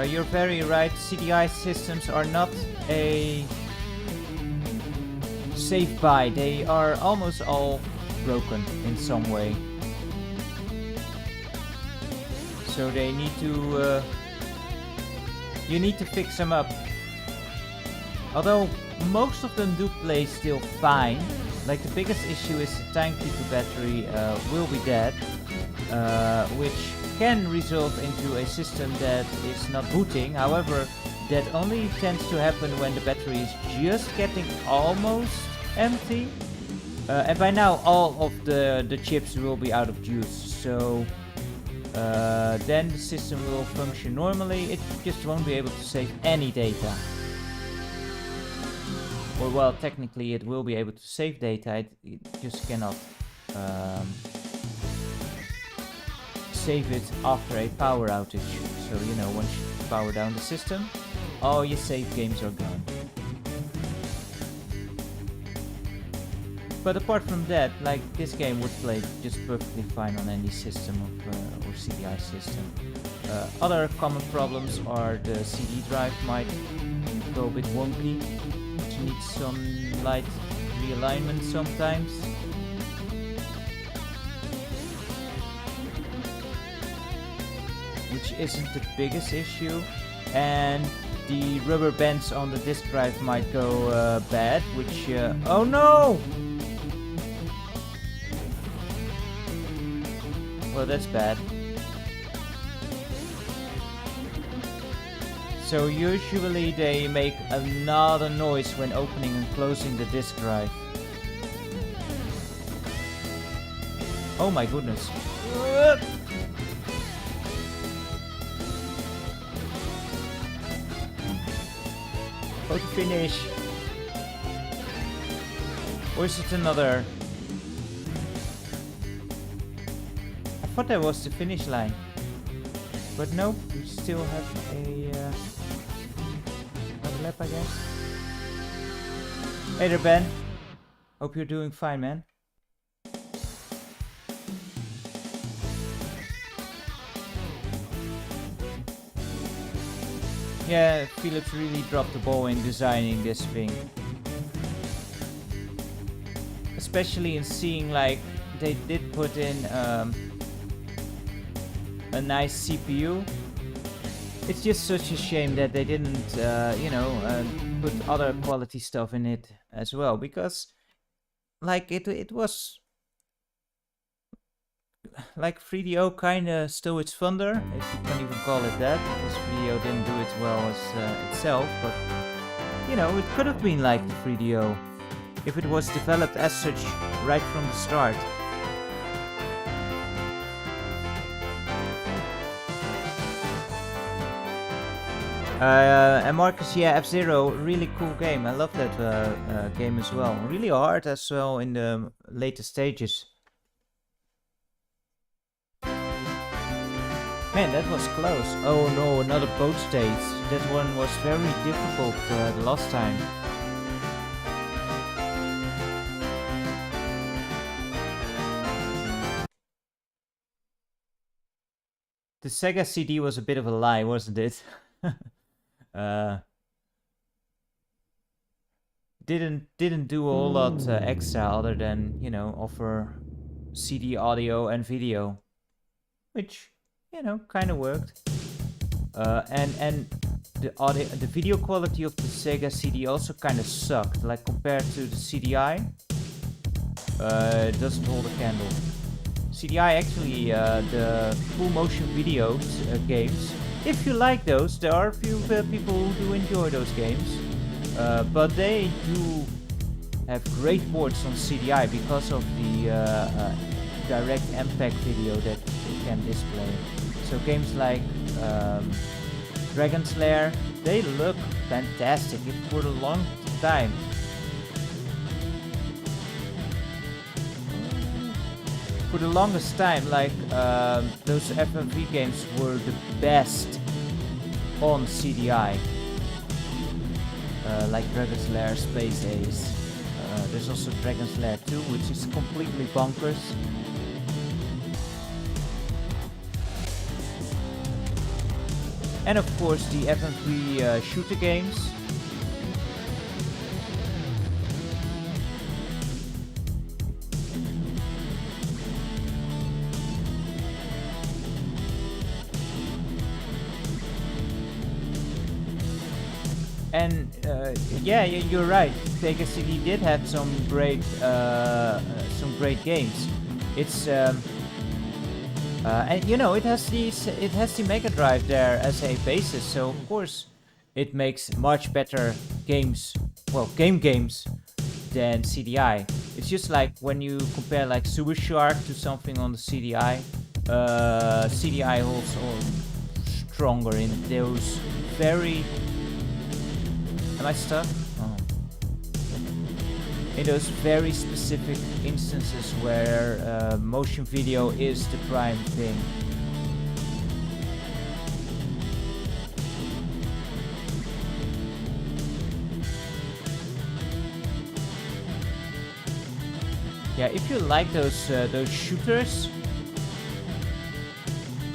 You're very right, CDI systems are not a safe buy. They are almost all broken in some way. So they need to... you need to fix them up. Although most of them do play still fine. Like the biggest issue is the timekeeper battery will be dead. Which can result into a system that is not booting. However, that only tends to happen when the battery is just getting almost empty. And by now all of the chips will be out of juice. So then the system will function normally. It just won't be able to save any data. Or well, technically it will be able to save data. It just cannot save it after a power outage. So, you know, once you power down the system, all your save games are gone. But apart from that, like, this game would play just perfectly fine on any system of, or CDI system. Other common problems are the CD drive might go a bit wonky, which needs some light realignment sometimes. Which isn't the biggest issue, and the rubber bands on the disk drive might go bad, which oh no! Well, that's bad. So usually they make another noise when opening and closing the disk drive. Oh my goodness. How to finish? Or is it another? I thought that was the finish line. But no, we still have a another lap, I guess. Hey there, Ben. Hope you're doing fine, man. Yeah, Philips really dropped the ball in designing this thing. Especially in seeing, like, they did put in a nice CPU. It's just such a shame that they didn't, you know, put other quality stuff in it as well. Because, like, it was... like 3DO kinda stole its thunder, if you can even call it that, because 3DO didn't do it well as itself, but you know, it could have been like the 3DO if it was developed as such right from the start. And Marcus, yeah, F-Zero, really cool game. I love that game as well. Really hard as well in the later stages. Man, that was close. Oh no, another boat stage. That one was very difficult the last time. The Sega CD was a bit of a lie, wasn't it? Didn't do a whole lot extra other than, you know, offer CD audio and video, which, you know, kind of worked. And the audio, the video quality of the Sega CD also kind of sucked, like compared to the CDI. It doesn't hold a candle. CDI actually, the full motion videos games, if you like those, there are a few people who do enjoy those games, but they do have great ports on CDI because of the direct impact video that it can display. So games like Dragon's Lair, they look fantastic. For a long time, for the longest time, like those FMV games were the best on CDI. Like Dragon's Lair, Space Ace. There's also Dragon's Lair 2, which is completely bonkers. And of course the FMV shooter games. And yeah, you're right. Sega CD did have some great games. It's and you know, it has the Mega Drive there as a basis, so of course it makes much better games, well, games than CDI. It's just like when you compare like Super Shark to something on the CDI. CDI holds on stronger in those very. Am I stuck? Oh. In those very specific instances where motion video is the prime thing. Yeah, if you like those shooters,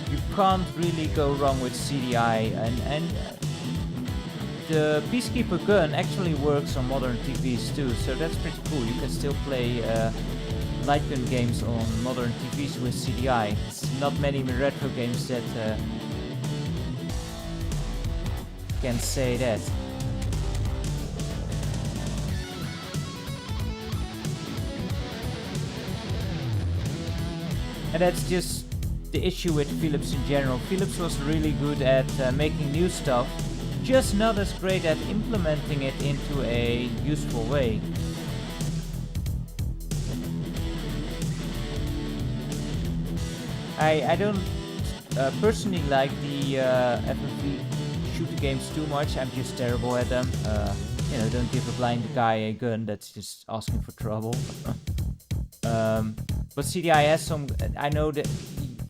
you can't really go wrong with CDI, and the Peacekeeper gun actually works on modern TVs too, so that's pretty cool. You can still play light gun games on modern TVs with CDI. It's not many retro games that can say that. And that's just the issue with Philips in general. Philips was really good at making new stuff, just not as great at implementing it into a useful way. I don't personally like the FMV shooter games too much. I'm just terrible at them. You know, don't give a blind guy a gun, that's just asking for trouble. But CDI has some, I know that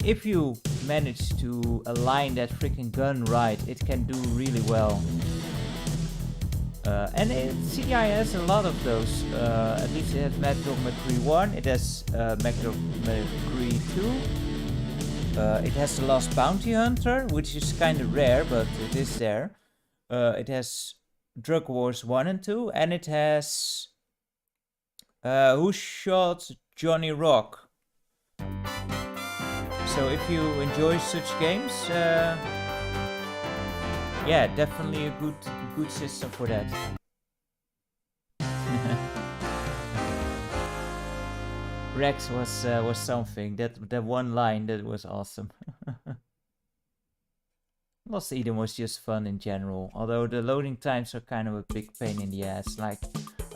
if you manage to align that freaking gun right, it can do really well. And CDI has a lot of those. At least it has Mad Dog McCree 1, it has Mad Dog McCree 2. It has The Last Bounty Hunter, which is kind of rare, but it is there. It has Drug Wars 1 and 2, and it has Who Shot Johnny Rock. So if you enjoy such games, yeah, definitely a good system for that. Rex was something. That one line, that was awesome. Lost Eden was just fun in general, although the loading times are kind of a big pain in the ass. Like,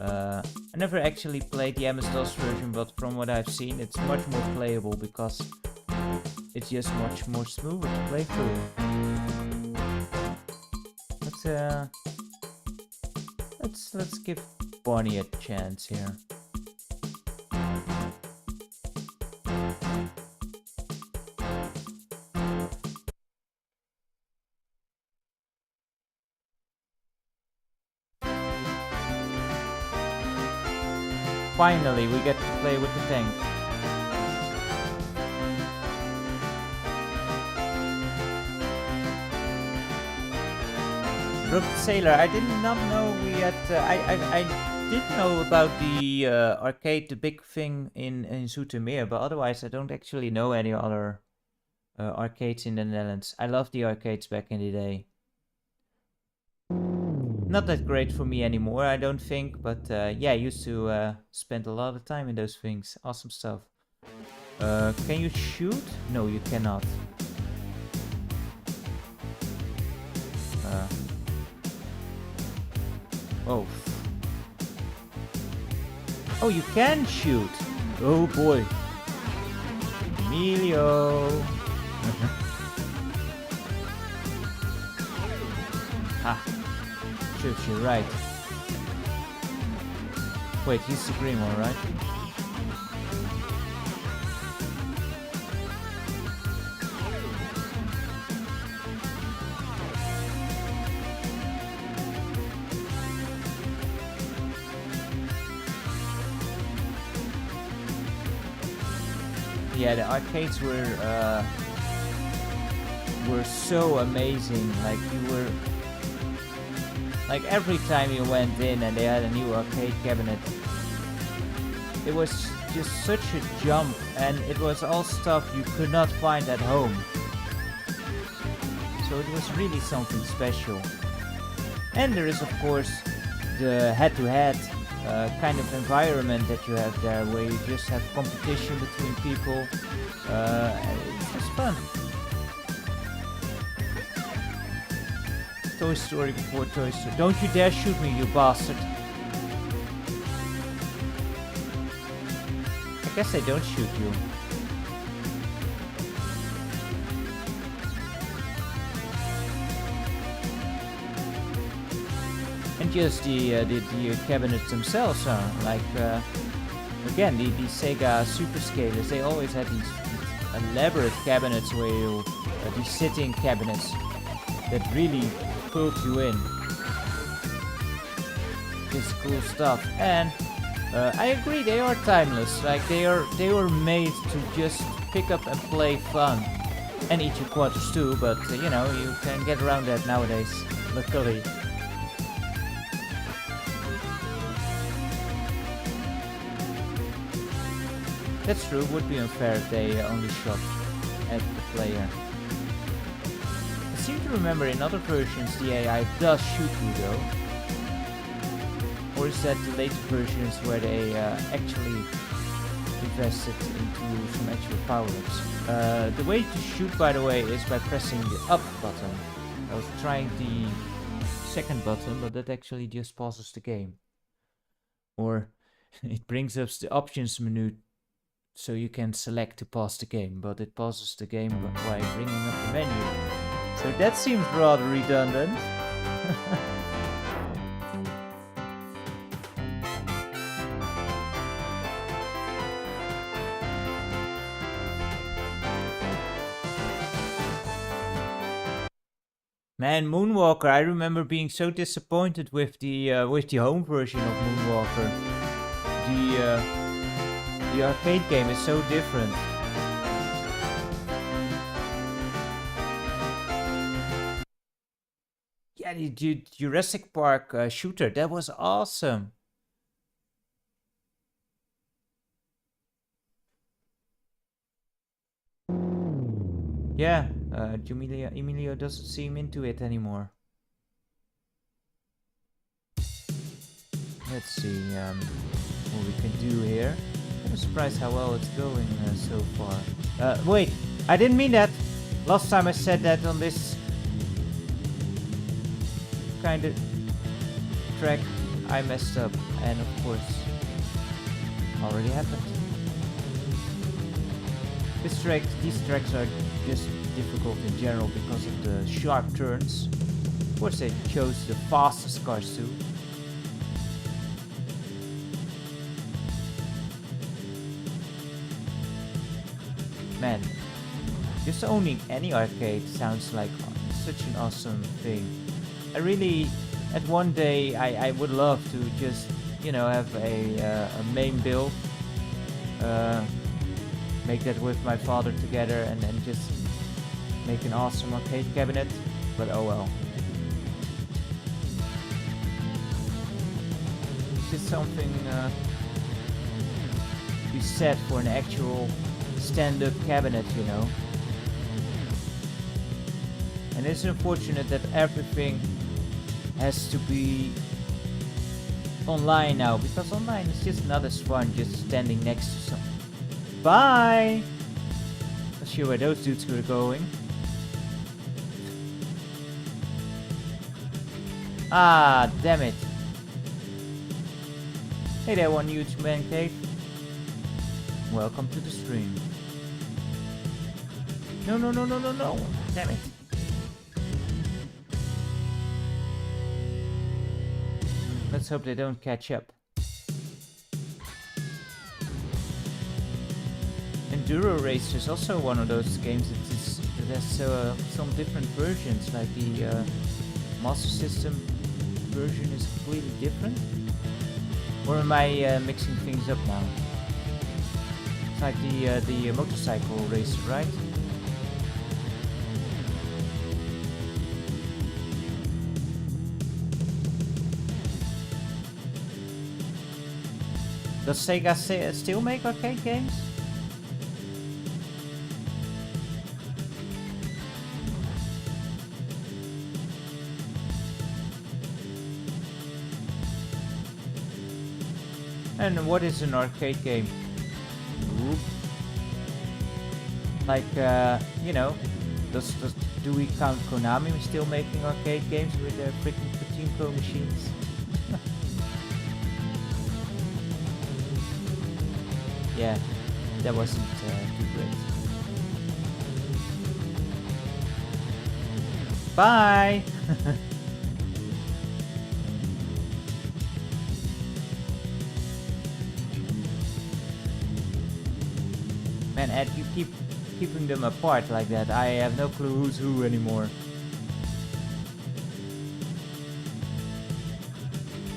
I never actually played the MS-DOS version, but from what I've seen, it's much more playable because it's just much more smoother to play through. Let's give Bonnie a chance here. Finally, we get to play with the tank. Rogue Sailor, I did not know we had. I did know about the arcade, the big thing in Zoetermeer, but otherwise I don't actually know any other arcades in the Netherlands. I loved the arcades back in the day. not that great for me anymore, I don't think. But yeah, I used to spend a lot of time in those things. Awesome stuff. Can you shoot? No, you cannot. Oh. Oh, you can shoot. Oh boy. Emilio. Ha. Shoot, you're right. Wait, he's the green one, right? Yeah, the arcades were so amazing. Like you were, like every time you went in and they had a new arcade cabinet, it was just such a jump, and it was all stuff you could not find at home. So it was really something special. And there is of course the head-to-head kind of environment that you have there, where you just have competition between people. It's just fun. Toy Story before Toy Story. Don't you dare shoot me, you bastard. I guess I don't shoot you. And just the cabinets themselves are like again the Sega Super Scalers. They always had these elaborate cabinets where you these sitting cabinets that really pulled you in. Just cool stuff. And I agree, they are timeless. Like they were made to just pick up and play fun, and eat your quarters too. But you know, you can get around that nowadays. Luckily. That's true, would be unfair if they only shot at the player. I seem to remember in other versions the AI does shoot you though. Or is that the later versions where they actually invested into some actual power-ups? The way to shoot, by the way, is by pressing the up button. I was trying the second button, but that actually just pauses the game. Or it brings up the options menu so you can select to pause the game, but it pauses the game by bringing up the menu. So that seems rather redundant. Man, Moonwalker, I remember being so disappointed with the home version of Moonwalker. The arcade game is so different. Yeah, the Jurassic Park shooter, that was awesome. Yeah, Emilio doesn't seem into it anymore. Let's see what we can do here. I'm surprised how well it's going so far. Wait, I didn't mean that. Last time I said that on this kind of track, I messed up, and of course, already happened. These tracks are just difficult in general because of the sharp turns. Of course, they chose the fastest cars too. Man, just owning any arcade sounds like such an awesome thing. I really, at one day, I would love to just, you know, have a main build, make that with my father together, and then just make an awesome arcade cabinet. But oh well. It's just something to be said for an actual stand-up cabinet, you know. And it's unfortunate that everything has to be online now, because online is just not as fun just standing next to some. Bye! Not sure where those dudes were going. Ah, damn it. Hey there, one huge man cave. Welcome to the stream. No, no, no, no, no, no. Damn it. Let's hope they don't catch up. Enduro Race is also one of those games that has some different versions, like the Master System version is completely different. Or am I mixing things up now? It's like the motorcycle racer, right? Does Sega still make arcade games? And what is an arcade game? Ooh. Like, you know, do we count Konami still making arcade games with their freaking pachinko machines? Yeah, that wasn't too great. Bye! Man, Ed, you keep keeping them apart like that. I have no clue who's who anymore.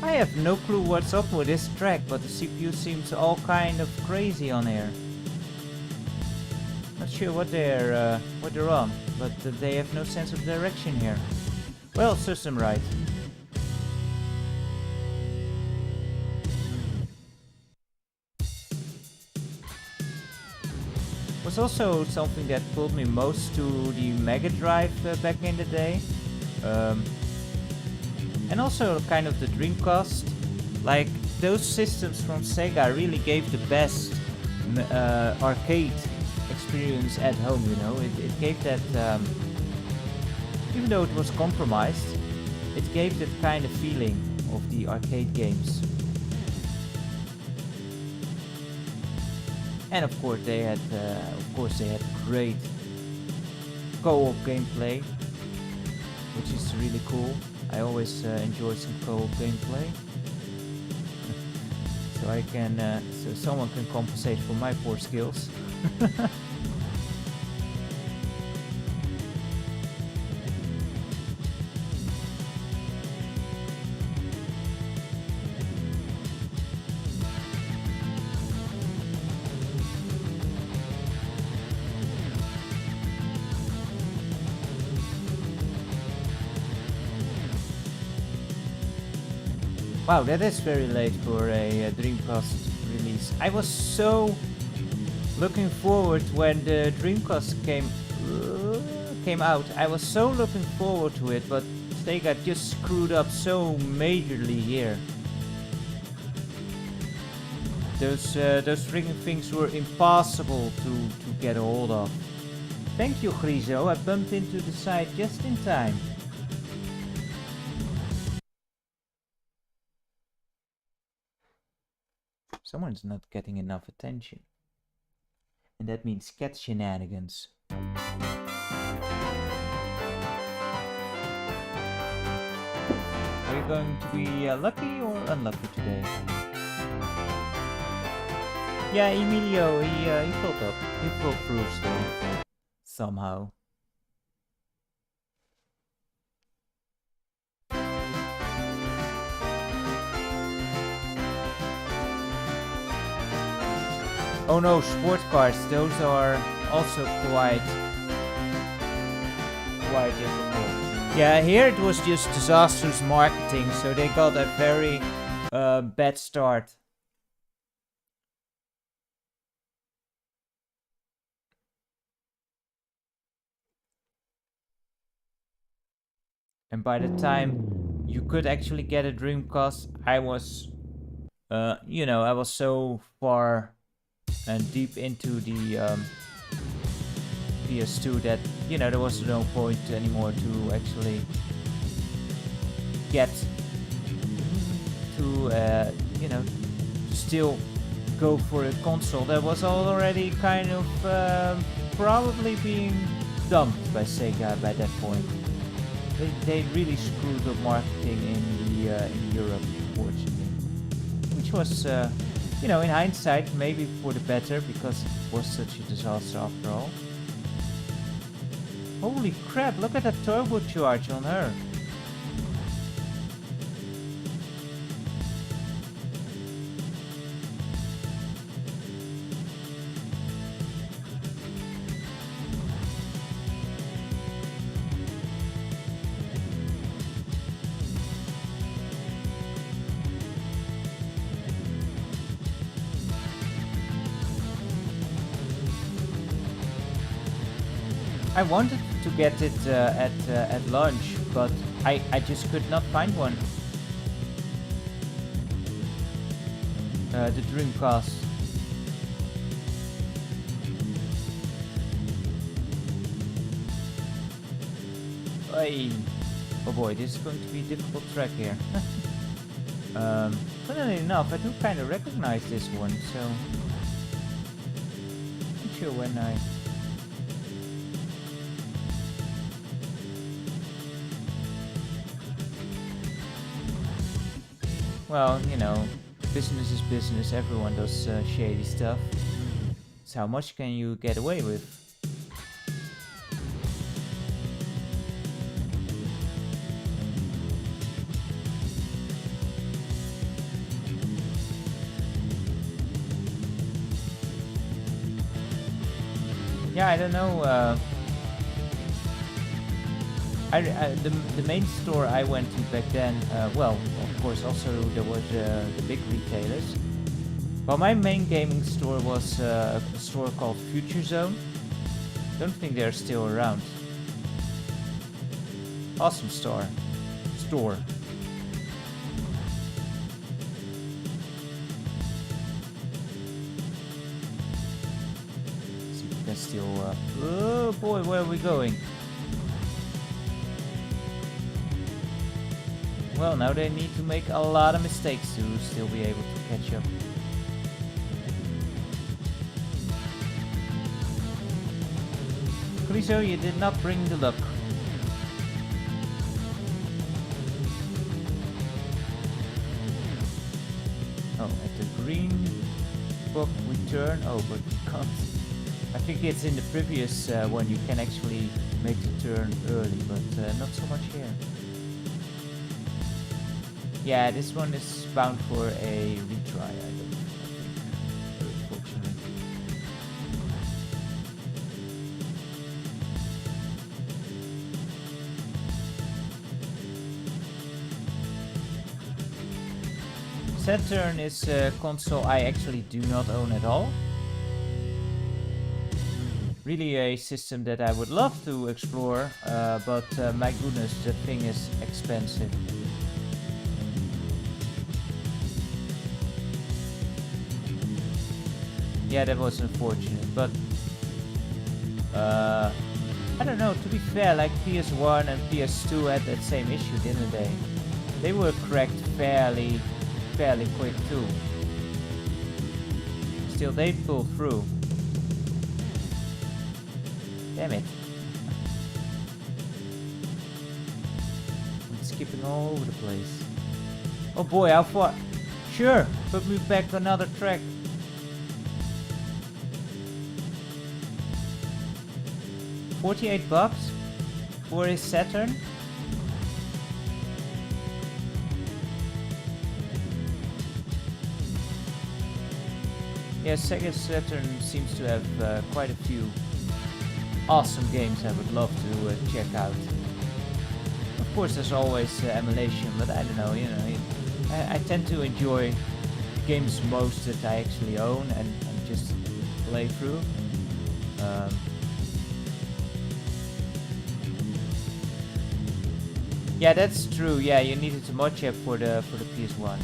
I have no clue what's up with this track, but the CPU seems all kind of crazy on here. Not sure what they're on, but they have no sense of direction here. Well, system right. Was also something that pulled me most to the Mega Drive back in the day. And also kind of the Dreamcast. Like, those systems from Sega really gave the best arcade experience at home, you know. It gave that, even though it was compromised, it gave that kind of feeling of the arcade games. And of course they had great co-op gameplay, which is really cool. I always enjoy some co-op gameplay, so I can so someone can compensate for my poor skills. Wow, that is very late for a Dreamcast release. I was so looking forward when the Dreamcast came out. I was so looking forward to it, but Sega just screwed up so majorly here. Those freaking things were impossible to get a hold of. Thank you, Grizo. I bumped into the site just in time. Someone's not getting enough attention. And that means cat shenanigans. Are you going to be lucky or unlucky today? Yeah, Emilio, he pulled up. He pulled through still. Somehow. Oh no, sports cars, those are also quite difficult. Yeah, here it was just disastrous marketing, so they got a very bad start. And by the time you could actually get a Dreamcast. I was, I was so far and deep into the PS2 that there was no point anymore to actually get to still go for a console that was already kind of probably being dumped by Sega by that point. They really screwed up marketing in Europe, unfortunately, which was in hindsight maybe for the better, because it was such a disaster after all. Holy crap, look at that turbocharge on her. I wanted to get it at launch, but I just could not find one. The Dreamcast. Hey. Oh boy, this is going to be a difficult track here. Funnily enough, I do kind of recognize this one, so I'm not sure when I. Well, business is business. Everyone does shady stuff. So how much can you get away with? Yeah, I don't know. The main store I went to back then, well, of course, also there was the big retailers. Well, my main gaming store was a store called Future Zone. Don't think they're still around. Awesome store. See if we can still. Oh boy, where are we going? Well, now they need to make a lot of mistakes to still be able to catch up. Chryso, you did not bring the luck. Oh, at the green book we turn. Oh, but we can't. I think it's in the previous one you can actually make the turn early, but not so much here. Yeah, this one is bound for a retry, I think, unfortunately. Saturn is a console I actually do not own at all. Really a system that I would love to explore, but my goodness, that thing is expensive. Yeah, that was unfortunate, but I don't know, to be fair, like PS1 and PS2 had that same issue, didn't they? They were cracked fairly quick too. Still, they pulled through. Damn it. I'm skipping all over the place. Oh boy, how far? Sure, put me back another track. $48 for a Saturn. Yeah, Sega Saturn seems to have quite a few awesome games I would love to check out. Of course, there's always emulation, but I don't know, I tend to enjoy games most that I actually own and just play through. Yeah, that's true. Yeah, you needed a mod chip for the PS1.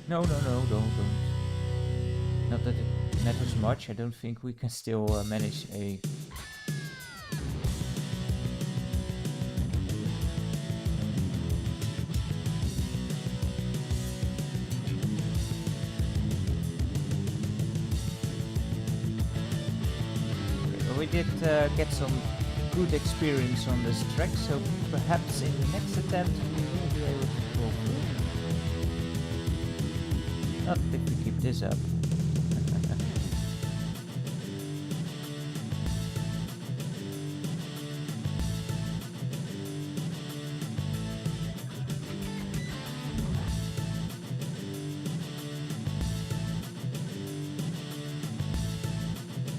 No, don't. Not that it matters much. I don't think we can still manage a... Okay, we did get some good experience on this track, so perhaps in the next attempt we will be able to go through. Not if we keep this up.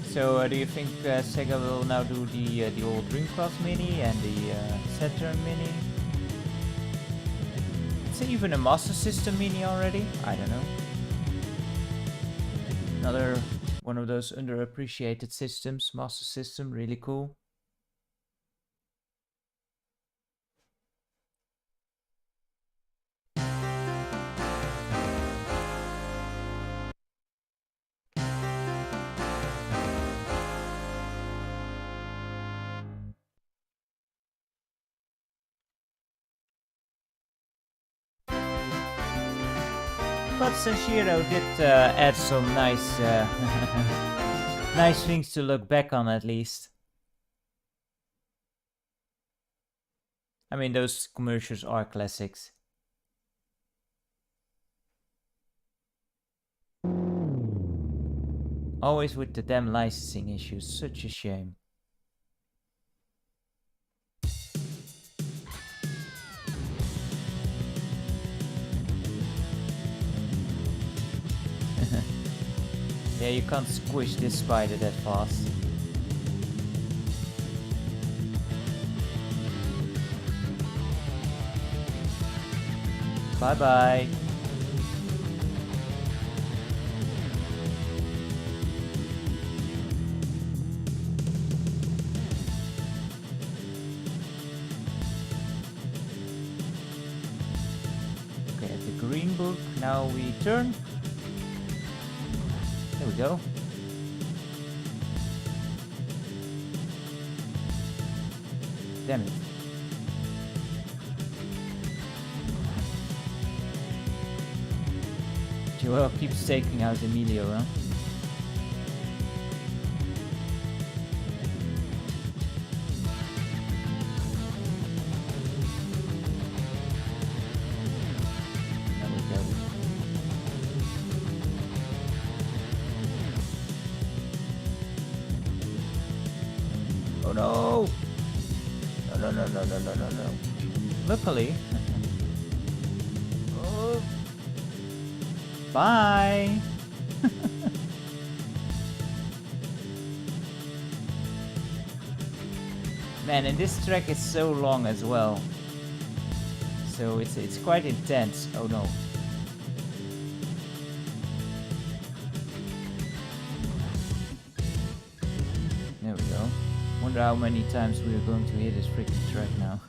So do you think Sega will now do the old Dreamcast Mini and the Saturn Mini? Is it even a Master System Mini already? I don't know. Another one of those underappreciated systems. Master System, really cool. But Sanshiro did add some nice, nice things to look back on, at least. I mean, those commercials are classics. Always with the damn licensing issues, such a shame. Yeah, you can't squish this spider that fast. Bye bye. Okay, at the green book, now we turn. There we go. Damn it. Joel keeps taking out Emilio, huh? There we go. Oh no! No. Luckily. Oh. Bye! Man, and this track is so long as well. So it's quite intense. Oh no. There we go. Wonder how many times we are going to hear this freaking track now.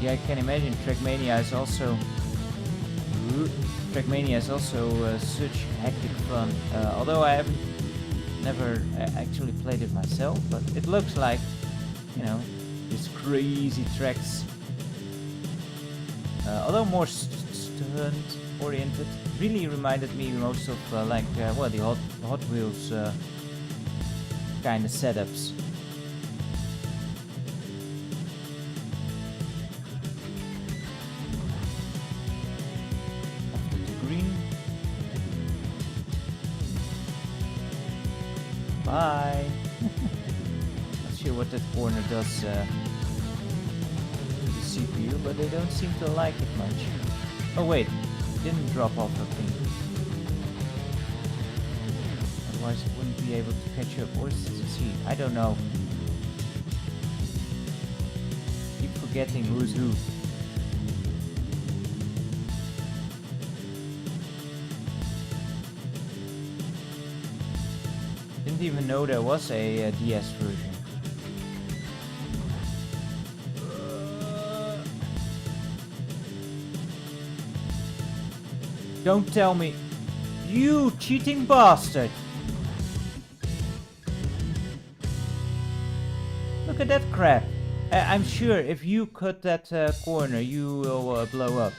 Yeah, I can imagine Trackmania is also such hectic fun. Although I haven't never actually played it myself, but it looks like, you know, these crazy tracks. Although more stunt oriented, really reminded me most of well, the Hot Wheels kind of setups. Bye. Not sure what that corner does to the CPU, but they don't seem to like it much. Oh wait, didn't drop off a thing. Otherwise it wouldn't be able to catch up or succeed. I don't know. Keep forgetting who's who. Didn't even know there was a DS version. Don't tell me. You cheating bastard! Look at that crap. I'm sure if you cut that corner, you will blow up.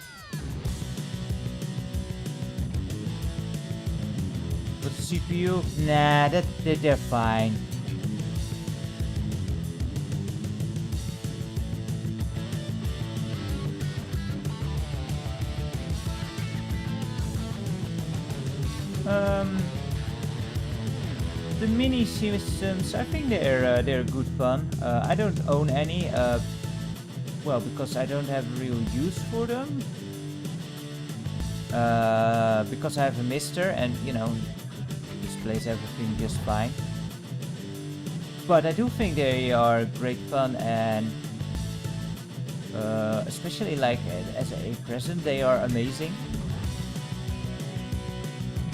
But the CPU? Nah, they're fine. The mini systems, I think they're good fun. I don't own any, well, because I don't have real use for them. Because I have a Mister, and you know, displays everything just fine. But I do think they are great fun, and especially like as a present, they are amazing.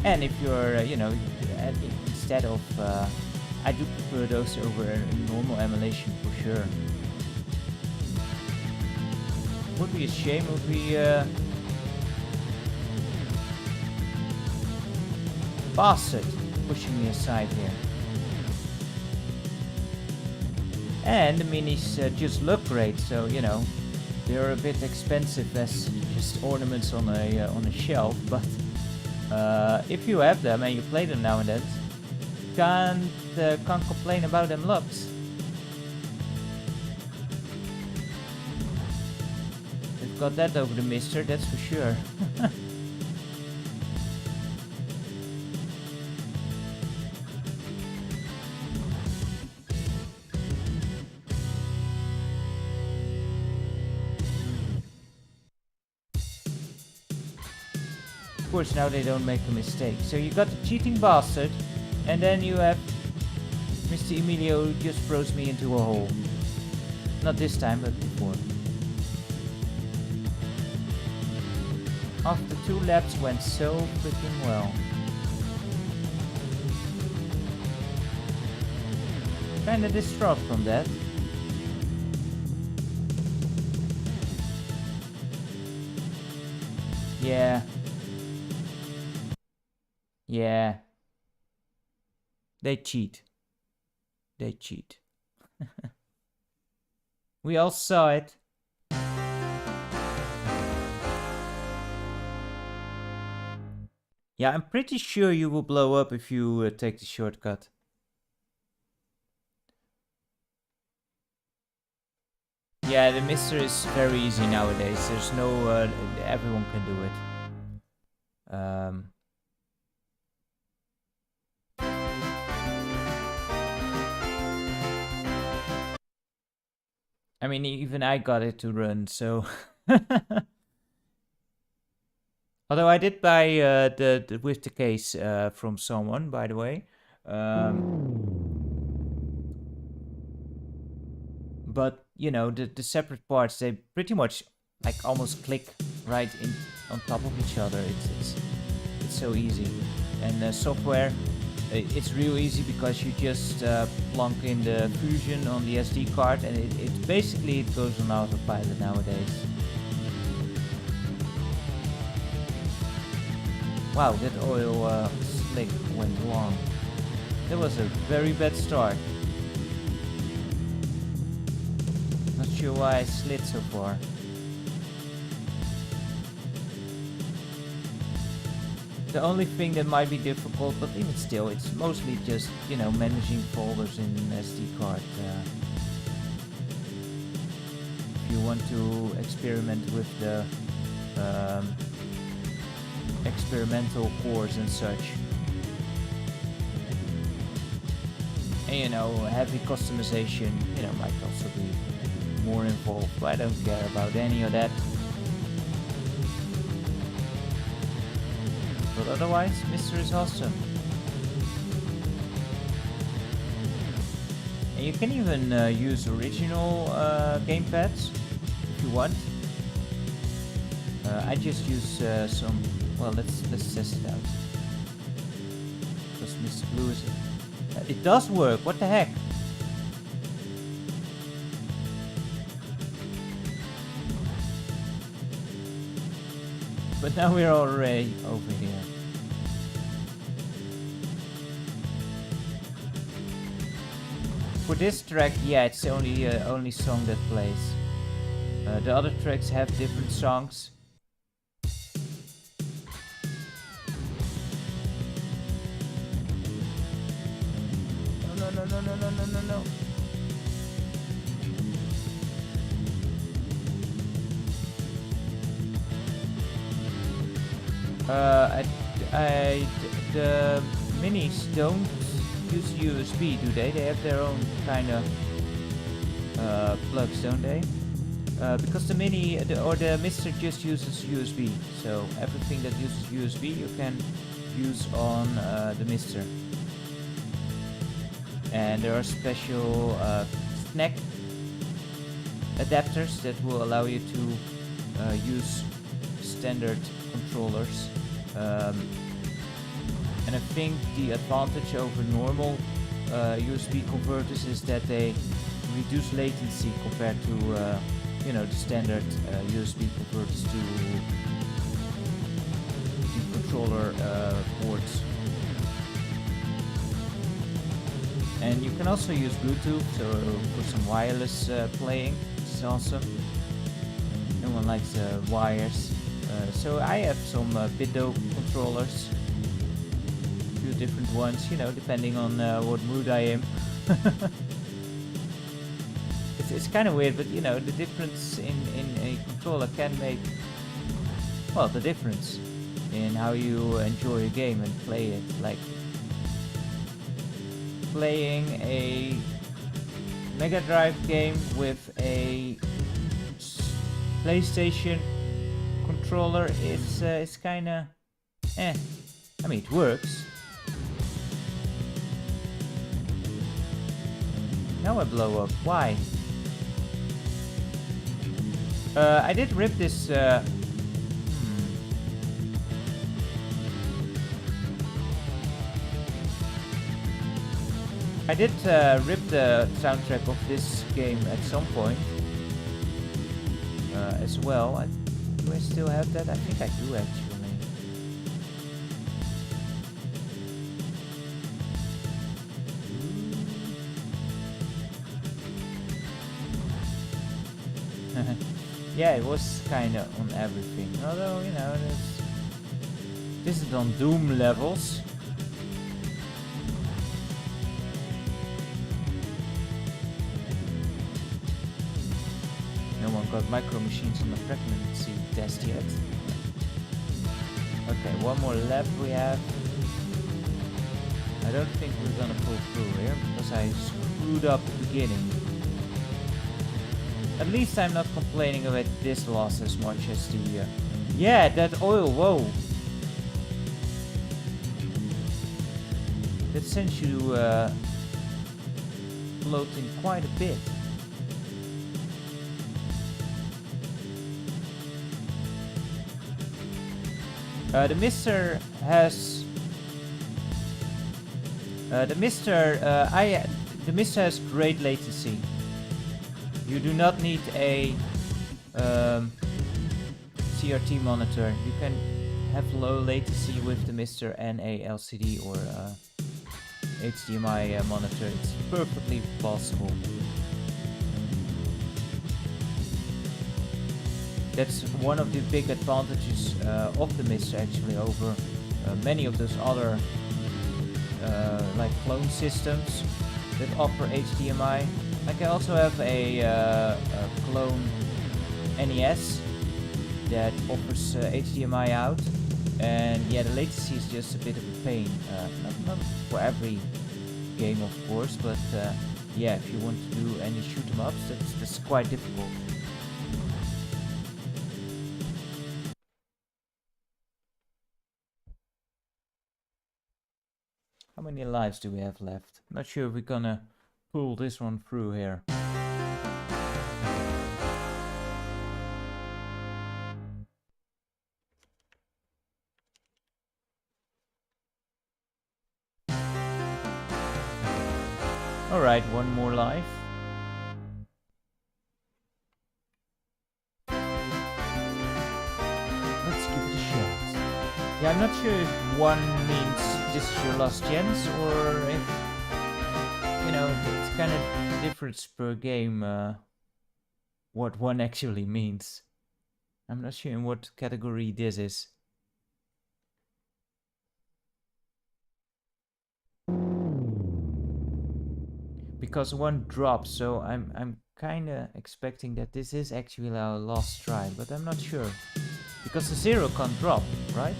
And if you're, you know, instead of, I do prefer those over normal emulation for sure. Would be a shame if we, bastard pushing me aside here. And the minis just look great, so you know, they're a bit expensive as just ornaments on a shelf, but. If you have them and you play them now and then, can't complain about them looks. They've got that over the Mister, that's for sure. Of course, now they don't make a mistake. So you got the cheating bastard, and then you have Mr. Emilio who just throws me into a hole. Not this time, but before. After 2 laps went so freaking well. Kinda distraught from that. Yeah. Yeah. They cheat. They cheat. We all saw it. Yeah, I'm pretty sure you will blow up if you take the shortcut. Yeah, the Mister is very easy nowadays. There's no... everyone can do it. I mean, even I got it to run, so... Although I did buy the with the case from someone, by the way. But, you know, the separate parts, they pretty much, like, almost click right in on top of each other. It's so easy. And software... It's real easy because you just plunk in the fusion on the SD card, and it basically it goes on autopilot nowadays. Wow, that oil slick went wrong. That was a very bad start. Not sure why I slid so far. The only thing that might be difficult, but even still, it's mostly just, you know, managing folders in SD card. If you want to experiment with the experimental cores and such. And you know, heavy customization, you know, might also be more involved, but I don't care about any of that. But otherwise, Mr. is awesome. And you can even use original gamepads if you want. I just use some. Well, let's test it out. Because Mr. Blue is. It does work. What the heck? But now we're already over here. For this track, yeah, it's the only song that plays. The other tracks have different songs. No. The minis don't use USB, do they? They have their own kind of plugs, don't they? Because the mini or the Mister just uses USB, so everything that uses USB you can use on the Mister. And there are special snack adapters that will allow you to use standard controllers. And I think the advantage over normal USB converters is that they reduce latency compared to you know, the standard USB converters to the controller ports. And you can also use Bluetooth for some wireless playing, which is awesome. No one likes wires. So I have some Bitdo controllers. A few different ones, you know, depending on what mood I am. It's kind of weird, but you know, the difference in a controller can make, well, the difference in how you enjoy a game and play it. Like playing a Mega Drive game with a PlayStation controller is kinda eh. I mean, it works. Now I blow up. Why? I did rip this. I did rip the soundtrack of this game at some point as well. Do I still have that? I think I do actually. Yeah, it was kind of on everything. Although, you know, this is on Doom levels. No one got micro machines on the pregnancy test yet. Okay, one more lap we have. I don't think we're gonna pull through here because I screwed up the beginning. At least I'm not complaining about this loss as much as the... yeah, that oil, whoa! That sends you floating quite a bit. The Mister has... the Mister has great latency. You do not need a CRT monitor. You can have low latency with the Mister and a LCD or HDMI monitor. It's perfectly possible. That's one of the big advantages of the Mister actually over many of those other like clone systems that offer HDMI. Like I also have a clone NES that offers HDMI out, and yeah, the latency is just a bit of a pain. Not for every game, of course, but yeah, if you want to do any shoot 'em ups, that's quite difficult. How many lives do we have left? Not sure if we're gonna pull this one through here. Alright, one more life. Let's give it a shot. Yeah, I'm not sure if one means this is your last chance, or if, you know, it's kind of difference per game, what one actually means. I'm not sure in what category this is. Because one drops, so I'm kinda expecting that this is actually our last try, but I'm not sure. Because the 0 can't drop, right?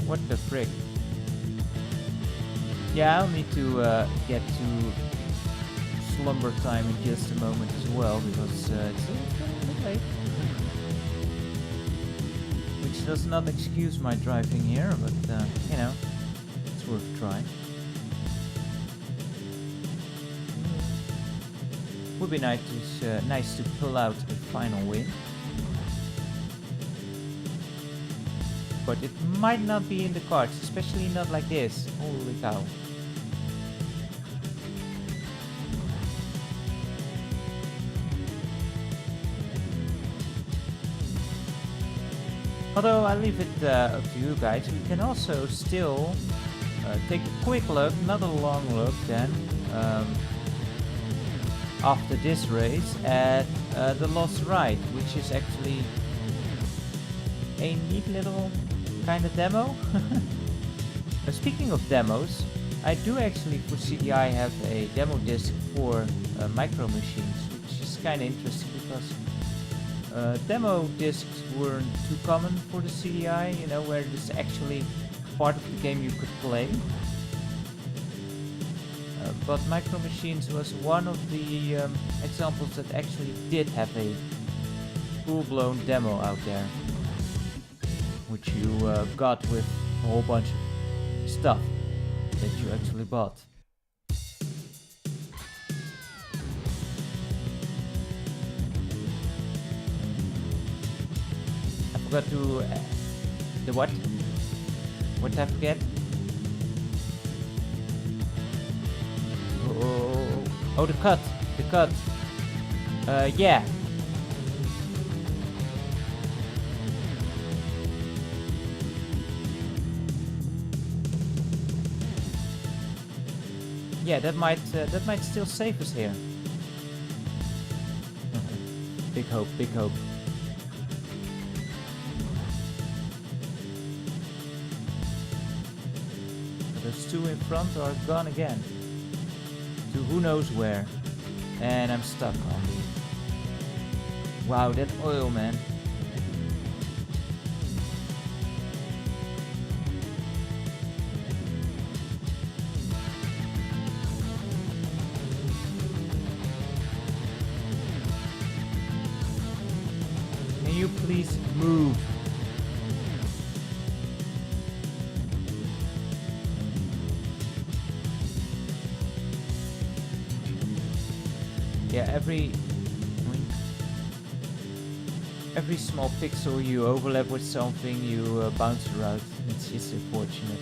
What the frick? Yeah, I'll need to get to slumber time in just a moment as well, because it's a bit late. Which does not excuse my driving here, but you know, it's worth a try. Would be nice to pull out a final win. But it might not be in the cards, especially not like this. Holy cow. Although I leave it up to you guys, we can also still take a quick look, not a long look then, after this race at the Lost Ride, which is actually a neat little kind of demo. Speaking of demos, I do actually for CDI have a demo disc for Micro Machines, which is kind of interesting because demo discs weren't too common for the CDI, you know, where it's actually part of the game you could play. But Micro Machines was one of the examples that actually did have a full-blown demo out there, which you got with a whole bunch of stuff that you actually bought. I forgot to... the what? What did I forget? Oh, the cut. The cut. Yeah. Yeah, that might still save us here. Big hope, big hope. But those two in front are gone again. To who knows where. And I'm stuck on the... Wow, that oil, man. Can you please move? Yeah, every small pixel you overlap with something, you bounce around. It's just unfortunate.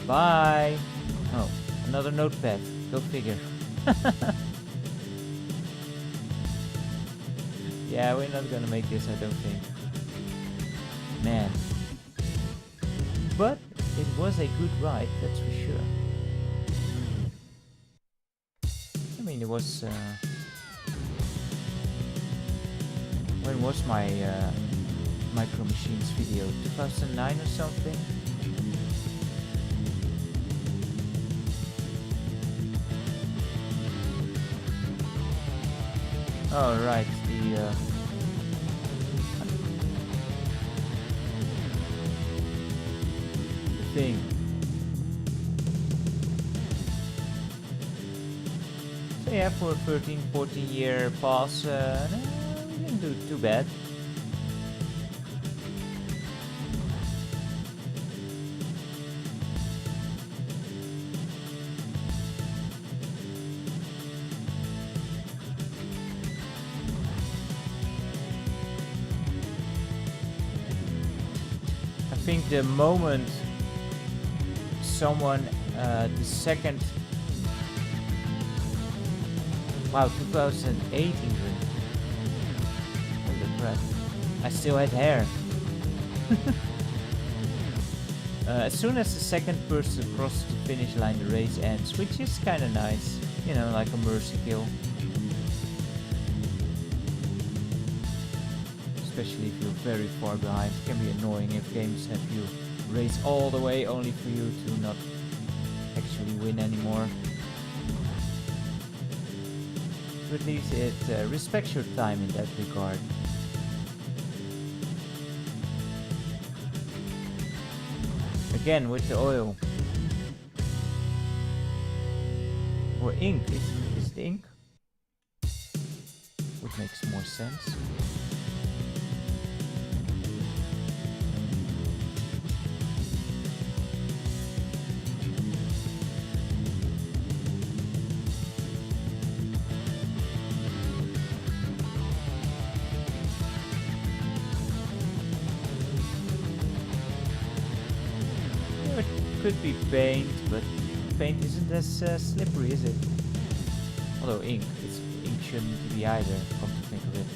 Bye! Oh, another notepad. Go figure. Yeah, we're not gonna make this, I don't think. Man. But it was a good ride, that's for sure. I mean, it was... when was my Micro Machines video? 2009 or something? Oh right, thing. So yeah, for a 13, 14 year pass, no, we didn't do too bad. I think the moment someone, the second, wow, 2018, holy crap, I still had hair. As soon as the second person crosses the finish line, the race ends, which is kind of nice, you know, like a mercy kill. Especially if you're very far behind. It can be annoying if games have you race all the way only for you to not actually win anymore. So at least it respects your time in that regard. Again with the oil. Or ink. Is it ink? Which makes more sense. Could be paint, but paint isn't as slippery, is it? Although ink shouldn't be either, come to think of it.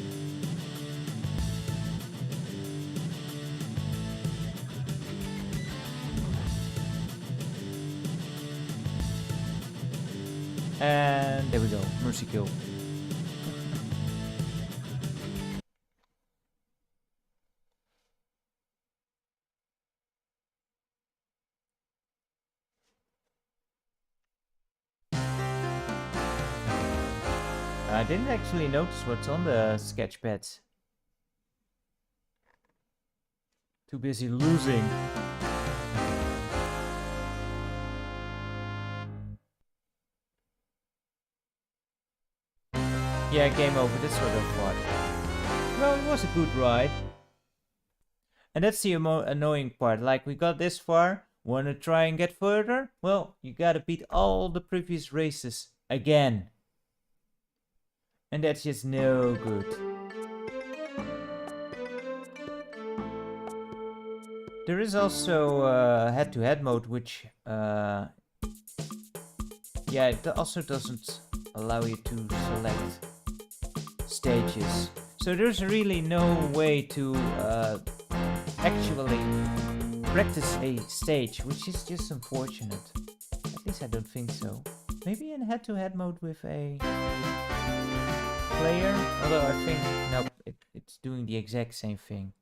And there we go, mercy kill. I didn't actually notice what's on the sketch pads. Too busy losing. Yeah, game over, that's sort of what. Well, it was a good ride. And that's the annoying part. Like, we got this far, wanna try and get further? Well, you gotta beat all the previous races again. And that's just no good. There is also head-to-head mode, which, yeah, it also doesn't allow you to select stages. So there's really no way to actually practice a stage, which is just unfortunate. At least I don't think so. Maybe in head-to-head mode with a player, although I think, nope, it's doing the exact same thing.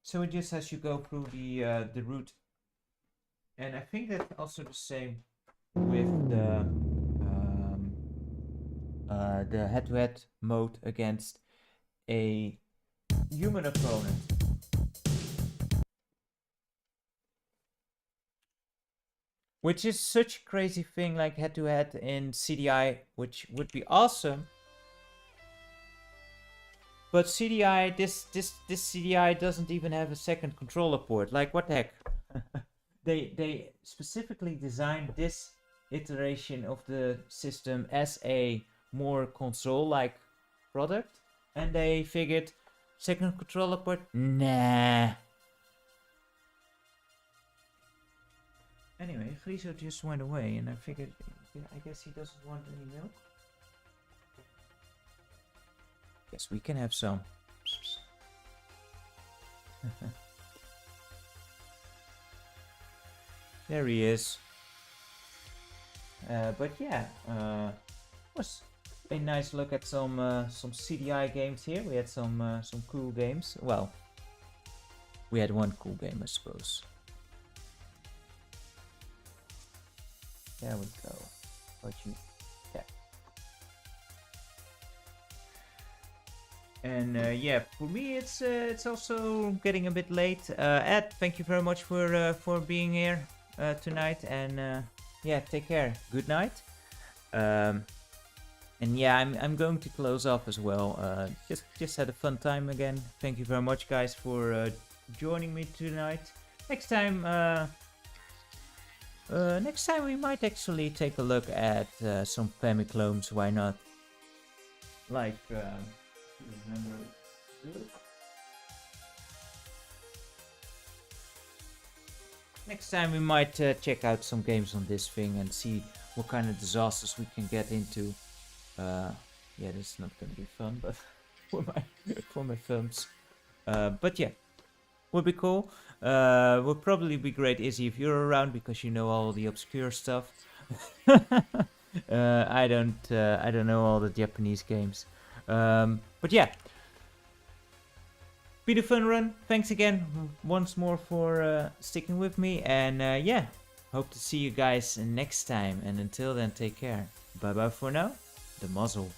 So it just as you go through the route, and I think that's also the same with the head-to-head mode against a human opponent. Which is such a crazy thing, like head-to-head in CDI, which would be awesome. But CDI, this CDI doesn't even have a second controller port. Like, what the heck? They specifically designed this iteration of the system as a more console-like product, and they figured second controller port, nah. Anyway, Friso just went away, and I figured, I guess he doesn't want any milk. Guess we can have some. There he is. But yeah, was a nice look at some CDI games here. We had some cool games. Well, we had one cool game, I suppose. There we go. What you? Yeah. And yeah, for me it's also getting a bit late. Ed, thank you very much for being here tonight, and yeah, take care. Good night. Um, and yeah, I'm going to close off as well. Just had a fun time again. Thank you very much, guys, for joining me tonight. Next time. Next time we might actually take a look at some Famiclones. Why not? Like. Remember. Next time we might check out some games on this thing and see what kind of disasters we can get into. Yeah, this is not gonna be fun, but for my films. But yeah, would be cool. Would probably be great, Izzy, if you're around because you know all the obscure stuff. I don't know all the Japanese games. But yeah, been a fun run. Thanks again once more for sticking with me, and yeah, hope to see you guys next time. And until then, take care. Bye bye for now. The muzzle.